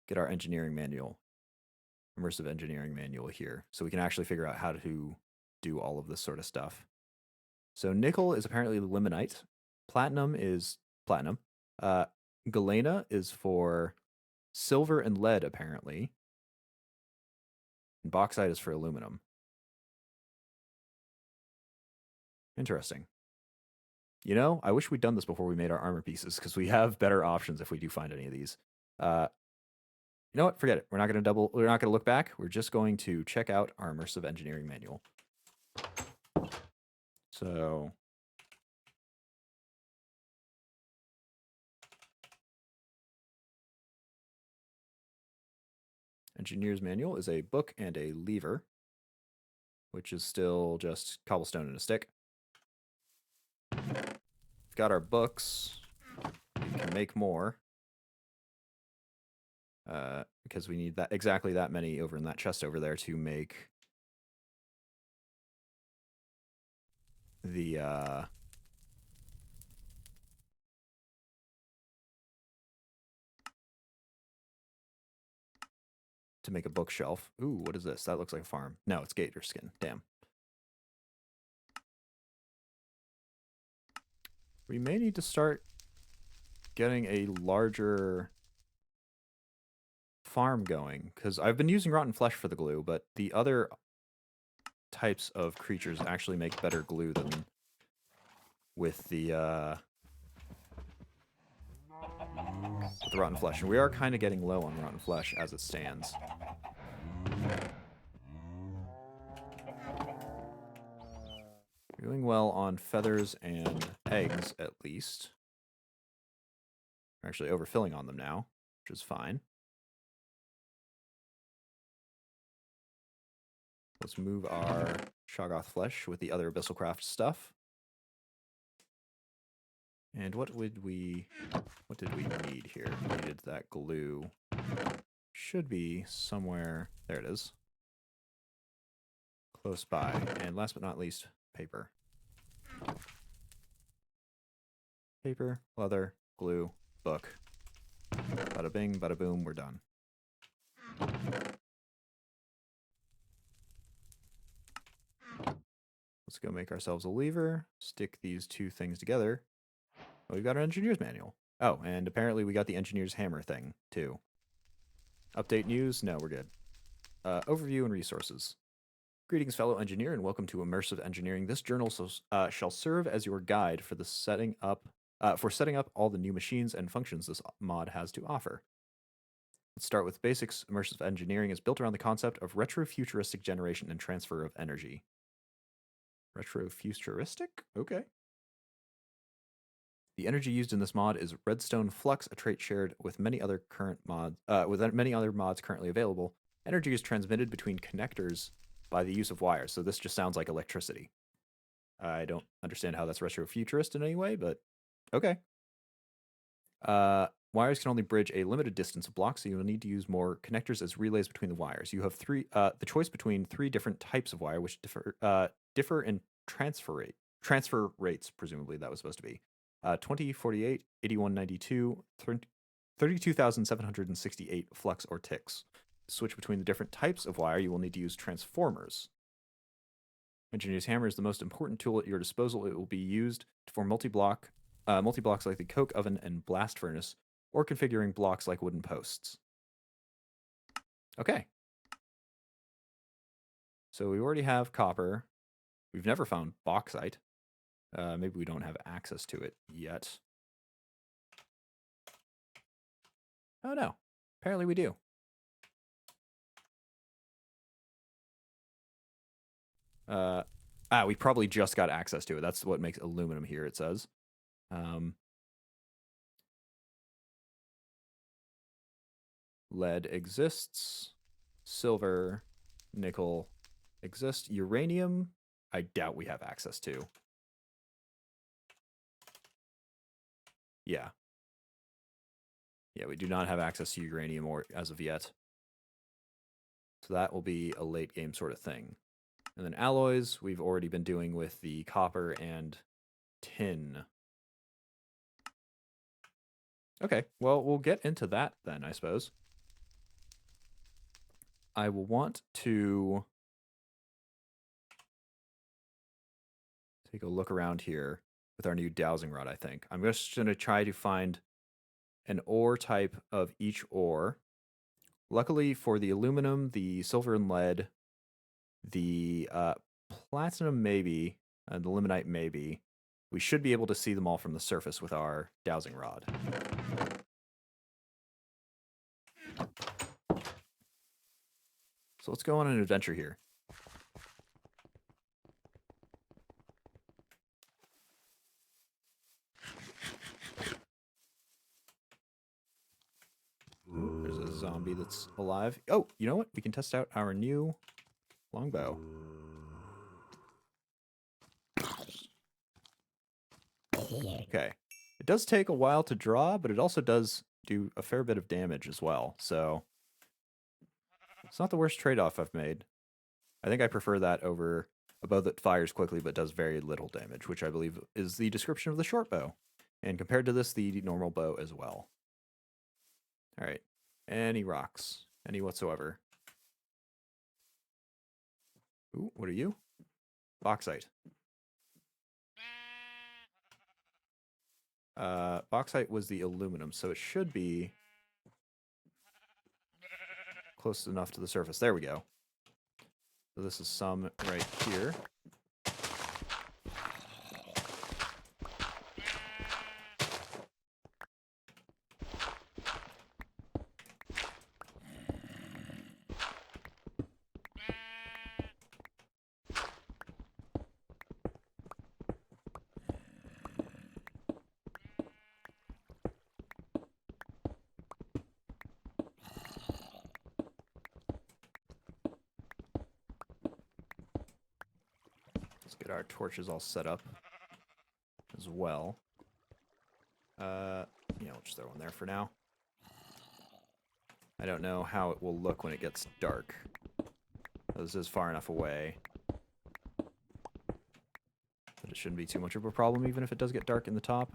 get our engineering manual, immersive engineering manual here, so we can actually figure out how to do all of this sort of stuff. So nickel is apparently limonite. Platinum is platinum. Galena is for silver and lead, apparently. And bauxite is for aluminum. Interesting. You know, I wish we'd done this before we made our armor pieces, because we have better options if we do find any of these. You know what? Forget it. We're not going to look back. We're just going to check out our immersive engineering manual. So engineer's manual is a book and a lever, which is still just cobblestone and a stick. We've got our books. We can make more. Because we need that exactly that many over in that chest over there to make the to make a bookshelf. Ooh, what is this? That looks like a farm. No, it's gator skin. Damn. We may need to start getting a larger farm going, because I've been using rotten flesh for the glue, but the other types of creatures actually make better glue than with the rotten flesh. And we are kind of getting low on rotten flesh as it stands. We're doing well on feathers and eggs, at least. We're actually overfilling on them now, which is fine. Let's move our Shoggoth flesh with the other Abyssal Craft stuff. And what did we need here? We needed that glue. Should be somewhere. There it is. Close by. And last but not least, paper. Paper, leather, glue, book. Bada bing, bada boom, we're done. Let's go make ourselves a lever, stick these two things together. Oh, we've got our engineer's manual. Oh, and apparently we got the engineer's hammer thing, too. Update news? No, we're good. Overview and resources. Greetings, fellow engineer, and welcome to Immersive Engineering. This journal shall serve as your guide for setting up all the new machines and functions this mod has to offer. Let's start with basics. Immersive engineering is built around the concept of retrofuturistic generation and transfer of energy. Retrofuturistic? Okay. The energy used in this mod is redstone flux, a trait shared with many other mods currently available. Energy is transmitted between connectors by the use of wires. So this just sounds like electricity. I don't understand how that's retrofuturist in any way, but okay. Wires can only bridge a limited distance of blocks, so you'll need to use more connectors as relays between the wires. You have the choice between 3 different types of wire, which differ in transfer rates, presumably that was supposed to be. 2048, 8192, 32,768 flux or ticks. To switch between the different types of wire, you will need to use transformers. Engineer's hammer is the most important tool at your disposal. It will be used for multi-blocks like the coke oven and blast furnace, or configuring blocks like wooden posts. Okay. So we already have copper. We've never found bauxite. Maybe we don't have access to it yet. Oh no, apparently we do. We probably just got access to it. That's what makes aluminum here, it says. Lead exists. Silver, nickel exist. Uranium, I doubt we have access to. Yeah. Yeah, we do not have access to uranium or as of yet. So that will be a late game sort of thing. And then alloys, we've already been doing with the copper and tin. Okay, well, we'll get into that then, I suppose. I will want to take a look around here with our new dowsing rod, I think. I'm just going to try to find an ore type of each ore. Luckily for the aluminum, the silver and lead, the platinum maybe, and the limonite maybe, we should be able to see them all from the surface with our dowsing rod. So let's go on an adventure here. Ooh, there's a zombie that's alive. Oh, you know what? We can test out our new longbow. Okay. It does take a while to draw, but it also does do a fair bit of damage as well. So it's not the worst trade-off I've made. I think I prefer that over a bow that fires quickly but does very little damage, which I believe is the description of the short bow. And compared to this, the normal bow as well. All right. Any rocks? Any whatsoever? Ooh, what are you? Bauxite. Bauxite was the aluminum, so it should be close enough to the surface. There we go. So this is some right here. Let's get our torches all set up as well. Yeah, we'll just throw one there for now. I don't know how it will look when it gets dark. This is far enough away that it shouldn't be too much of a problem, even if it does get dark in the top.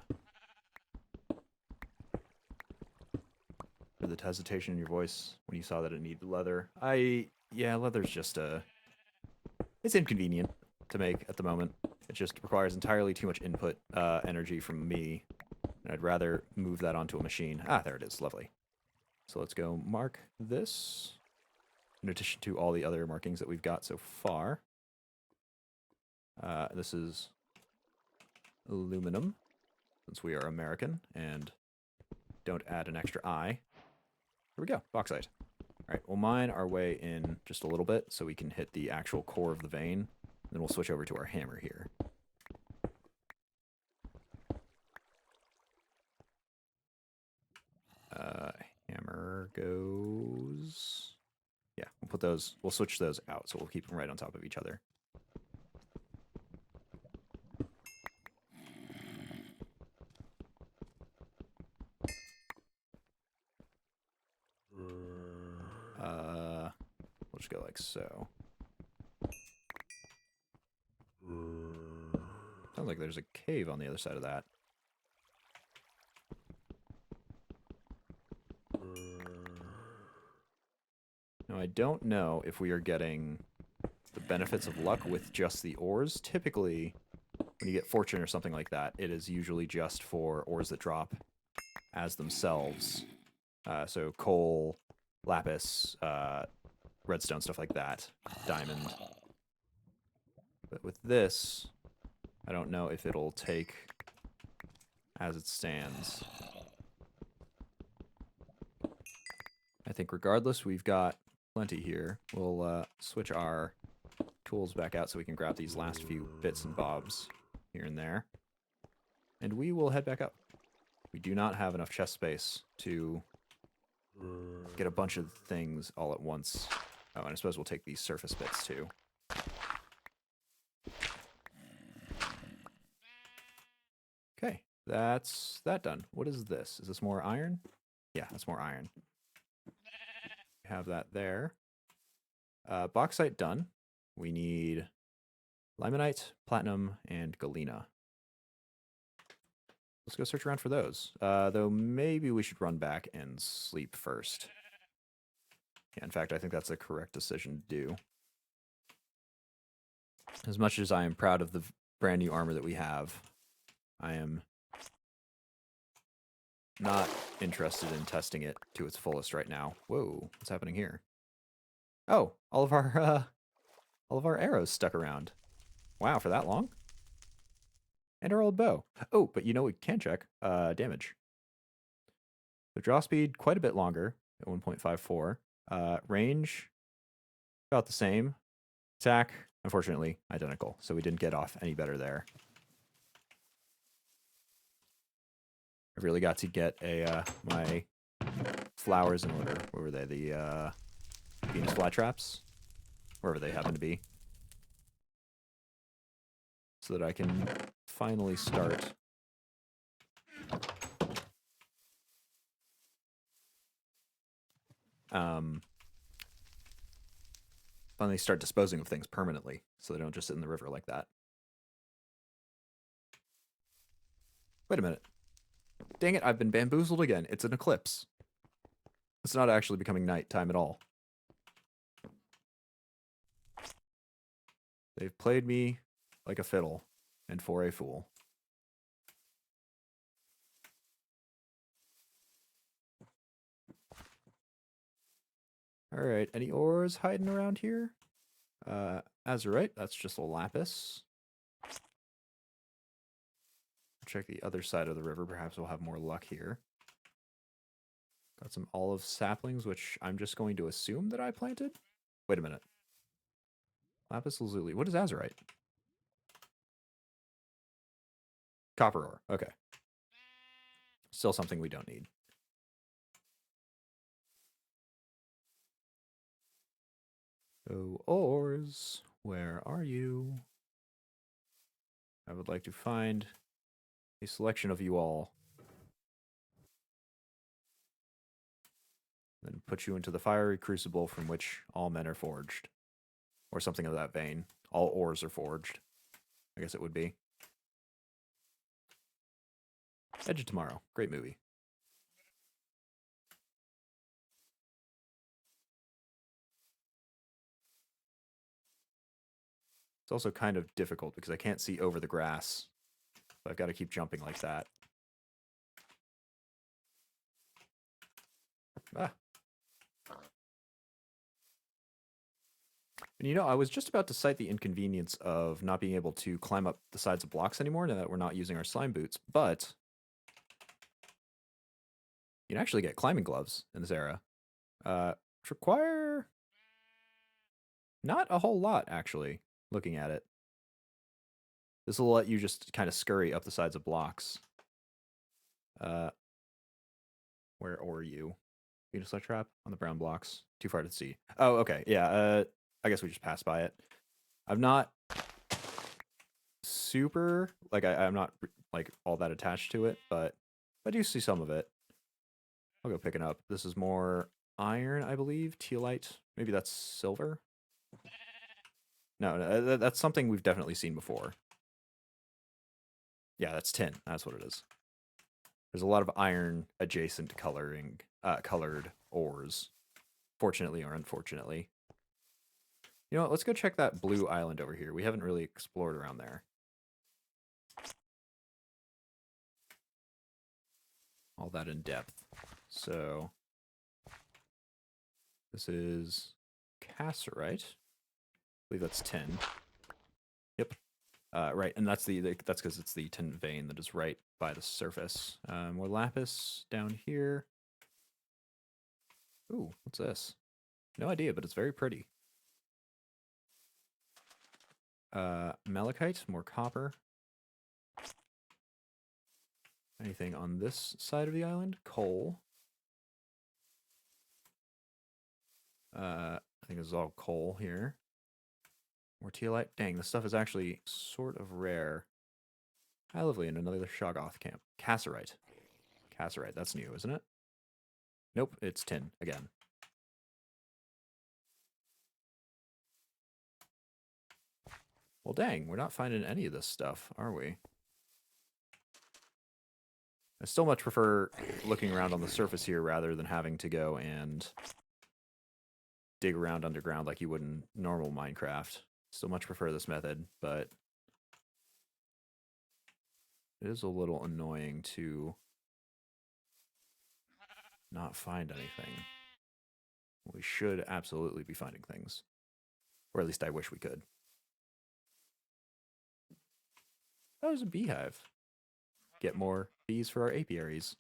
Or the hesitation in your voice when you saw that it needed leather. Yeah, leather's just it's inconvenient to make at the moment. It just requires entirely too much input energy from me. And I'd rather move that onto a machine. Ah, there it is. Lovely. So let's go mark this. In addition to all the other markings that we've got so far. This is aluminum, since we are American and don't add an extra I. Here we go. Bauxite. All right, we'll mine our way in just a little bit so we can hit the actual core of the vein. Then we'll switch over to our hammer here. Hammer goes... Yeah, we'll put those, we'll switch those out, so we'll keep them right on top of each other. We'll just go like so. Sounds like there's a cave on the other side of that. Now, I don't know if we are getting the benefits of luck with just the ores. Typically, when you get fortune or something like that, it is usually just for ores that drop as themselves. So coal, lapis, redstone, stuff like that, diamond. But with this, I don't know if it'll take as it stands. I think regardless, we've got plenty here. We'll switch our tools back out so we can grab these last few bits and bobs here and there. And we will head back up. We do not have enough chest space to get a bunch of things all at once. Oh, and I suppose we'll take these surface bits too. Okay, that's that done. What is this? Is this more iron? Yeah, that's more iron. We have that there. Bauxite done. We need limonite, platinum, and galena. Let's go search around for those. Though maybe we should run back and sleep first. Yeah, in fact, I think that's the correct decision to do. As much as I am proud of the brand new armor that we have, I am not interested in testing it to its fullest right now. Whoa, what's happening here? Oh, all of our arrows stuck around. Wow, for that long? And our old bow. Oh, but you know we can check damage. So draw speed quite a bit longer at 1.54. Range about the same. Attack, unfortunately, identical. So we didn't get off any better there. I really got to get my flowers in order. Where were they? The Venus flytraps, wherever they happen to be, so that I can finally start disposing of things permanently, so they don't just sit in the river like that. Wait a minute. Dang it, I've been bamboozled again. It's an eclipse. It's not actually becoming nighttime at all. They've played me like a fiddle, and for a fool. Alright, any ores hiding around here? Azurite, that's just a lapis. Check the other side of the river, perhaps we'll have more luck here. Got some olive saplings, which I'm just going to assume that I planted? Wait a minute. Lapis lazuli. What is azurite? Copper ore. Okay. Still something we don't need. Oh, ores. Where are you? I would like to find a selection of you all. Then put you into the fiery crucible from which all men are forged. Or something of that vein. All ores are forged. I guess it would be. Edge of Tomorrow. Great movie. It's also kind of difficult because I can't see over the grass. So I've got to keep jumping like that. Ah. And you know, I was just about to cite the inconvenience of not being able to climb up the sides of blocks anymore now that we're not using our slime boots, but you can actually get climbing gloves in this era. Which require not a whole lot, actually, looking at it. This will let you just kind of scurry up the sides of blocks. Where are you? Venus trap on the brown blocks. Too far to see. Oh, okay. Yeah, I guess we just passed by it. I'm not super, like, I'm not, like, all that attached to it, but I do see some of it. I'll go pick it up. This is more iron, I believe. Tealite. Maybe that's silver? No, that's something we've definitely seen before. Yeah, that's tin. That's what it is. There's a lot of iron adjacent colored ores. Fortunately or unfortunately. You know what? Let's go check that blue island over here. We haven't really explored around there. All that in depth. So this is cassiterite. I believe that's tin. Yep. Right, and that's that's because it's the tin vein that is right by the surface. More lapis down here. Ooh, what's this? No idea, but it's very pretty. Malachite, more copper. Anything on this side of the island? Coal. I think this is all coal here. More teolite. Dang, this stuff is actually sort of rare. Hi, lovely, in another Shoggoth camp. Cassiterite. Cassiterite, that's new, isn't it? Nope, it's tin, again. Well, dang, we're not finding any of this stuff, are we? I still much prefer looking around on the surface here rather than having to go and dig around underground like you would in normal Minecraft. Still much prefer this method, but it is a little annoying to not find anything. We should absolutely be finding things. Or at least I wish we could. Oh, there's a beehive. Get more bees for our apiaries.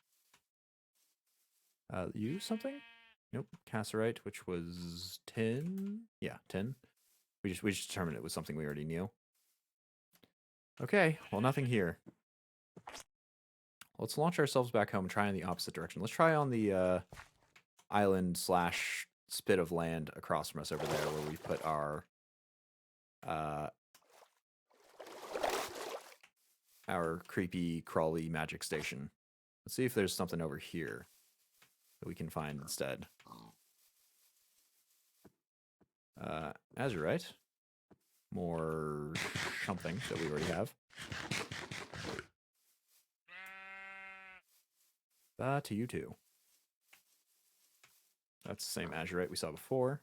Use something? Nope. Cassiterite, which was tin. Yeah, tin. We just determined it was something we already knew. Okay, well, nothing here. Let's launch ourselves back home and try in the opposite direction. Let's try on the island slash spit of land across from us over there where we put our creepy, crawly magic station. Let's see if there's something over here that we can find instead. Azurite. More something that we already have. To you too. That's the same azurite we saw before.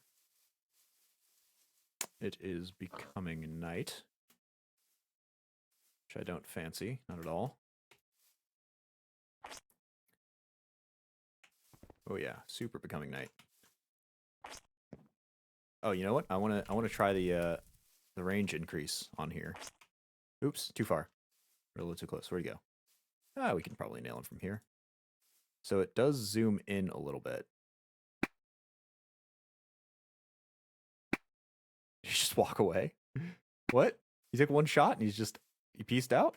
It is becoming night, which I don't fancy, not at all. Oh yeah, super becoming night. Oh, you know what? I wanna try the range increase on here. Oops, too far. We're a little too close. Where'd he go? We can probably nail him from here. So it does zoom in a little bit. Did he just walk away? What? He took one shot and he pieced out?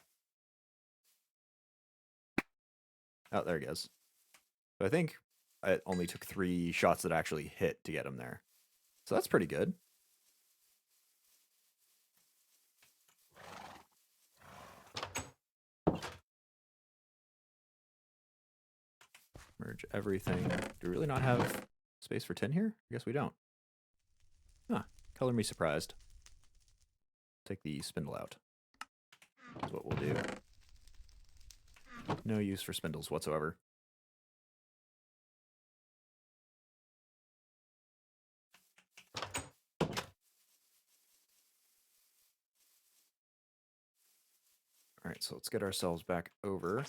Oh, there he goes. But I think it only took 3 shots that actually hit to get him there. So that's pretty good. Merge everything. Do we really not have space for tin here? I guess we don't. Huh. Color me surprised. Take the spindle out. That's what we'll do. No use for spindles whatsoever. Alright, so let's get ourselves back over.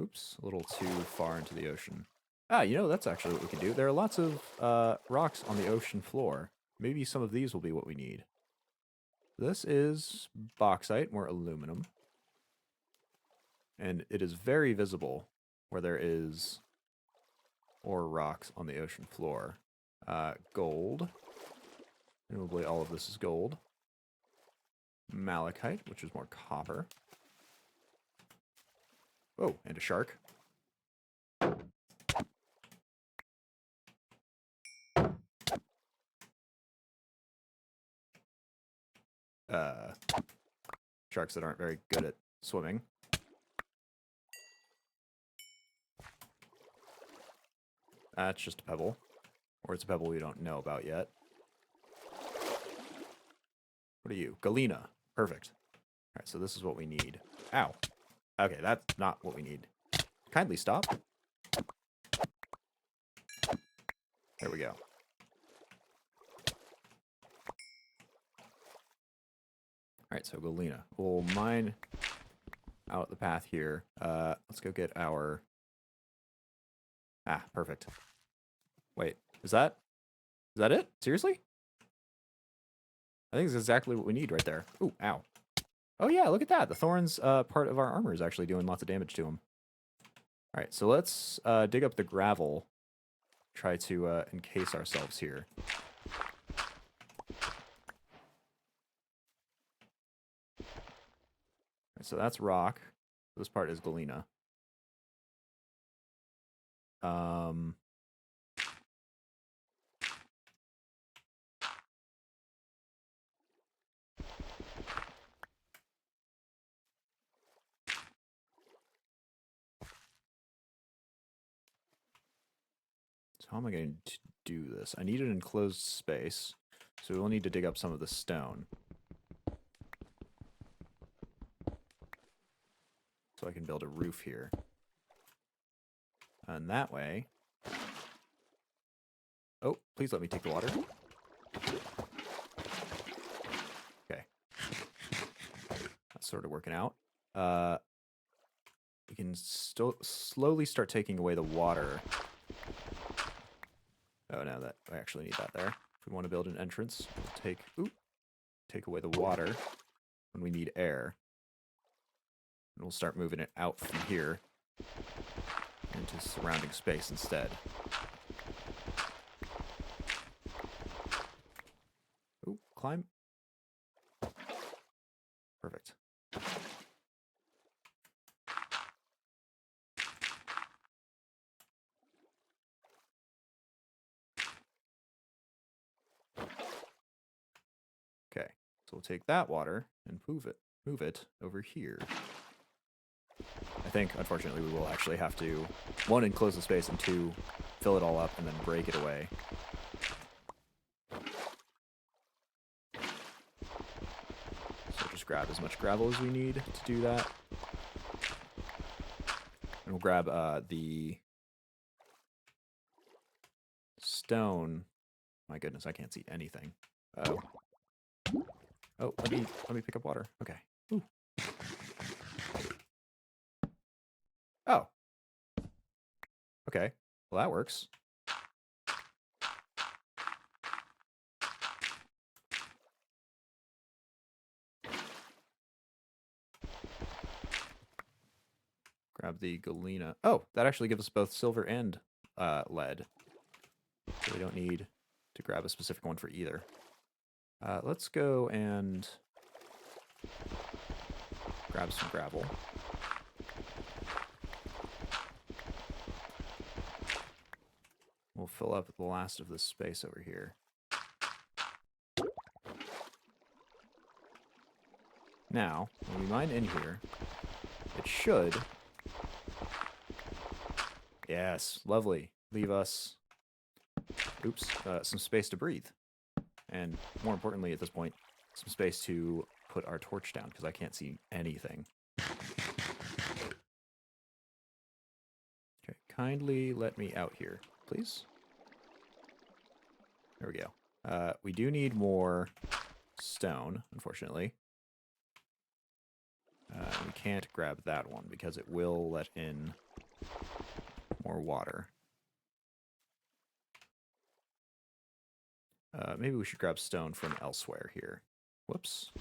Oops, a little too far into the ocean. You know, that's actually what we can do. There are lots of rocks on the ocean floor. Maybe some of these will be what we need. This is bauxite, more aluminum. And it is very visible where there is ore rocks on the ocean floor. Gold. Presumably all of this is gold. Malachite, which is more copper. Oh, and a shark. Sharks that aren't very good at swimming. That's just a pebble. Or it's a pebble we don't know about yet. What are you? Galena. Perfect. Alright, so this is what we need. Ow. Okay, that's not what we need. Kindly stop. There we go. Alright, so Galena. We'll mine out the path here. Let's go get our... Ah, perfect. Wait, is that it? Seriously? I think it's exactly what we need right there. Ooh, ow. Oh yeah, look at that. The thorns part of our armor is actually doing lots of damage to him. Alright, so let's dig up the gravel. Try to encase ourselves here. Right, so that's rock. This part is Galena. So how am I going to do this? I need an enclosed space, so we'll need to dig up some of the stone. So I can build a roof here. And that way... Oh, please let me take the water. Okay. That's sort of working out. We can slowly start taking away the water. Oh, no, that I actually need that there. If we want to build an entrance, we'll take away the water when we need air. And we'll start moving it out from here into surrounding space instead. Ooh, climb. Perfect. Okay, so we'll take that water and move it over here. I think, unfortunately, we will actually have to, 1, enclose the space, and 2, fill it all up and then break it away. So just grab as much gravel as we need to do that. And we'll grab the stone. My goodness, I can't see anything. Uh-oh. Oh, let me pick up water. Okay. Ooh. Oh. Okay. Well, that works. Grab the galena. Oh, that actually gives us both silver and lead. So we don't need to grab a specific one for either. Let's go and grab some gravel. We'll fill up the last of this space over here. Now, when we mine in here, it should... Yes, lovely. Leave us... Oops, some space to breathe. And more importantly at this point, some space to put our torch down, because I can't see anything. Okay, kindly let me out here, please. There we go. We do need more stone, unfortunately. We can't grab that one, because it will let in more water. Maybe we should grab stone from elsewhere here. Whoops.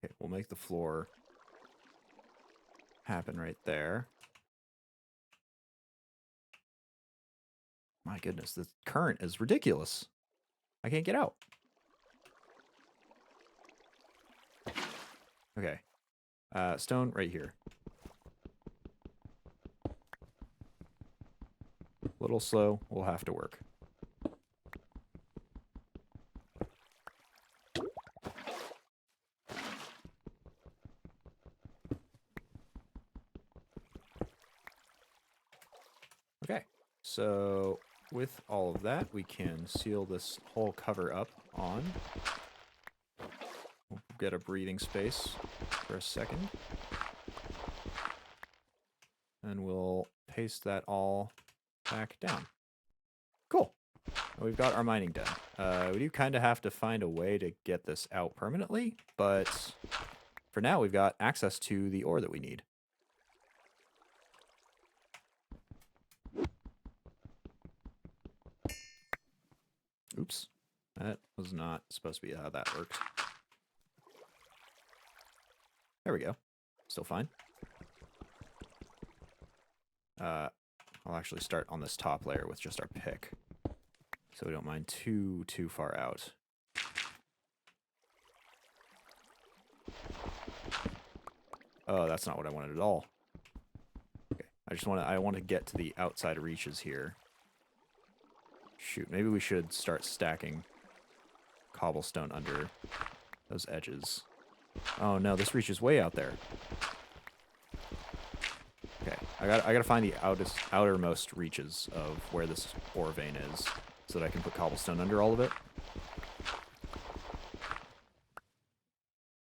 Okay, we'll make the floor happen right there. My goodness, the current is ridiculous. I can't get out. Okay. Stone right here. A little slow, we'll have to work. Okay, so with all of that, we can seal this whole cover up on. We'll get a breathing space for a second. paste that all back down. Cool. We've got our mining done. We do kind of have to find a way to get this out permanently, but for now we've got access to the ore that we need. Oops. That was not supposed to be how that worked. There we go. Still fine. I'll actually start on this top layer with just our pick, so we don't mind too far out. Oh, that's not what I wanted at all. Okay, I want to get to the outside reaches here. Shoot, maybe we should start stacking cobblestone under those edges. Oh no, this reaches way out there. Okay, I gotta find the outermost reaches of where this ore vein is, so that I can put cobblestone under all of it.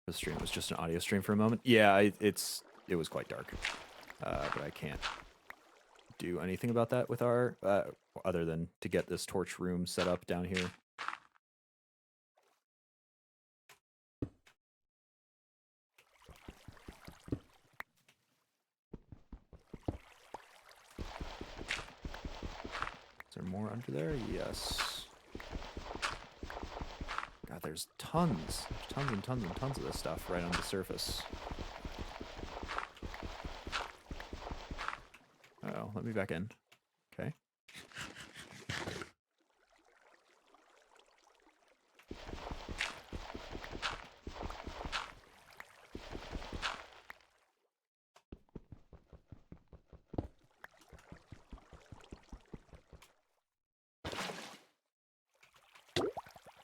The stream was just an audio stream for a moment. Yeah, it was quite dark, but I can't do anything about that with our other than to get this torch room set up down here. Is there more under there? Yes. God, there's tons. There's tons and tons and tons of this stuff right on the surface. Uh-oh, let me back in. Okay.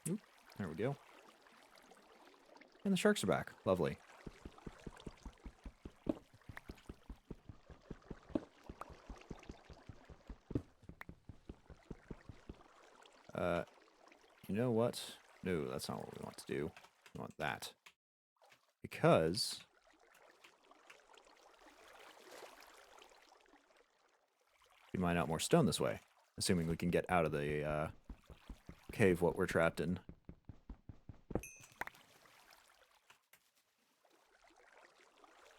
Oop, there we go. And the sharks are back. Lovely. You know what? No, that's not what we want to do. We want that. Because we mine out more stone this way, assuming we can get out of the cave what we're trapped in.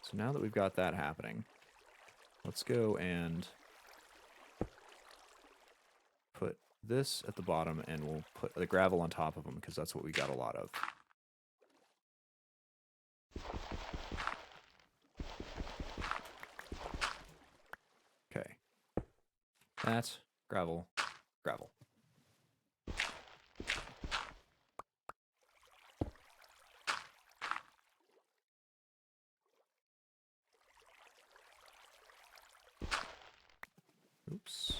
So now that we've got that happening, let's go and put this at the bottom, and we'll put the gravel on top of them, because that's what we got a lot of. Okay. That, gravel, gravel. Oops.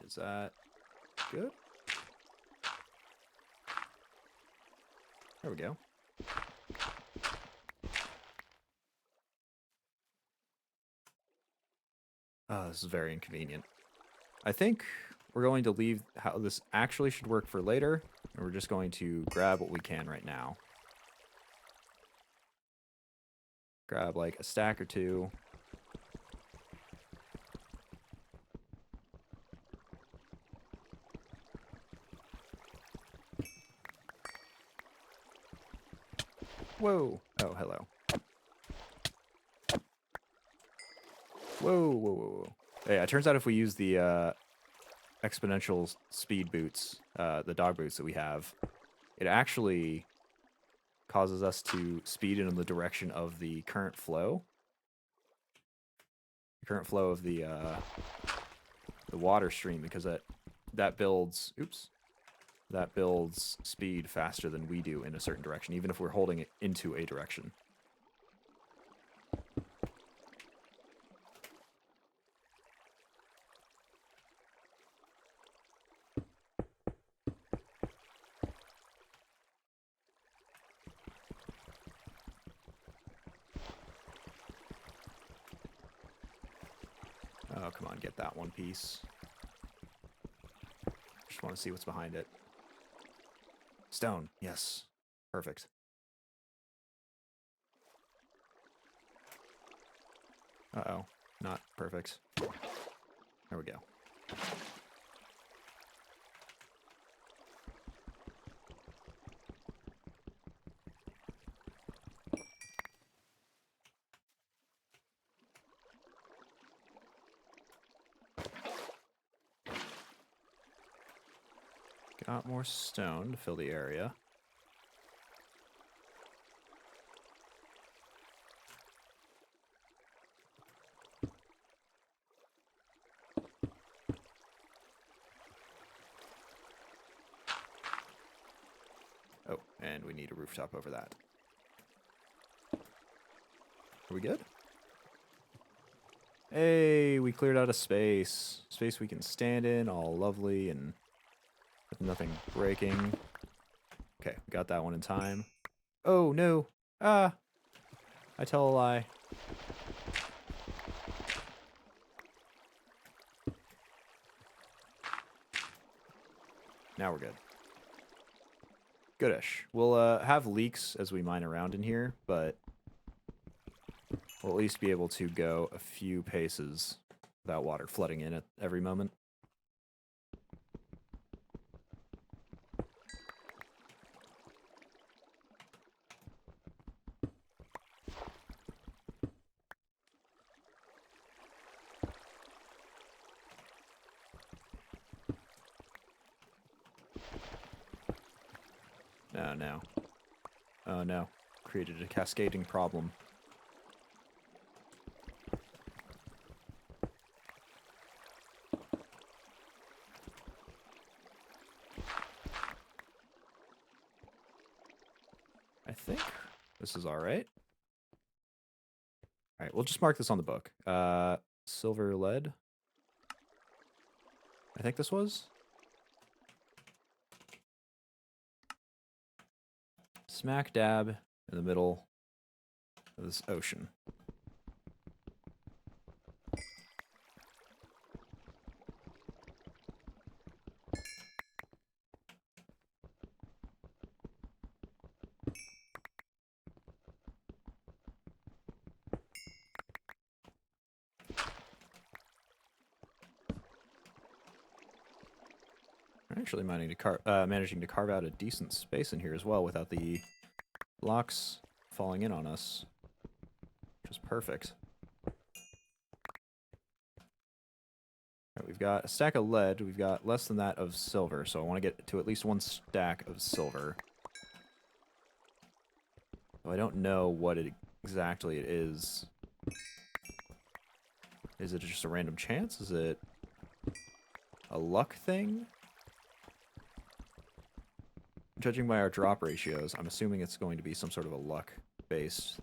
Is that good? There we go. Oh, this is very inconvenient. I think we're going to leave how this actually should work for later, and we're just going to grab what we can right now. Grab like a stack or two. Whoa. Oh, hello. Whoa, whoa, whoa, whoa. Yeah, it turns out if we use the exponential speed boots, the dog boots that we have, it actually causes us to speed in the direction of the current flow. The current flow of the water stream, because that builds, oops, that builds speed faster than we do in a certain direction, even if we're holding it into a direction. Oh, come on, get that one piece. Just want to see what's behind it. Stone. Yes. Perfect. Uh-oh. Not perfect. There we go. Got more stone to fill the area. Oh, and we need a rooftop over that. Are we good? Hey, we cleared out a space. Space we can stand in, all lovely and with nothing breaking. Okay, we got that one in time. Oh, no. Ah! I tell a lie. Now we're good. Goodish. We'll have leaks as we mine around in here, but we'll at least be able to go a few paces without water flooding in at every moment. Oh, no. Oh, no. Created a cascading problem. I think this is alright. Alright, we'll just mark this on the book. Silver lead. I think this was. Smack dab in the middle of this ocean. We're actually managing to carve out a decent space in here as well without the blocks falling in on us, which is perfect. Alright, we've got a stack of lead. We've got less than that of silver, so I want to get to at least one stack of silver. Though I don't know what exactly it is. Is it just a random chance? Is it a luck thing? Judging by our drop ratios, I'm assuming it's going to be some sort of a luck-based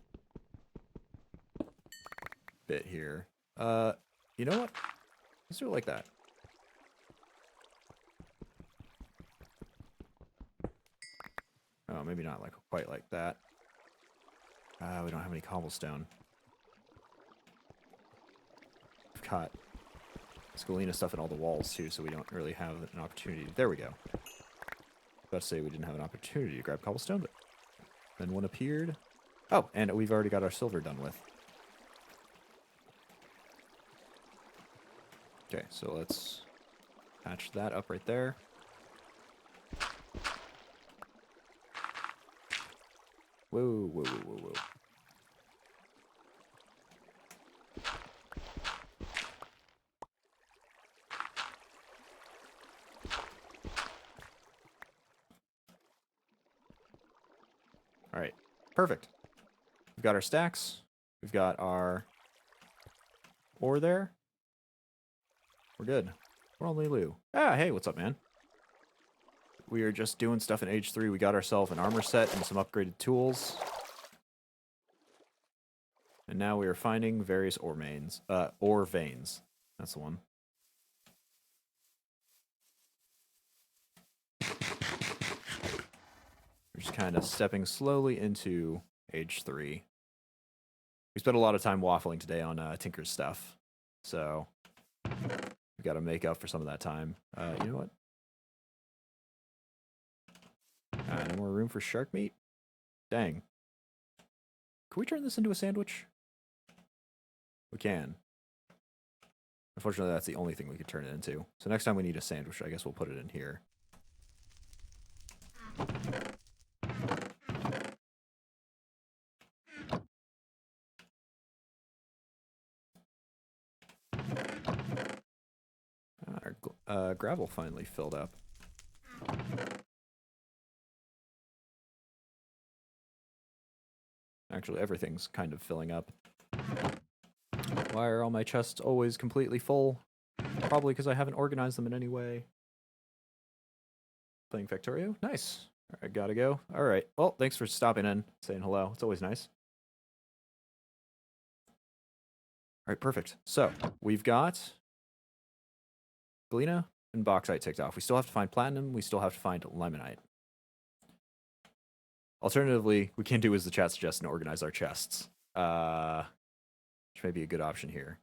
bit here. You know what? Let's do it like that. Oh, maybe not like quite like that. We don't have any cobblestone. We've got Scalina stuff in all the walls too, so we don't really have an opportunity. There we go. About to say we didn't have an opportunity to grab cobblestone, but then one appeared. Oh, and we've already got our silver done with. Okay, so let's patch that up right there. Whoa, whoa, whoa, whoa, whoa. All right, perfect. We've got our stacks. We've got our ore there. We're good. We're only Lou. Ah, hey, what's up, man? We are just doing stuff in Age 3. We got ourselves an armor set and some upgraded tools. And now we are finding various ore veins. That's the one. We're just kind of stepping slowly into Age 3. We spent a lot of time waffling today on Tinker's stuff. So we've got to make up for some of that time. You know what? no more room for shark meat? Dang. Can we turn this into a sandwich? We can. Unfortunately, that's the only thing we could turn it into. So next time we need a sandwich, I guess we'll put it in here. Our gravel finally filled up. Actually, everything's kind of filling up. Why are all my chests always completely full? Probably because I haven't organized them in any way. Playing Factorio? Nice. Alright, gotta go. Alright, well, thanks for stopping in, saying hello. It's always nice. Alright, perfect. So, we've got Galena and Bauxite ticked off. We still have to find Platinum. We still have to find Limonite. Alternatively, we can do as the chat suggests and organize our chests. Which may be a good option here.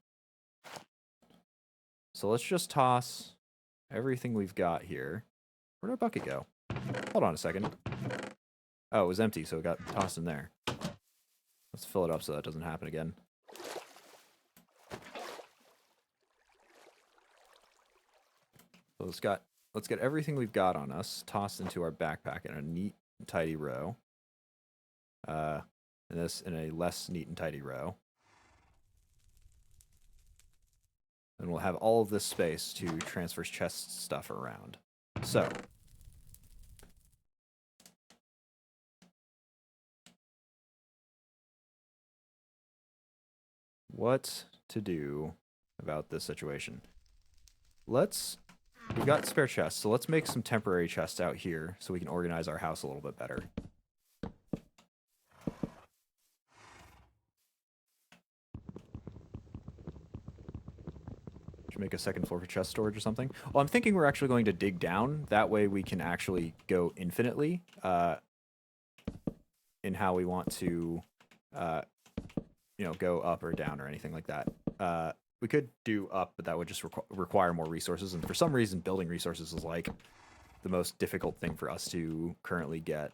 So let's just toss everything we've got here. Where'd our bucket go? Hold on a second. Oh, it was empty, so it got tossed in there. Let's fill it up so that doesn't happen again. So let's get everything we've got on us tossed into our backpack in a neat and tidy row. And this in a less neat and tidy row. And we'll have all of this space to transfer chest stuff around. So. What to do about this situation? We've got spare chests, so let's make some temporary chests out here so we can organize our house a little bit better. Should make a second floor for chest storage or something. Well, I'm thinking we're actually going to dig down. That way we can actually go infinitely in how we want to, you know, go up or down or anything like that. We could do up, but that would just require more resources. And for some reason, building resources is like the most difficult thing for us to currently get.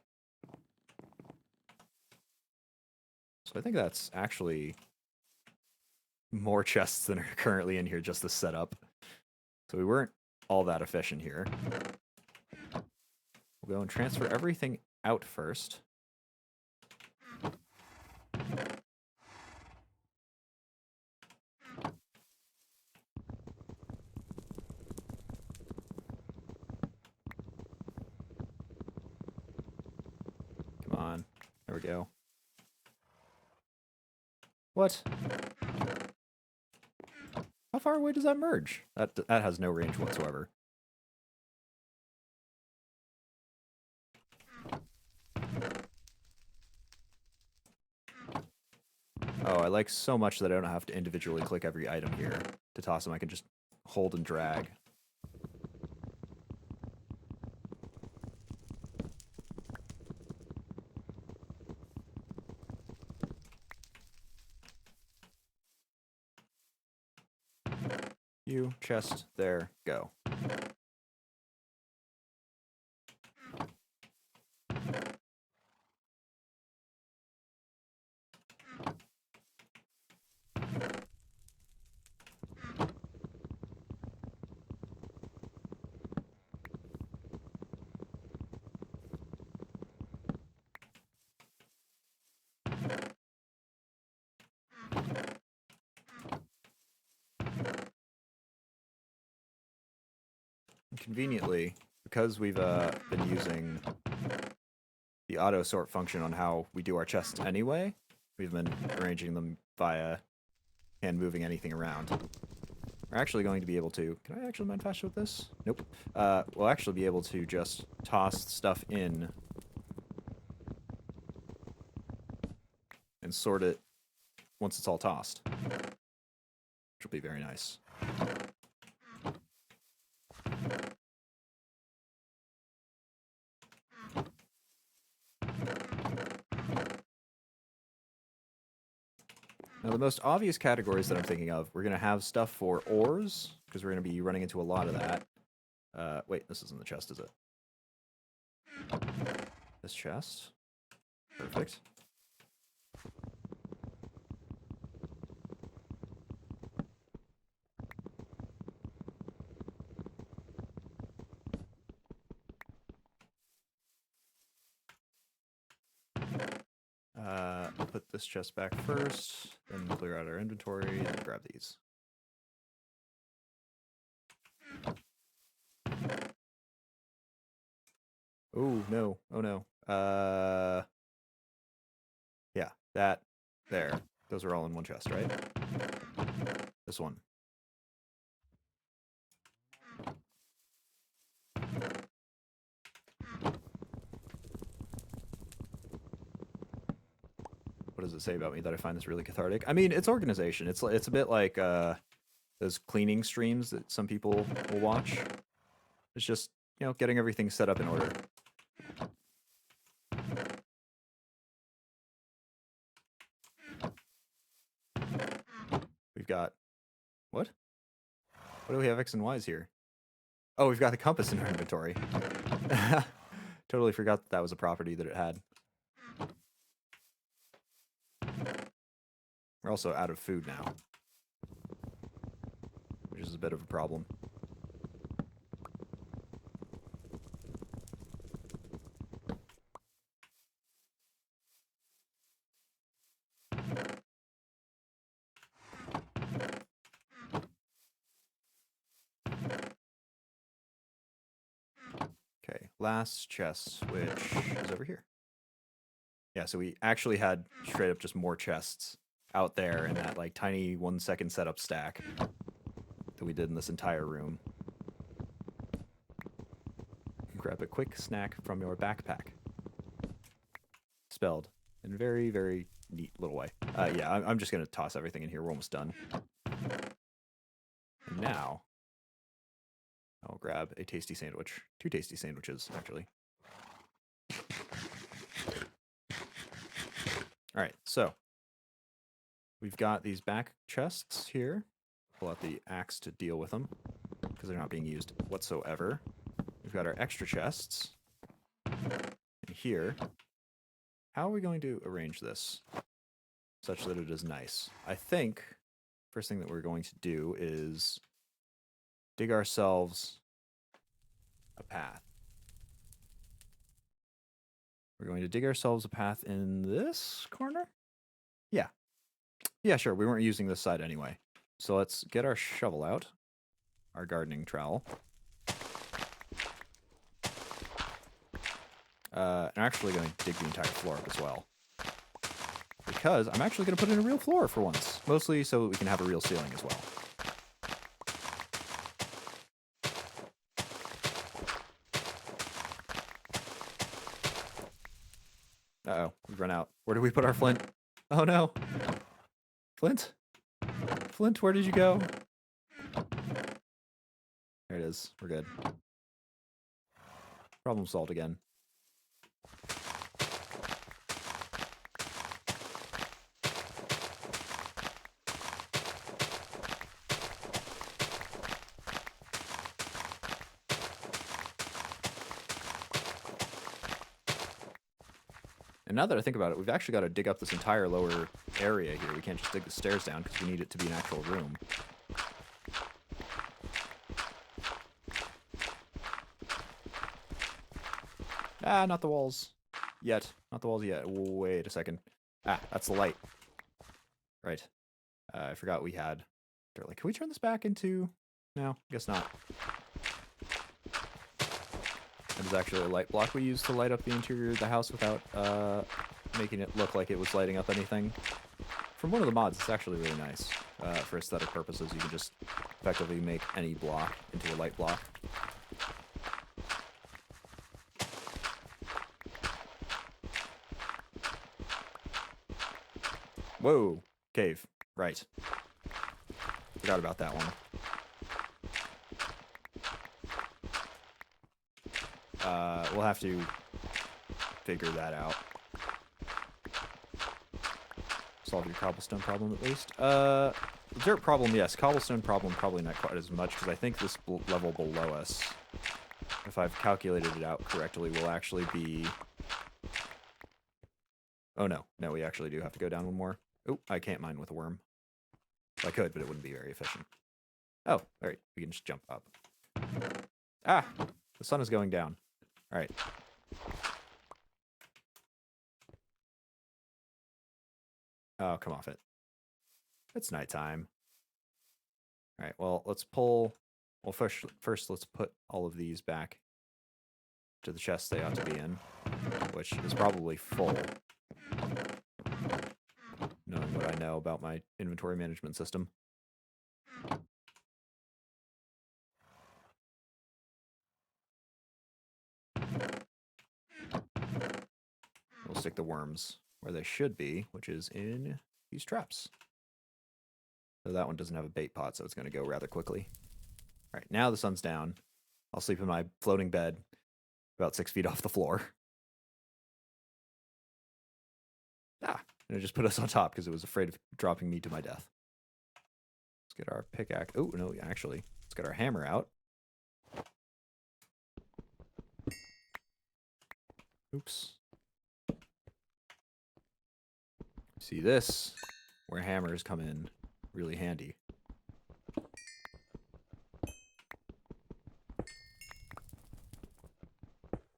So I think that's actually more chests than are currently in here, just the setup. So we weren't all that efficient here. We'll go and transfer everything out first. Come on. There we go. What? How far away does that merge? That has no range whatsoever. Oh, I like so much that I don't have to individually click every item here to toss them. I can just hold and drag. You, chest, there, go. Conveniently, because we've been using the auto sort function on how we do our chests anyway, we've been arranging them via hand moving anything around. We're actually going to be able to... Can I actually mine faster with this? Nope. We'll actually be able to just toss stuff in and sort it once it's all tossed, which will be very nice. Now, the most obvious categories that I'm thinking of, we're going to have stuff for ores, because we're going to be running into a lot of that. Wait, this isn't the chest, is it? this chest. Perfect. Put this chest back first, then clear out our inventory, and grab these. Oh, no. Oh, no. Yeah, that, there. Those are all in one chest, right? This one. What does it say about me that I find this really cathartic? I mean, it's organization. It's a bit like those cleaning streams that some people will watch. It's just, you know, getting everything set up in order. We've got... What? What do we have X and Y's here? Oh, we've got the compass in our inventory. Totally forgot that was a property that it had. We're also out of food now, which is a bit of a problem. Okay, last chest, which is over here. Yeah, so we actually had straight up just more chests out there in that like tiny 1 second setup stack that we did in this entire room. Grab a quick snack from your backpack. Spelled in a very, very neat little way. Yeah, I'm just going to toss everything in here. We're almost done. And now, I'll grab a tasty sandwich. 2 tasty sandwiches, actually. All right, so we've got these back chests here. Pull out the axe to deal with them because they're not being used whatsoever. We've got our extra chests. And here, how are we going to arrange this such that it is nice? I think first thing that we're going to do is dig ourselves a path. We're going to dig ourselves a path in this corner? Yeah. Yeah, sure. We weren't using this side anyway. So let's get our shovel out. Our gardening trowel. I'm actually going to dig the entire floor up as well. Because I'm actually going to put in a real floor for once. Mostly so that we can have a real ceiling as well. Uh-oh, we've run out. Where did we put our flint? Oh no. Flint? Flint, where did you go? There it is. We're good. Problem solved again. And now that I think about it, we've actually got to dig up this entire lower area here. We can't just dig the stairs down because we need it to be an actual room. Ah, not the walls. Yet. Not the walls yet. Wait a second. Ah, that's the light. Right. I forgot we had... Can we turn this back into... No, guess not. It is actually a light block we use to light up the interior of the house without making it look like it was lighting up anything. From one of the mods, it's actually really nice. For aesthetic purposes, you can just effectively make any block into a light block. Whoa! Cave. Right. Forgot about that one. We'll have to figure that out. Solve your cobblestone problem at least. Dirt problem, yes. Cobblestone problem, probably not quite as much, because I think this level below us, if I've calculated it out correctly, will actually be Oh, no. No, we actually do have to go down one more. Oh, I can't mine with a worm. I could, but it wouldn't be very efficient. Oh, all right. We can just jump up. Ah! The sun is going down. All right. Oh, come off it. It's nighttime. All right, well, let's pull... Well, first, let's put all of these back to the chest they ought to be in, which is probably full, knowing what I know about my inventory management system. We'll stick the worms where they should be, which is in these traps. So that one doesn't have a bait pot, so it's going to go rather quickly. All right, now the sun's down. I'll sleep in my floating bed about 6 feet off the floor. Ah, and it just put us on top because it was afraid of dropping me to my death. Let's get our pickaxe. Oh, no, actually, let's get our hammer out. Oops. See this, where hammers come in really handy.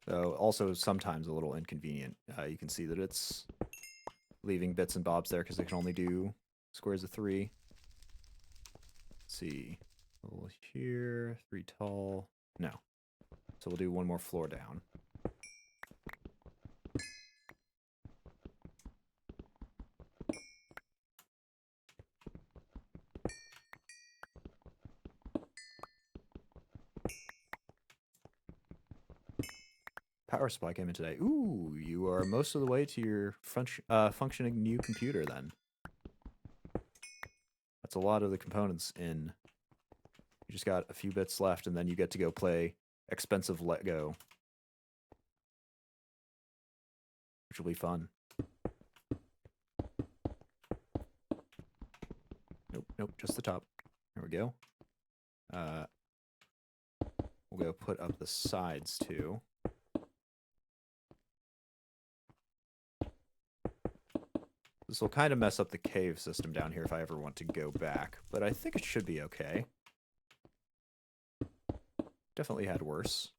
So also sometimes a little inconvenient. You can see that it's leaving bits and bobs there because they can only do squares of 3. Let's see. A little here, 3 tall. No. So we'll do one more floor down. Power supply came in today. Ooh, you are most of the way to your functioning new computer then. That's a lot of the components in. You just got a few bits left, and then you get to go play expensive Lego, which will be fun. Nope, nope, just the top. There we go. We'll go put up the sides too. This will kind of mess up the cave system down here if I ever want to go back, but I think it should be okay. Definitely had worse.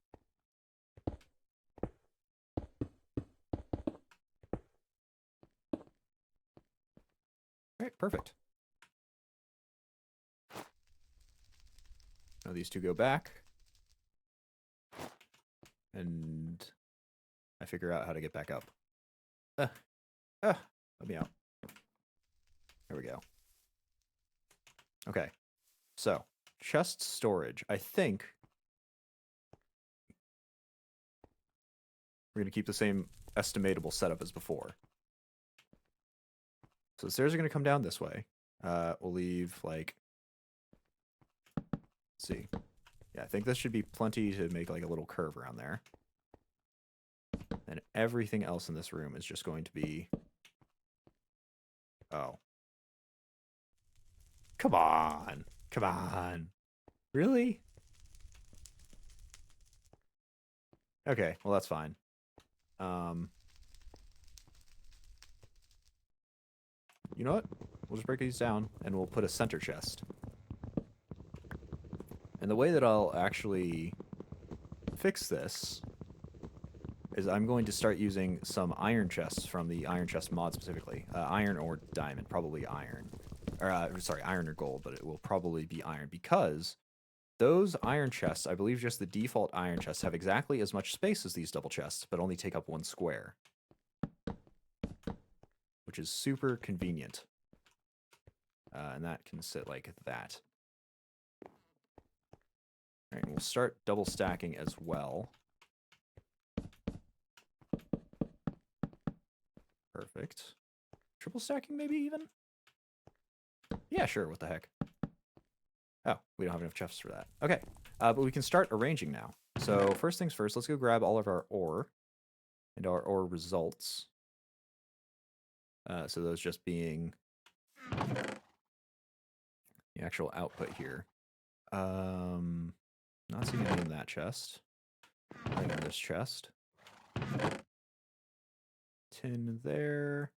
Alright, perfect. Now these two go back. And I figure out how to get back up. Let me out. There we go. Okay. So, chest storage. I think we're going to keep the same estimatable setup as before. So the stairs are going to come down this way. We'll leave, like... Let's see. Yeah, I think this should be plenty to make, like, a little curve around there. And everything else in this room is just going to be... Oh. Come on. Come on. Really? Okay, well, that's fine. You know what? We'll just break these down, and we'll put a center chest. And the way that I'll actually fix this is I'm going to start using some iron chests from the iron chest mod specifically. Iron or diamond, probably iron. Or, sorry, iron or gold, but it will probably be iron because those iron chests, I believe just the default iron chests, have exactly as much space as these double chests, but only take up 1 square. Which is super convenient. And that can sit like that. Alright, we'll start double stacking as well. Perfect. Triple stacking maybe even? Yeah, sure, what the heck. Oh, we don't have enough chests for that. Okay, but we can start arranging now. So first things first, let's go grab all of our ore and our ore results. So those just being the actual output here. Not seeing any in that chest. Right in this chest. tin there.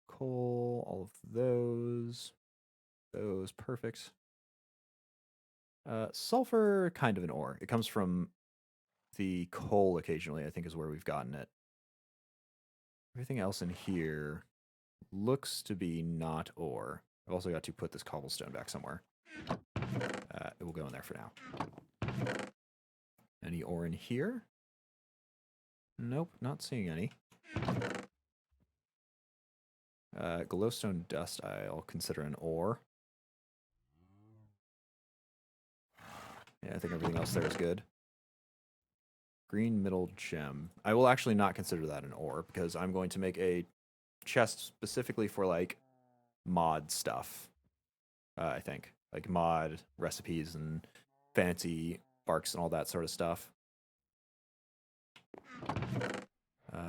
Coal, all of those. Those, perfect. Sulfur, kind of an ore. It comes from the coal occasionally, I think is where we've gotten it. Everything else in here looks to be not ore. I've also got to put this cobblestone back somewhere. It will go in there for now. Any ore in here? Nope, not seeing any. Glowstone dust I'll consider an ore. Yeah, I think everything else there is good. Green middle gem. I will actually not consider that an ore because I'm going to make a chest specifically for like mod stuff. I think like mod recipes and fancy barks and all that sort of stuff.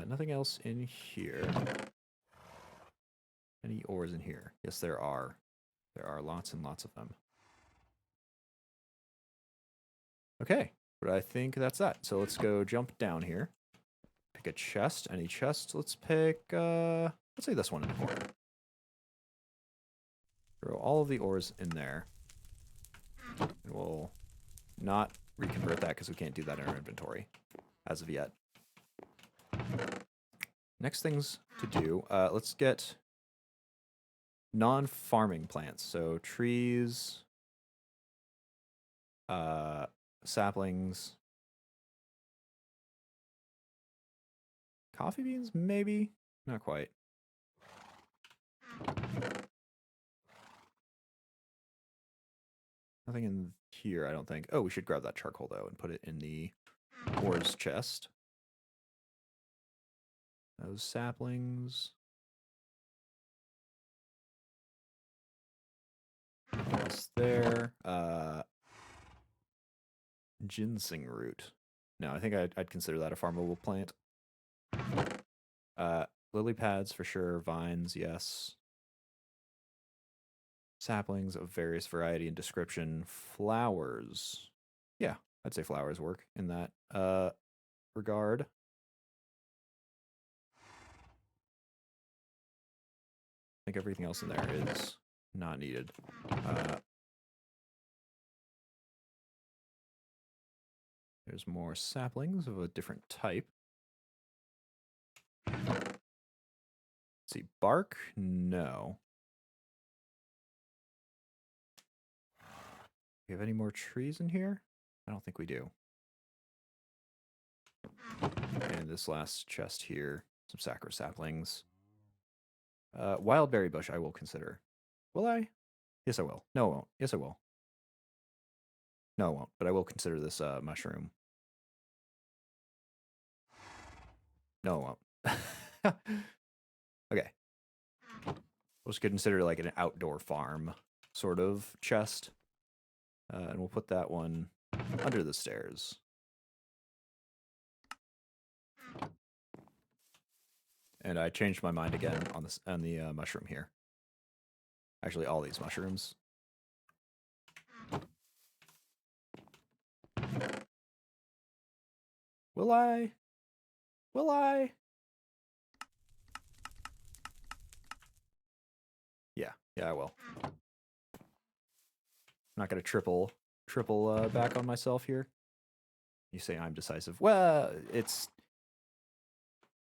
Nothing else in here. Any ores in here? Yes, there are. There are lots and lots of them. Okay, but I think that's that. So let's go jump down here. Pick a chest. Any chest? Let's pick, let's say this one in the corner. Throw all of the ores in there. And we'll not reconvert that because we can't do that in our inventory as of yet. Next things to do, let's get non-farming plants. So trees, saplings, coffee beans, maybe? Not quite. Nothing in here, I don't think. Oh, we should grab that charcoal, though, and put it in the ores chest. Those saplings. What's there? Ginseng root. No, I think I'd consider that a farmable plant. Lily pads for sure. Vines, yes. Saplings of various variety and description. Flowers. Yeah, I'd say flowers work in that regard. I think everything else in there is not needed. There's more saplings of a different type. Let's see, bark? No. Do we have any more trees in here? I don't think we do. And this last chest here, some sacro saplings. Wild berry bush I will consider. Will I? Yes, I will. No, I won't. Yes, I will. No, I won't. But I will consider this mushroom. No, I won't. Okay. We'll just consider like an outdoor farm sort of chest. And we'll put that one under the stairs. And I changed my mind again on the mushroom here. Actually, all these mushrooms. Will I? Will I? Yeah, I will. I'm not gonna triple back on myself here. You say I'm decisive. Well, it's.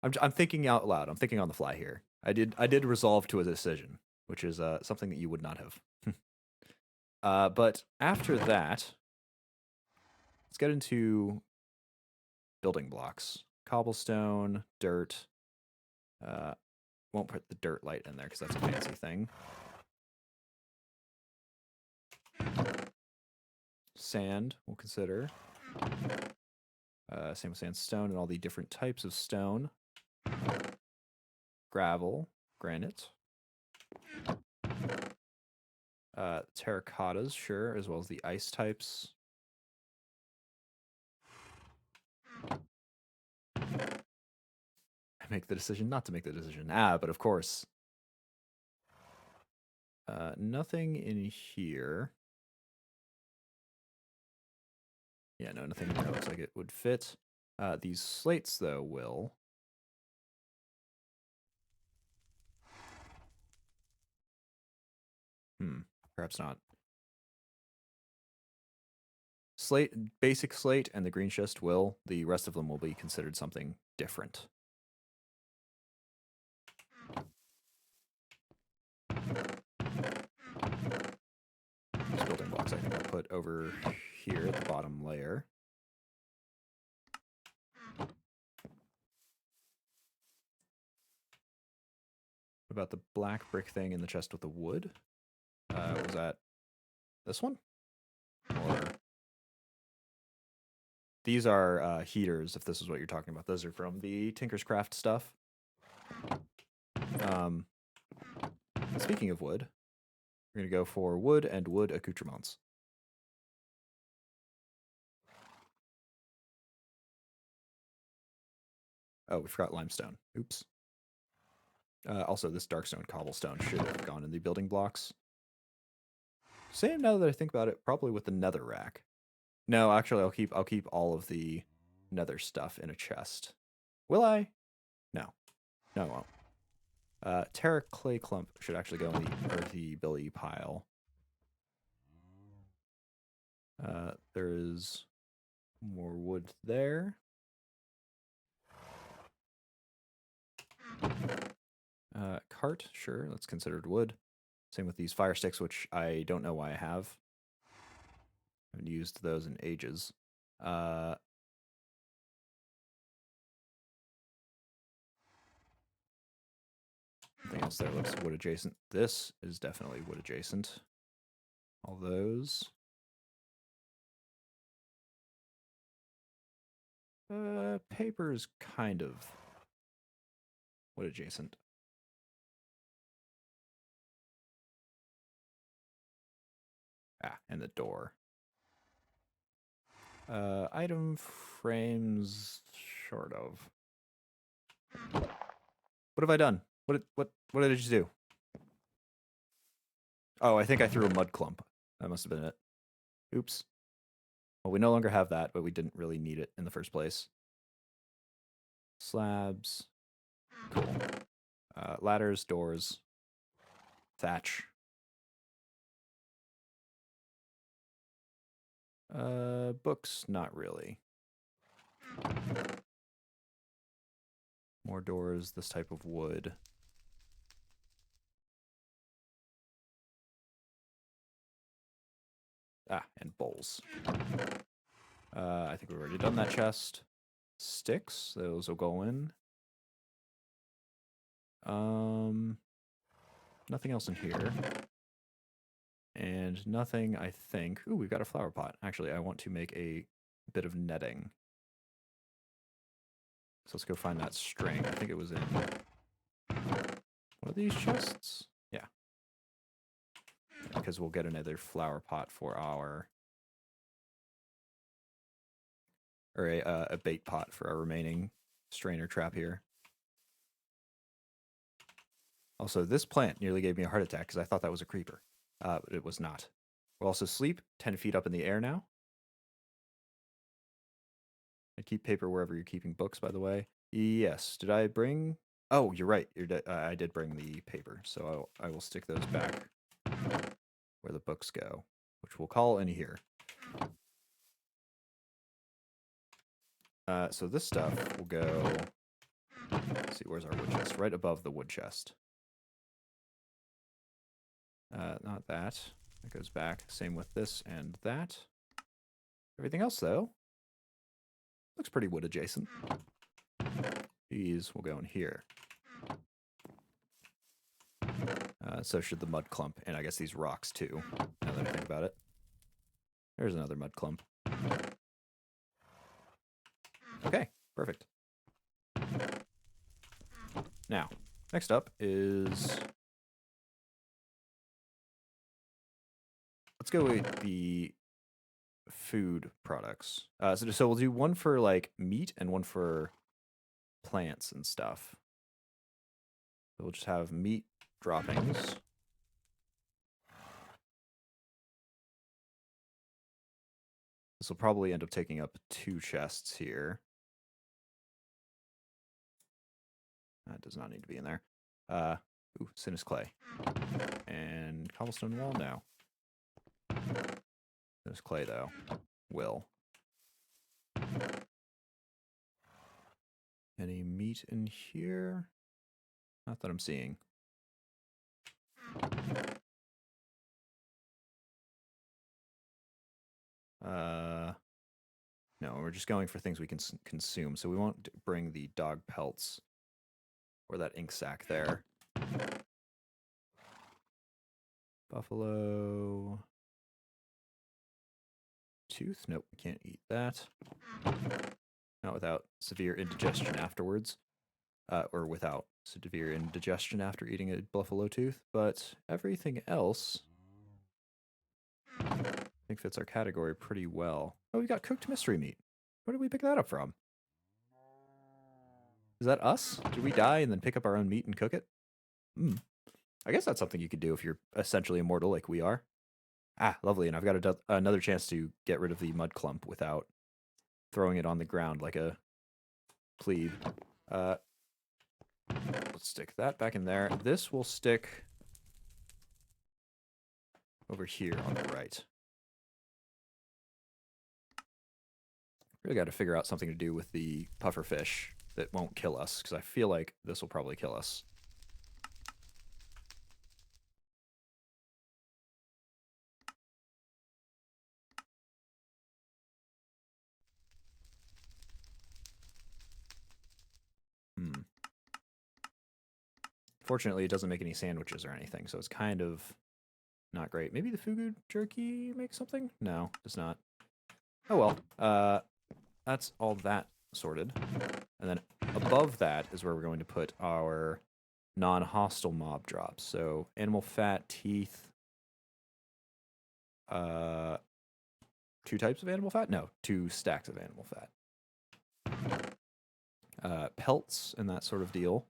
I'm thinking out loud. I'm thinking on the fly here. I did resolve to a decision, which is something that you would not have. But after that, let's get into building blocks. Cobblestone, dirt. Won't put the dirt light in there because that's a fancy thing. Sand, we'll consider. Same with sandstone and all the different types of stone. Gravel, granite. Terracottas, sure, as well as the ice types. I make the decision not to make the decision. But of course. Nothing in here. Yeah, no, nothing in there looks like it would fit. These slates, though, will. Perhaps not. Slate, basic slate, and the green chest will. The rest of them will be considered something different. These building blocks I think I'll put over here at the bottom layer. What about the black brick thing in the chest with the wood? Was that this one? Or these are heaters, if this is what you're talking about. Those are from the Tinker's Craft stuff. Speaking of wood, we're going to go for wood and wood accoutrements. Oh, we forgot limestone. Oops. Also, this darkstone cobblestone should have gone in the building blocks. Same now that I think about it, probably with the nether rack. No, actually, I'll keep all of the nether stuff in a chest. Will I? No. No, I won't. Terra clay clump should actually go in the earthy billy pile. There is more wood there. Cart, sure, that's considered wood. Same with these fire sticks, which I don't know why I have. I haven't used those in ages. Nothing else there looks wood adjacent. This is definitely wood adjacent. All those. Paper's kind of wood adjacent. Ah, and the door. Item frames, sort of. What have I done? What did I just do? Oh, I think I threw a mud clump. That must have been it. Oops. Well, we no longer have that, but we didn't really need it in the first place. Slabs. Cool. Ladders, doors, thatch. Books, not really. More doors, this type of wood. Ah, and bowls. I think we've already done that chest. Sticks, those will go in. Nothing else in here. And nothing, I think. Ooh, we've got a flower pot. Actually, I want to make a bit of netting. So let's go find that string. I think it was in one of these chests. Yeah. Because we'll get another flower pot for our... Or a bait pot for our remaining strainer trap here. Also, this plant nearly gave me a heart attack because I thought that was a creeper. But it was not. We'll also sleep 10 feet up in the air now. I keep paper wherever you're keeping books, by the way. Yes. Did I bring... Oh, you're right. I did bring the paper. So I will stick those back where the books go, which we'll call in here. So this stuff will go... Let's see, where's our wood chest? Right above the wood chest. Not that. That goes back. Same with this and that. Everything else, though, looks pretty wood adjacent. These will go in here. So should the mud clump, and I guess these rocks too, now that I think about it. There's another mud clump. Okay, perfect. Now, next up is... Let's go with the food products. So we'll do one for like meat and one for plants and stuff. So we'll just have meat droppings. This will probably end up taking up 2 chests here. That does not need to be in there. Ooh, Sinus clay. And cobblestone wall now. Sinus clay, though. Will. Any meat in here? Not that I'm seeing. No, we're just going for things we can consume, so we won't bring the dog pelts or that ink sac there. Buffalo tooth? Nope, we can't eat that. Not without severe indigestion afterwards. Or without severe indigestion after eating a buffalo tooth, but everything else I think fits our category pretty well. Oh, we got cooked mystery meat. Where did we pick that up from? Is that us? Did we die and then pick up our own meat and cook it? I guess that's something you could do if you're essentially immortal like we are. Ah, lovely. And I've got another chance to get rid of the mud clump without throwing it on the ground like a plebe. Let's stick that back in there. This will stick over here on the right. Really got to figure out something to do with the puffer fish that won't kill us, because I feel like this will probably kill us. Fortunately, it doesn't make any sandwiches or anything, so it's kind of not great. Maybe the fugu jerky makes something? No, does not. Oh well. That's all that sorted. And then above that is where we're going to put our non-hostile mob drops. So animal fat, teeth. 2 types of animal fat? No, 2 stacks of animal fat. Pelts and that sort of deal.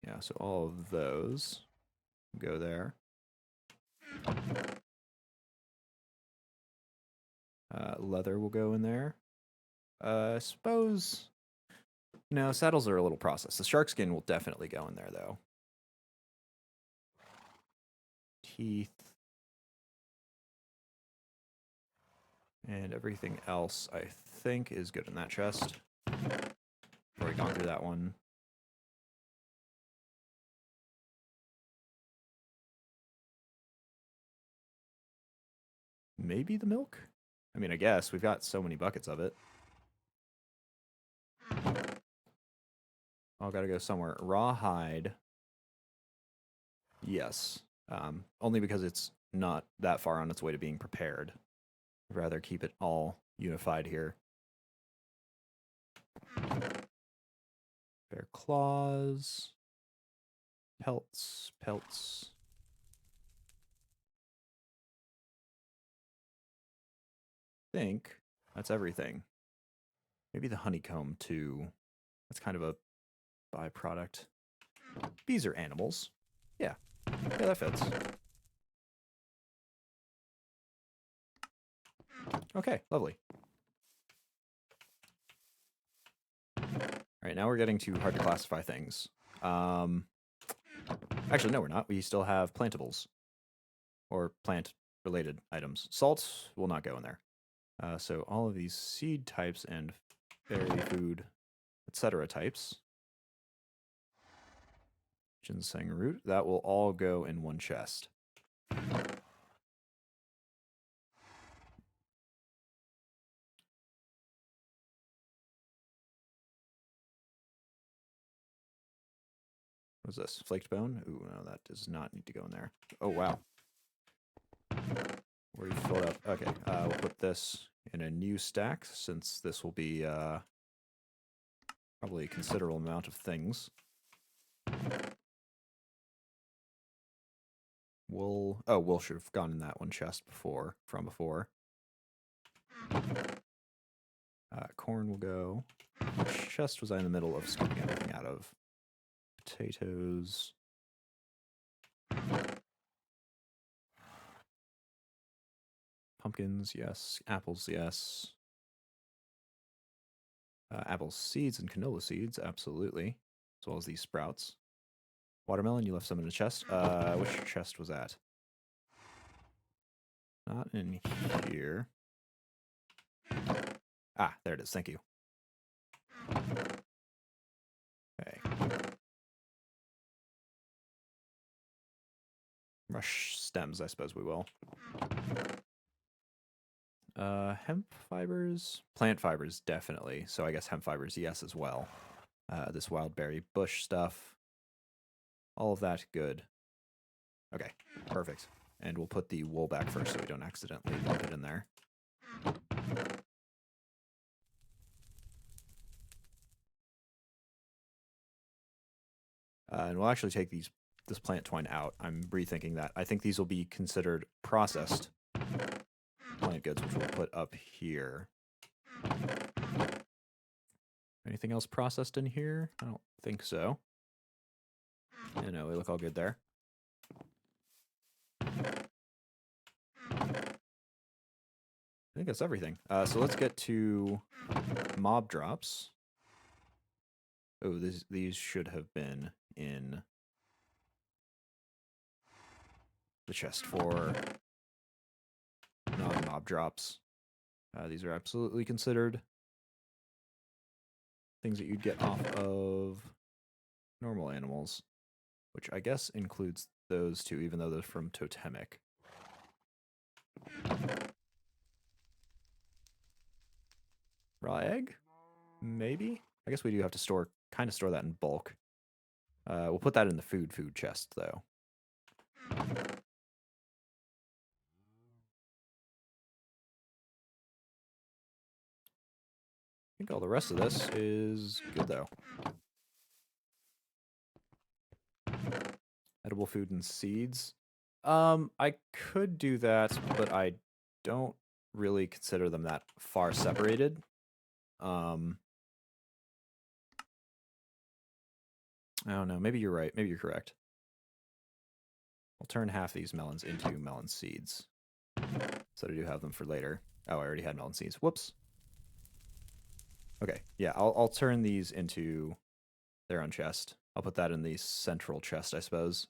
Yeah, so all of those go there. Leather will go in there. I suppose, saddles are a little processed. The shark skin will definitely go in there, though. Teeth. And everything else, I think, is good in that chest. Already gone through that one. Maybe the milk? I mean, I guess. We've got so many buckets of it. All gotta go somewhere. Rawhide. Yes. Only because it's not that far on its way to being prepared. I'd rather keep it all unified here. Bear claws. Pelts. I think that's everything. Maybe the honeycomb, too. That's kind of a byproduct. Bees are animals. Yeah, that fits. Okay, lovely. All right, now we're getting to hard to classify things. Actually, no, we're not. We still have plantables. Or plant-related items. Salt will not go in there. So all of these seed types and berry food, etc. types. Ginseng root, that will all go in one chest. What is this? Flaked bone? Ooh, no, that does not need to go in there. Oh, wow. Where you fill it up. Okay, we'll put this in a new stack, since this will be probably a considerable amount of things. Wool. Oh, wool should have gone in that one chest before, from before. Corn will go. Which chest was I in the middle of scooping everything out of? Potatoes. Pumpkins, yes. Apples, yes. Apple seeds and canola seeds, absolutely. As well as these sprouts. Watermelon, you left some in the chest. Which chest was that? Not in here. Ah, there it is. Thank you. Okay. Rush stems, I suppose we will. Hemp fibers? Plant fibers, definitely. So I guess hemp fibers, yes, as well. This wild berry bush stuff. All of that, good. Okay, perfect. And we'll put the wool back first so we don't accidentally lump it in there. And we'll actually take this plant twine out. I'm rethinking that. I think these will be considered processed plant goods, which we'll put up here. Anything else processed in here? I don't think so. Yeah, no, we look all good there. I think that's everything. So let's get to mob drops. Oh, these should have been in the chest for non-mob drops. These are absolutely considered things that you'd get off of normal animals, which I guess includes those two, even though they're from totemic. Raw egg? Maybe? I guess we do have to kind of store that in bulk. We'll put that in the food chest, though. I think all the rest of this is good, though. Edible food and seeds. I could do that, but I don't really consider them that far separated. I don't know. Maybe you're right. Maybe you're correct. I'll turn half these melons into melon seeds. So I do have them for later. Oh, I already had melon seeds. Whoops. Okay, yeah, I'll turn these into their own chest. I'll put that in the central chest, I suppose.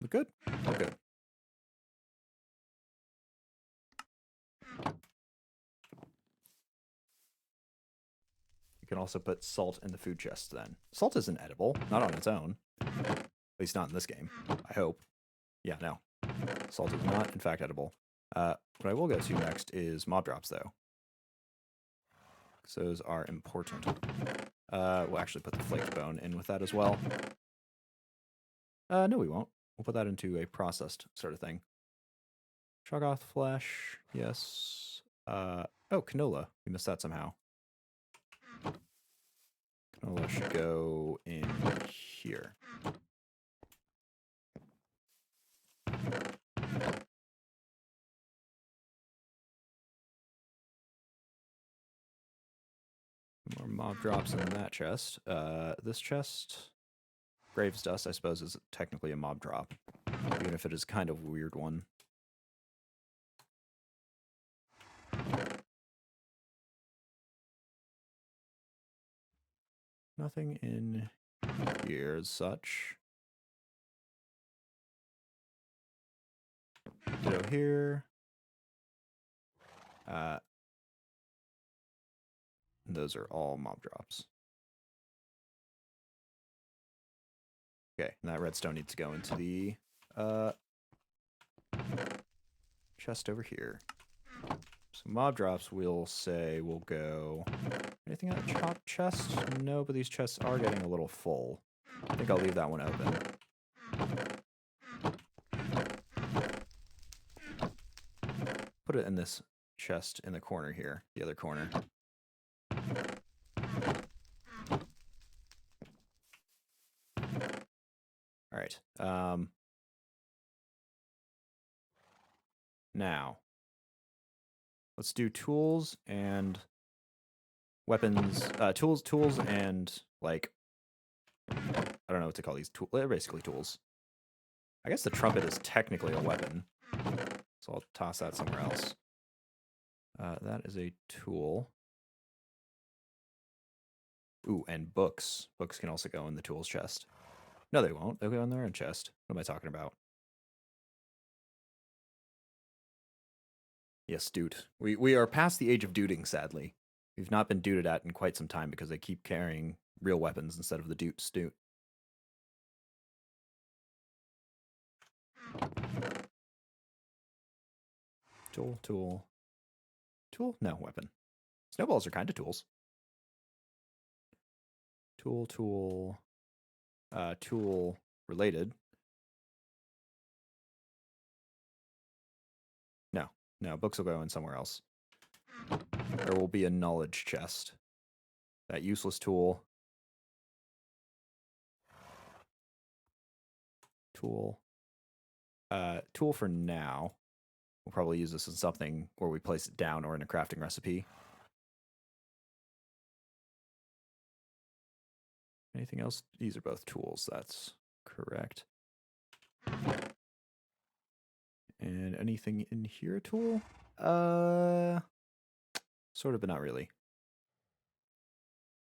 Look good? Look good. You can also put salt in the food chest then. Salt isn't edible, not on its own. At least not in this game, I hope. Yeah, no. Salt is not, in fact, edible. What I will go to next is mob drops, though. So those are important. We'll actually put the flaked bone in with that as well. No, we won't. We'll put that into a processed sort of thing. Shoggoth flesh, yes. Oh, canola. We missed that somehow. Canola should go in here. More mob drops in that chest. This chest, Graves Dust, I suppose, is technically a mob drop, even if it is kind of a weird one. Nothing in here as such. Ditto here. Those are all mob drops. Okay, and that redstone needs to go into the chest over here. So mob drops, we'll say, will go... Anything in that chop chest? No, but these chests are getting a little full. I think I'll leave that one open. Put it in this chest in the corner here, the other corner. All right. Now, let's do tools and weapons, tools, and like I don't know what to call these tools. They're basically tools. I guess the trumpet is technically a weapon, so I'll toss that somewhere else. That is a tool. Ooh, and books. Books can also go in the tools chest. No, they won't. They'll go in their own chest. What am I talking about? Yes, doot. We are past the age of dooting, sadly. We've not been dooted at in quite some time because they keep carrying real weapons instead of the doot. Tool. No, weapon. Snowballs are kind of tools. Tool related. No, books will go in somewhere else. There will be a knowledge chest. That useless tool. Tool for now. We'll probably use this in something where we place it down or in a crafting recipe. Anything else? These are both tools. That's correct. And anything in here a tool? Sort of, but not really.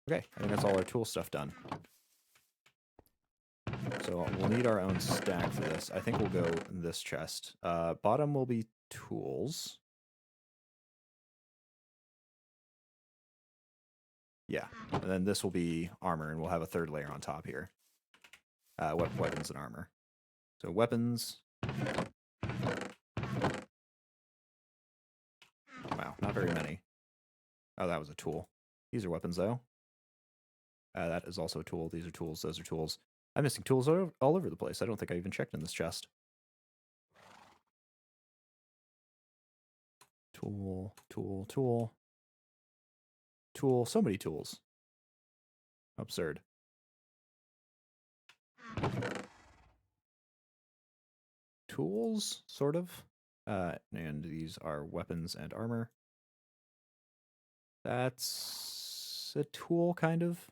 Okay, I think that's all our tool stuff done. So we'll need our own stack for this. I think we'll go in this chest. Bottom will be tools. Yeah, and then this will be armor, and we'll have a third layer on top here. Weapons and armor. So weapons. Wow, not very many. Oh, that was a tool. These are weapons, though. That is also a tool. These are tools. Those are tools. I'm missing tools all over the place. I don't think I even checked in this chest. Tool. So many tools. Absurd. Tools, sort of. And these are weapons and armor. That's a tool, kind of.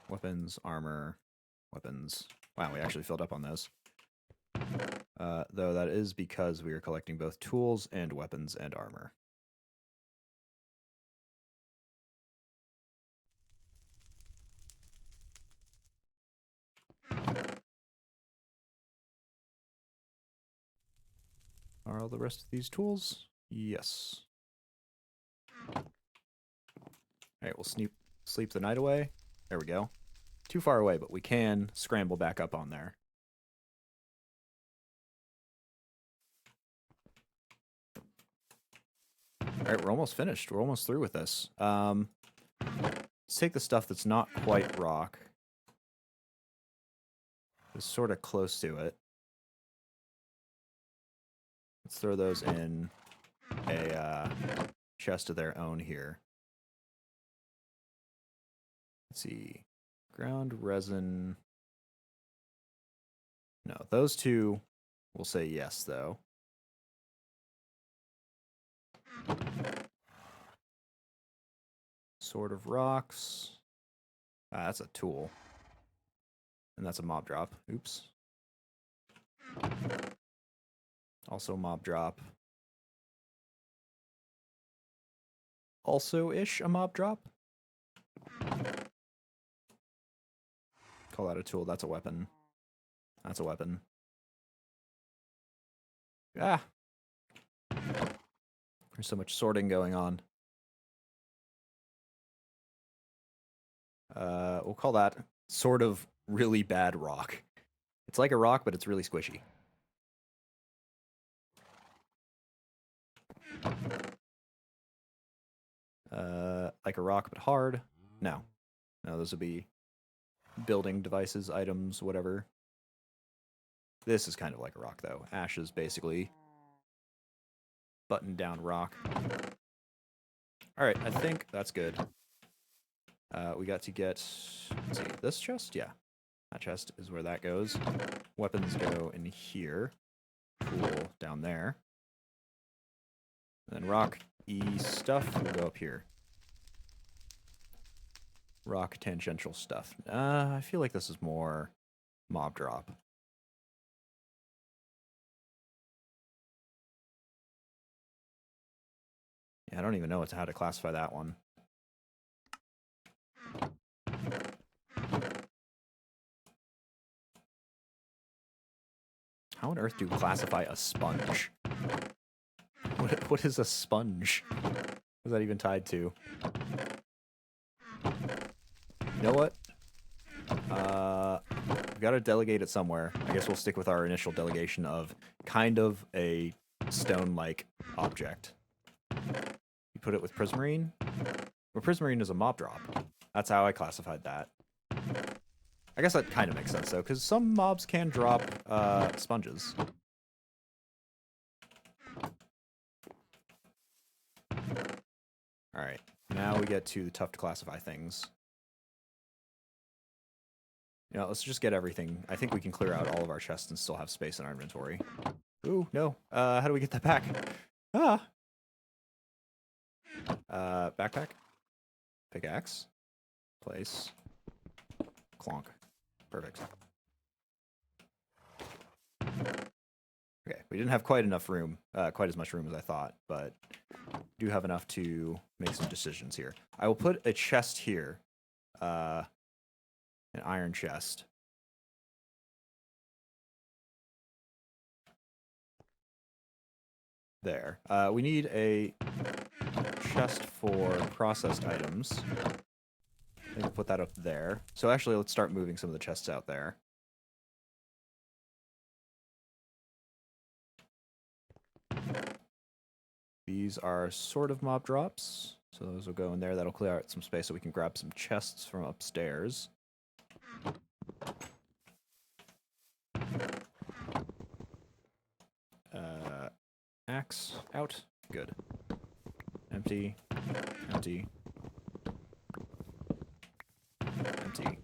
Weapons, armor, weapons. Wow, we actually filled up on those. Though that is because we are collecting both tools and weapons and armor. Are all the rest of these tools? Yes. Alright, we'll sleep the night away. There we go. Too far away, but we can scramble back up on there. Alright, we're almost finished. We're almost through with this. Let's take the stuff that's not quite rock. It's sort of close to it. Let's throw those in a chest of their own here. Let's see. Ground resin. No, those two will say yes, though. Sword of rocks. That's a tool. And that's a mob drop. Oops. Also mob drop. Also-ish a mob drop. Call that a tool. That's a weapon. That's a weapon. Ah! There's so much sorting going on. We'll call that sort of really bad rock. It's like a rock, but it's really squishy. Like a rock, but hard. No, those would be building devices, items, whatever. This is kind of like a rock, though. Ashes, basically. Button down rock. Alright, I think that's good. We got to get... Let's see, this chest? Yeah. That chest is where that goes. Weapons go in here. Tool down there. And then rock-y stuff will go up here. Rock tangential stuff. I feel like this is more mob drop. Yeah, I don't even know how to classify that one. How on earth do you classify a sponge? What is a sponge? What is that even tied to? You know what? We've got to delegate it somewhere. I guess we'll stick with our initial delegation of kind of a stone-like object. You put it with prismarine? Well, prismarine is a mob drop. That's how I classified that. I guess that kind of makes sense, though, because some mobs can drop sponges. Alright, now we get to the tough to classify things. You know, let's just get everything. I think we can clear out all of our chests and still have space in our inventory. Ooh, no. How do we get that back? Ah! Backpack. Pickaxe. Place. Clonk. Perfect. Okay, we didn't have quite enough room, quite as much room as I thought, but do have enough to make some decisions here. I will put a chest here, an iron chest. There. We need a chest for processed items. I think we'll put that up there. So actually, let's start moving some of the chests out there. These are sort of mob drops, so those will go in there. That'll clear out some space so we can grab some chests from upstairs. Axe out. Good. Empty. Empty. Empty.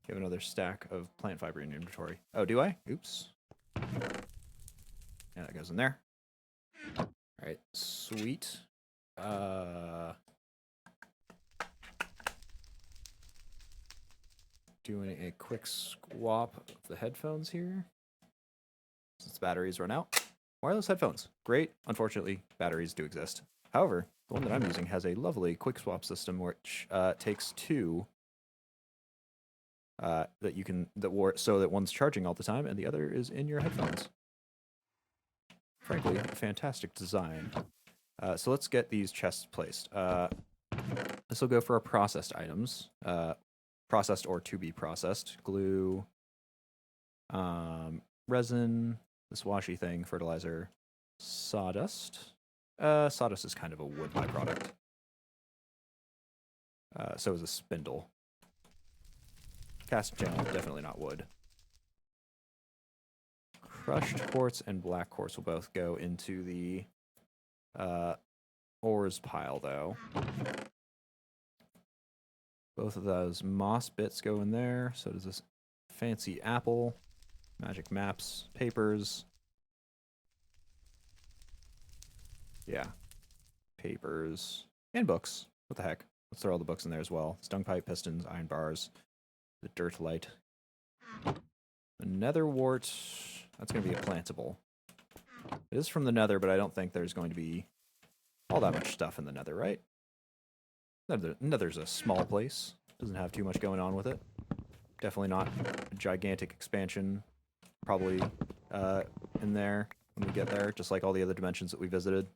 Have another stack of plant fiber in your inventory. Oh, do I? Oops. Yeah, that goes in there. Alright, sweet. Doing a quick swap of the headphones here. Since batteries run out. Wireless headphones. Great. Unfortunately, batteries do exist. However, the one that I'm using has a lovely quick swap system which takes two that you can so that one's charging all the time and the other is in your headphones. Frankly, a fantastic design. So let's get these chests placed. This will go for our processed items. Processed or to be processed. Glue, resin, this washy thing, fertilizer, sawdust. Sawdust is kind of a wood byproduct. So is a spindle. Cast channel, definitely not wood. Crushed quartz and black quartz will both go into the ores pile, though. Both of those moss bits go in there. So does this fancy apple, magic maps, papers. Yeah. Papers. And books. What the heck? Let's throw all the books in there as well. Stung pipe, pistons, iron bars. The dirt light. The nether wart. That's going to be a plantable. It is from the nether, but I don't think there's going to be all that much stuff in the nether, right? Nether's a small place. Doesn't have too much going on with it. Definitely not a gigantic expansion. Probably in there when we get there, just like all the other dimensions that we visited.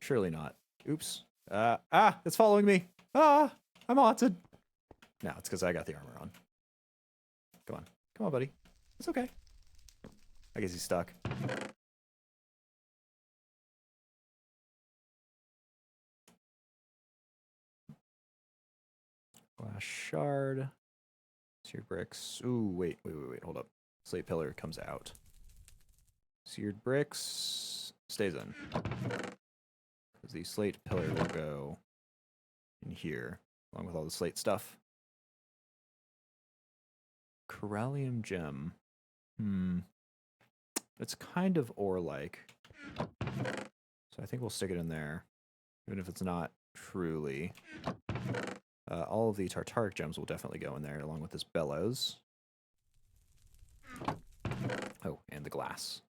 Surely not. Oops. It's following me. I'm haunted. No, it's because I got the armor on. Come on. Come on, buddy. It's okay. I guess he's stuck. Glass shard. Seared bricks. Ooh, wait. Hold up. Slate pillar comes out. Seared bricks stays in. Because the slate pillar will go in here, along with all the slate stuff. Corallium gem. It's kind of ore-like. So I think we'll stick it in there, even if it's not truly. All of the tartaric gems will definitely go in there, along with this bellows. Oh, and the glass.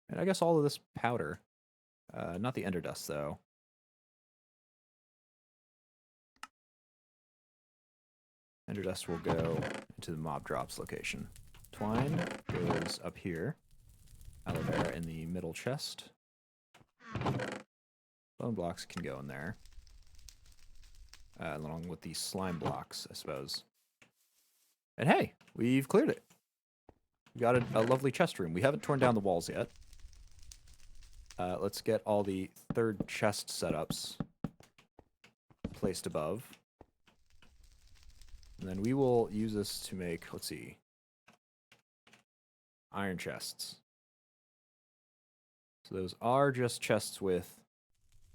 And I guess all of this powder. Not the ender dust, though. Ender dust will go into the mob drops location. Twine goes up here. Aloe vera in the middle chest. Bone blocks can go in there. Along with the slime blocks, I suppose. And hey, we've cleared it. We got a lovely chest room. We haven't torn down the walls yet. Let's get all the third chest setups placed above. And then we will use this to make, let's see, iron chests. So those are just chests with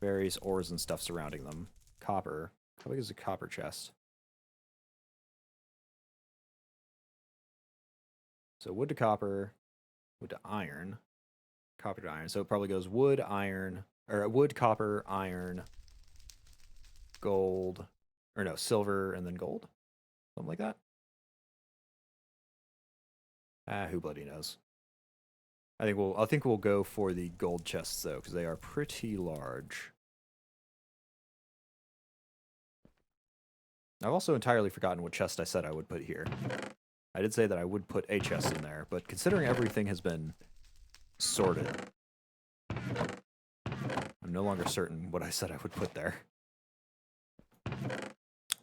various ores and stuff surrounding them. Copper. How big is a copper chest? So wood to copper, wood to iron, copper to iron. So it probably goes wood, iron, or wood, copper, iron, gold, or no, silver, and then gold. Something like that. Who bloody knows? I think we'll go for the gold chests though, because they are pretty large. I've also entirely forgotten what chest I said I would put here. I did say that I would put a chest in there, but considering everything has been sorted, I'm no longer certain what I said I would put there.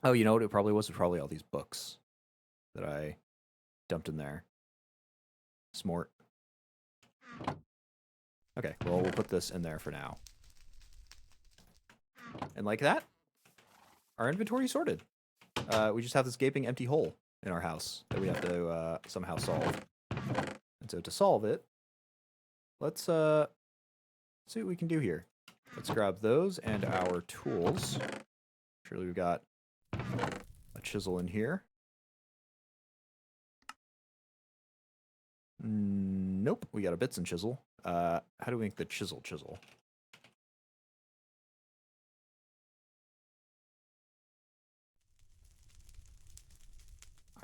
Oh, you know what it probably was? It was probably all these books that I dumped in there. Smart. Okay, well, we'll put this in there for now. And like that, our inventory is sorted. We just have this gaping empty hole in our house that we have to somehow solve. And so to solve it, let's see what we can do here. Let's grab those and our tools. Surely we've got a chisel in here. Nope, we got a bits and chisel. How do we make the chisel?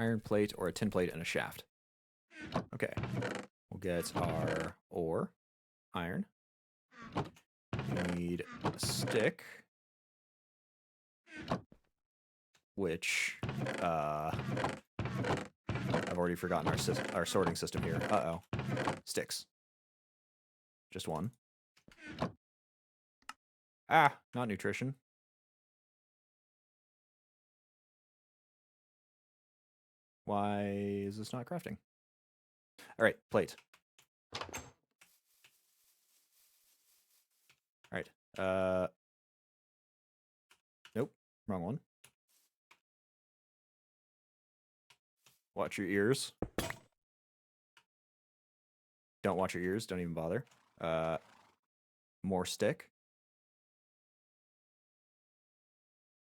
Iron plate or a tin plate and a shaft. Okay, we'll get our ore, iron. We need a stick, which I've already forgotten our sorting system here. Uh-oh. Sticks. Just one. Ah, not nutrition. Why is this not crafting? All right, plate. All right. Nope, wrong one. Watch your ears. Don't watch your ears. Don't even bother. More stick.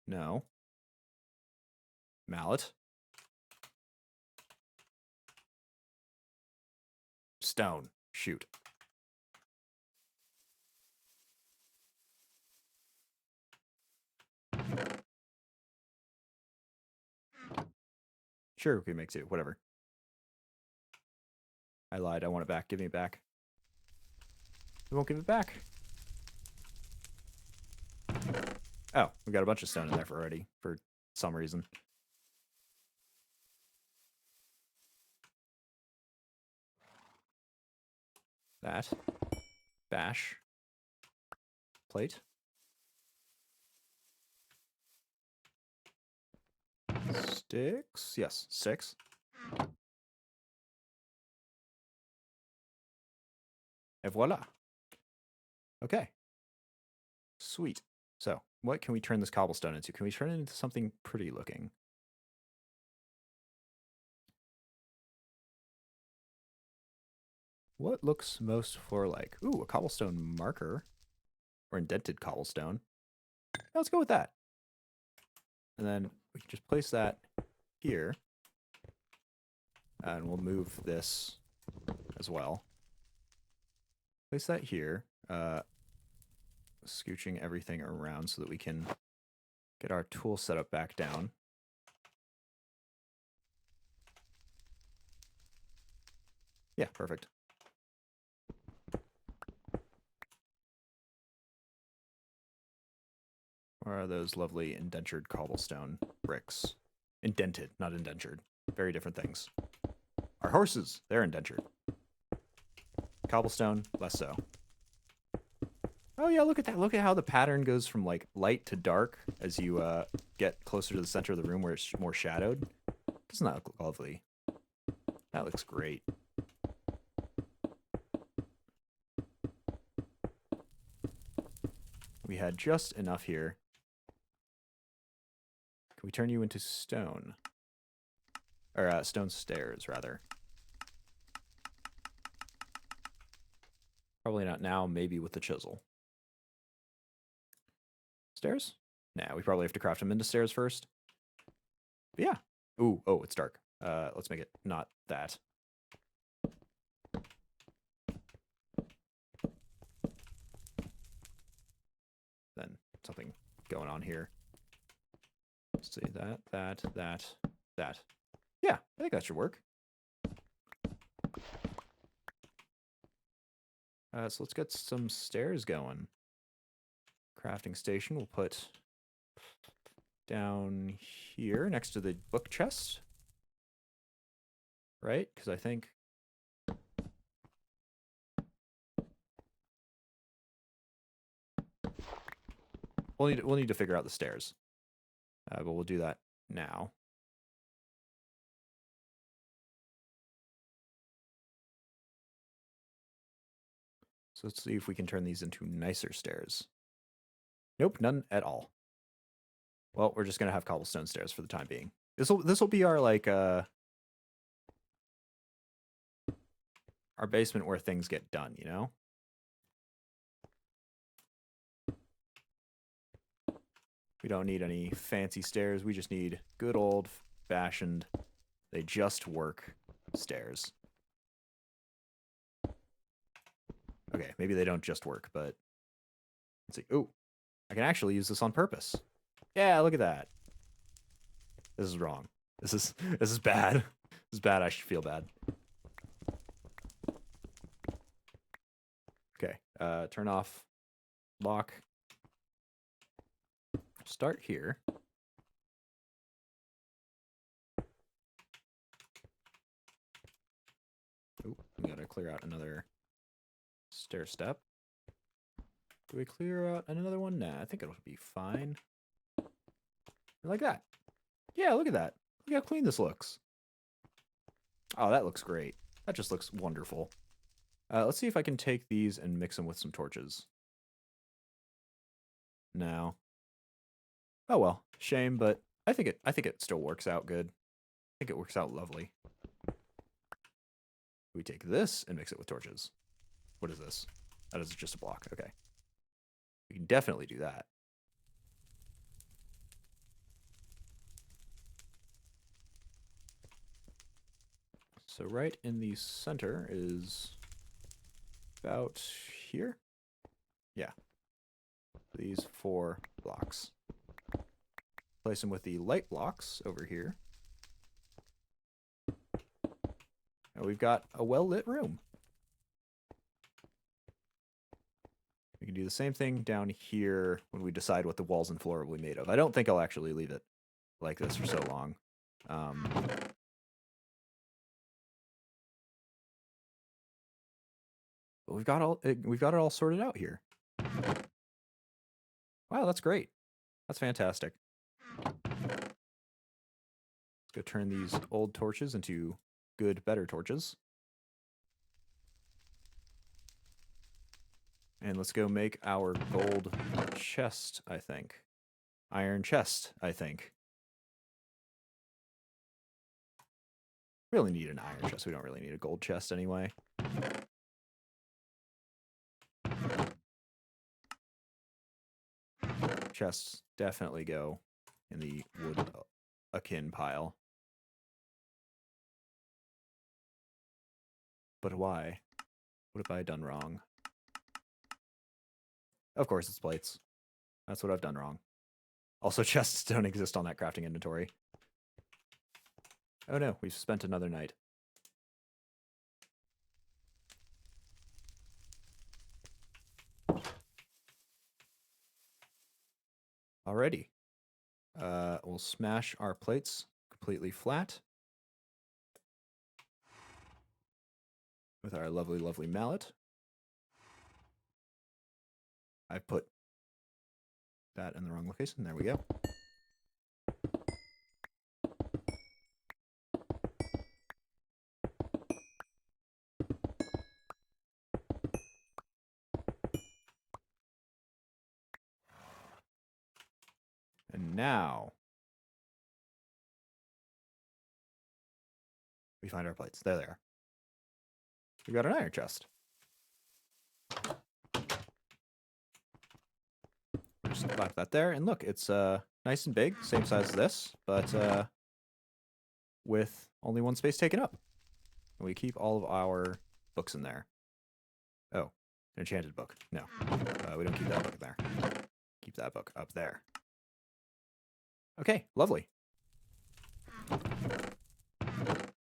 No. Mallet. Stone. Shoot. Sure, we can make two. Whatever. I lied. I want it back. Give me it back. We won't give it back. Oh, we got a bunch of stone in there already for some reason. That. Bash. Plate. Sticks. Yes, 6. Et voila. Okay. Sweet. So, what can we turn this cobblestone into? Can we turn it into something pretty looking? What looks most floor-like? Ooh, a cobblestone marker. or indented cobblestone. Yeah, let's go with that. And then we can just place that here. And we'll move this as well. Place that here. Scooching everything around so that we can get our tool setup back down. Yeah, perfect. Where are those lovely indentured cobblestone bricks? Indented, not indentured. Very different things. Our horses, they're indentured. Cobblestone, less so. Oh yeah, look at that. Look at how the pattern goes from like light to dark as you get closer to the center of the room where it's more shadowed. Doesn't that look lovely? That looks great. We had just enough here. Can we turn you into stone? Or stone stairs, rather. Probably not now, maybe with the chisel. Stairs? Nah, we probably have to craft them into stairs first. But yeah. Ooh, oh, it's dark. Let's make it not that. Then something going on here. Let's see, that. Yeah, I think that should work. So let's get some stairs going. Crafting station we'll put down here next to the book chest. Right? Because I think... We'll need to figure out the stairs. But we'll do that now. So let's see if we can turn these into nicer stairs. Nope, none at all. Well, we're just gonna have cobblestone stairs for the time being. This'll be our like our basement where things get done, you know? We don't need any fancy stairs. We just need good old-fashioned, they just work stairs. Okay, maybe they don't just work, but let's see. Oh, I can actually use this on purpose. Yeah, look at that. This is wrong. This is bad. This is bad. I should feel bad. Okay, turn off lock. Start here. Oh, we gotta clear out another stair step. Do we clear out another one? Nah, I think it'll be fine. Like that. Yeah, look at that. Look how clean this looks. Oh, that looks great. That just looks wonderful. Let's see if I can take these and mix them with some torches. No. Oh well, shame, but I think it still works out good. I think it works out lovely. We take this and mix it with torches. What is this? That is just a block. Okay. We can definitely do that. So right in the center is about here. Yeah. These 4 blocks. Place them with the light blocks over here. And we've got a well-lit room. We can do the same thing down here when we decide what the walls and floor will be made of. I don't think I'll actually leave it like this for so long. But we've got it all sorted out here. Wow, that's great. That's fantastic. Let's go turn these old torches into good, better torches. And let's go make our gold chest, I think. Iron chest, I think. We really need an iron chest. We don't really need a gold chest anyway. chests definitely go in the wood akin pile. But why? What have I done wrong? Of course, it's plates. That's what I've done wrong. Also, chests don't exist on that crafting inventory. Oh no, we've spent another night. Alrighty. We'll smash our plates completely flat with our lovely, lovely mallet. I've put that in the wrong location. There we go. And now we find our plates. There they are. We got an iron chest. Just slap that there, and look, it's nice and big, same size as this, but with only one space taken up. And we keep all of our books in there. Oh, an enchanted book. No, we don't keep that book in there. Keep that book up there. Okay, lovely.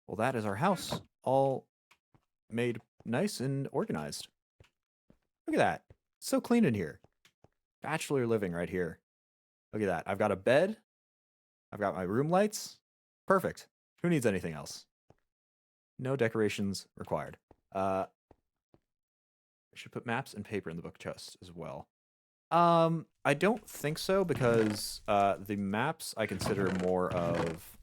Well, that is our house, all made nice and organized. Look at that. It's so clean in here. Bachelor living right here. Look at that. I've got a bed. I've got my room lights. Perfect. Who needs anything else? No decorations required. I should put maps and paper in the book chest as well. I don't think so, because the maps I consider more of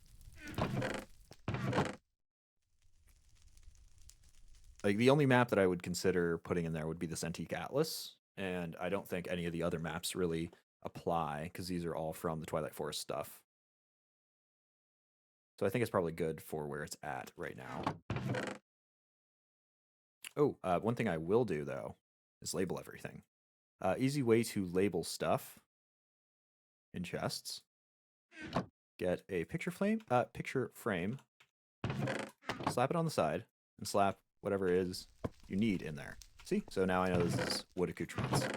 like the only map that I would consider putting in there would be this Antique Atlas, and I don't think any of the other maps really apply because these are all from the Twilight Forest stuff. So I think it's probably good for where it's at right now. Oh, one thing I will do though is label everything. Easy way to label stuff in chests. Get a picture frame, slap it on the side, and slap whatever it is you need in there. See? So now I know this is wood accoutrements.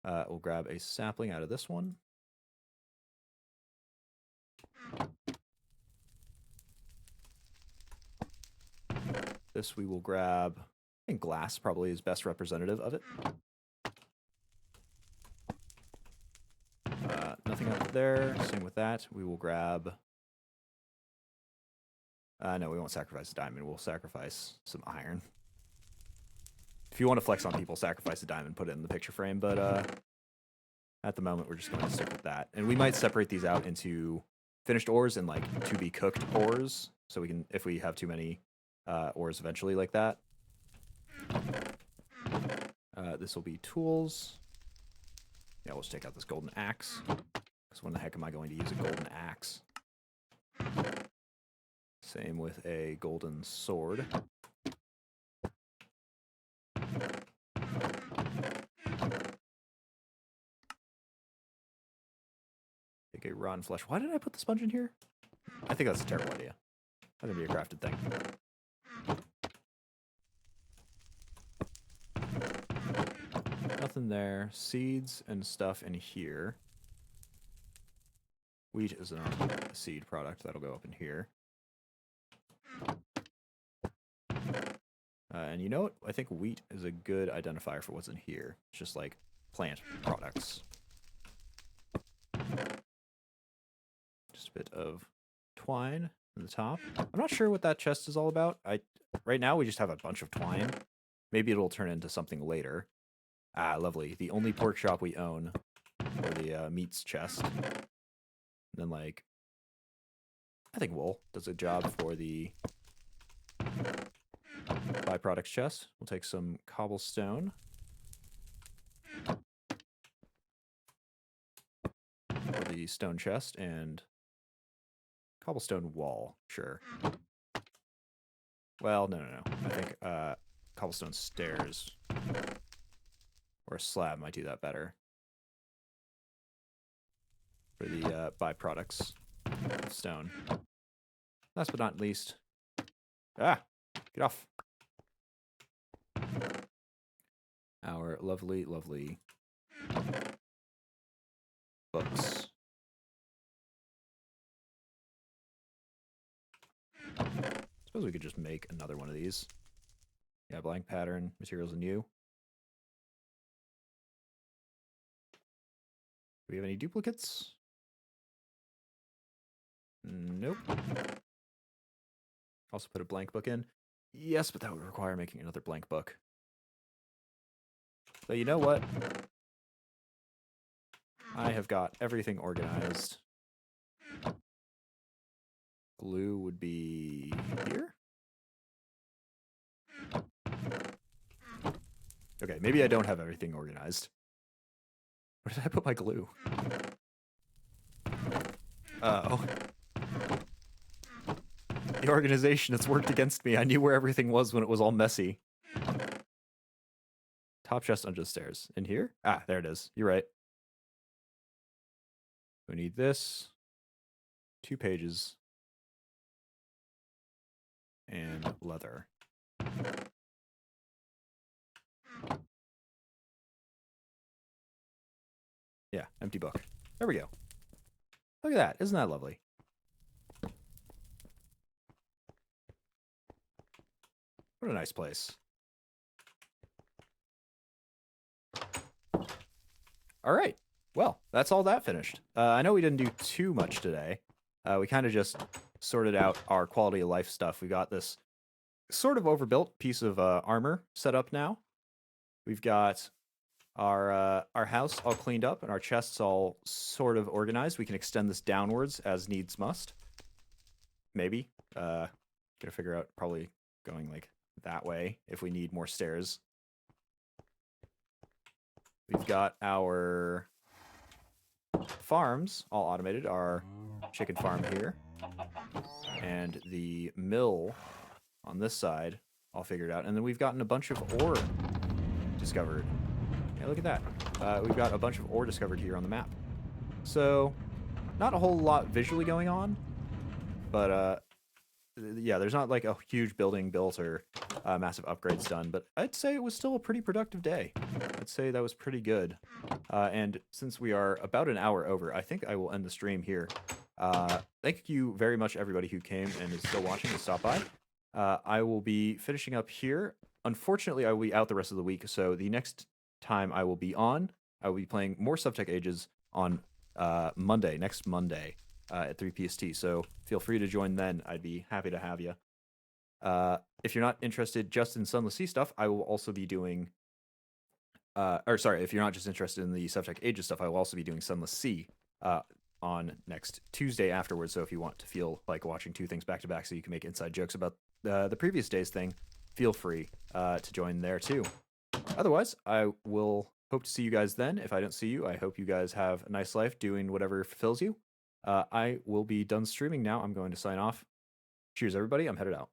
We'll grab a sapling out of this one. This we will grab. I think glass probably is best representative of it. Nothing up there. Same with that. We will grab... no, we won't sacrifice a diamond. We'll sacrifice some iron. If you want to flex on people, sacrifice a diamond, put it in the picture frame. But at the moment, we're just going to stick with that. And we might separate these out into finished ores and like to be cooked ores. So we can, if we have too many ores eventually like that. This will be tools. Yeah, we'll just take out this golden axe. Because when the heck am I going to use a golden axe? Same with a golden sword. Take a rotten flesh. Why did I put the sponge in here? I think that's a terrible idea. That's gonna be a crafted thing. Nothing there. Seeds and stuff in here. Wheat is a seed product. That'll go up in here. And you know what? I think wheat is a good identifier for what's in here. It's just like plant products. Just a bit of twine in the top. I'm not sure what that chest is all about. Right now we just have a bunch of twine. Maybe it'll turn into something later. Ah, lovely. The only pork shop we own for the meats chest. And then like, I think wool does a job for the byproducts chest. We'll take some cobblestone. For the stone chest and cobblestone wall, sure. Well, no. I think cobblestone stairs or a slab might do that better. for the byproducts of stone. Last but not least, get off. Our lovely, lovely books. Suppose we could just make another one of these. Yeah, blank pattern, materials anew. Do we have any duplicates? Nope. Also put a blank book in. Yes, but that would require making another blank book. So you know what? I have got everything organized. Glue would be here? Okay, maybe I don't have everything organized. Where did I put my glue? Uh-oh. The organization has worked against me. I knew where everything was when it was all messy. Top chest under the stairs. In here? Ah, there it is. You're right. We need this. 2 pages. And leather. Yeah, empty book. There we go. Look at that. Isn't that lovely? What a nice place. All right. Well, that's all that finished. I know we didn't do too much today. We kind of just sorted out our quality of life stuff. We got this sort of overbuilt piece of armor set up now. We've got our house all cleaned up and our chests all sort of organized. We can extend this downwards as needs must. Maybe. Gotta figure out probably going like that way if we need more stairs. We've got our farms all automated. Our chicken farm here. And the mill on this side all figured out. And then we've gotten a bunch of ore discovered. Yeah, look at that. We've got a bunch of ore discovered here on the map. So, not a whole lot visually going on. But, yeah, there's not like a huge building built or massive upgrades done. But I'd say it was still a pretty productive day. I'd say that was pretty good. And since we are about an hour over, I think I will end the stream here. Thank you very much, everybody who came and is still watching and stopped by. I will be finishing up here. Unfortunately, I will be out the rest of the week, so the next time I will be on, I will be playing more Sevtech Ages on Monday, next Monday, at 3 PST. So feel free to join then. I'd be happy to have you. If you're not interested just in Sunless Sea stuff, I will also be doing... if you're not just interested in the Sevtech Ages stuff, I will also be doing Sunless Sea on next Tuesday afterwards. So if you want to feel like watching 2 things back to back so you can make inside jokes about the previous day's thing, feel free to join there too. Otherwise, I will hope to see you guys then. If I don't see you, I hope you guys have a nice life doing whatever fulfills you. I will be done streaming now. I'm going to sign off. Cheers, everybody. I'm headed out.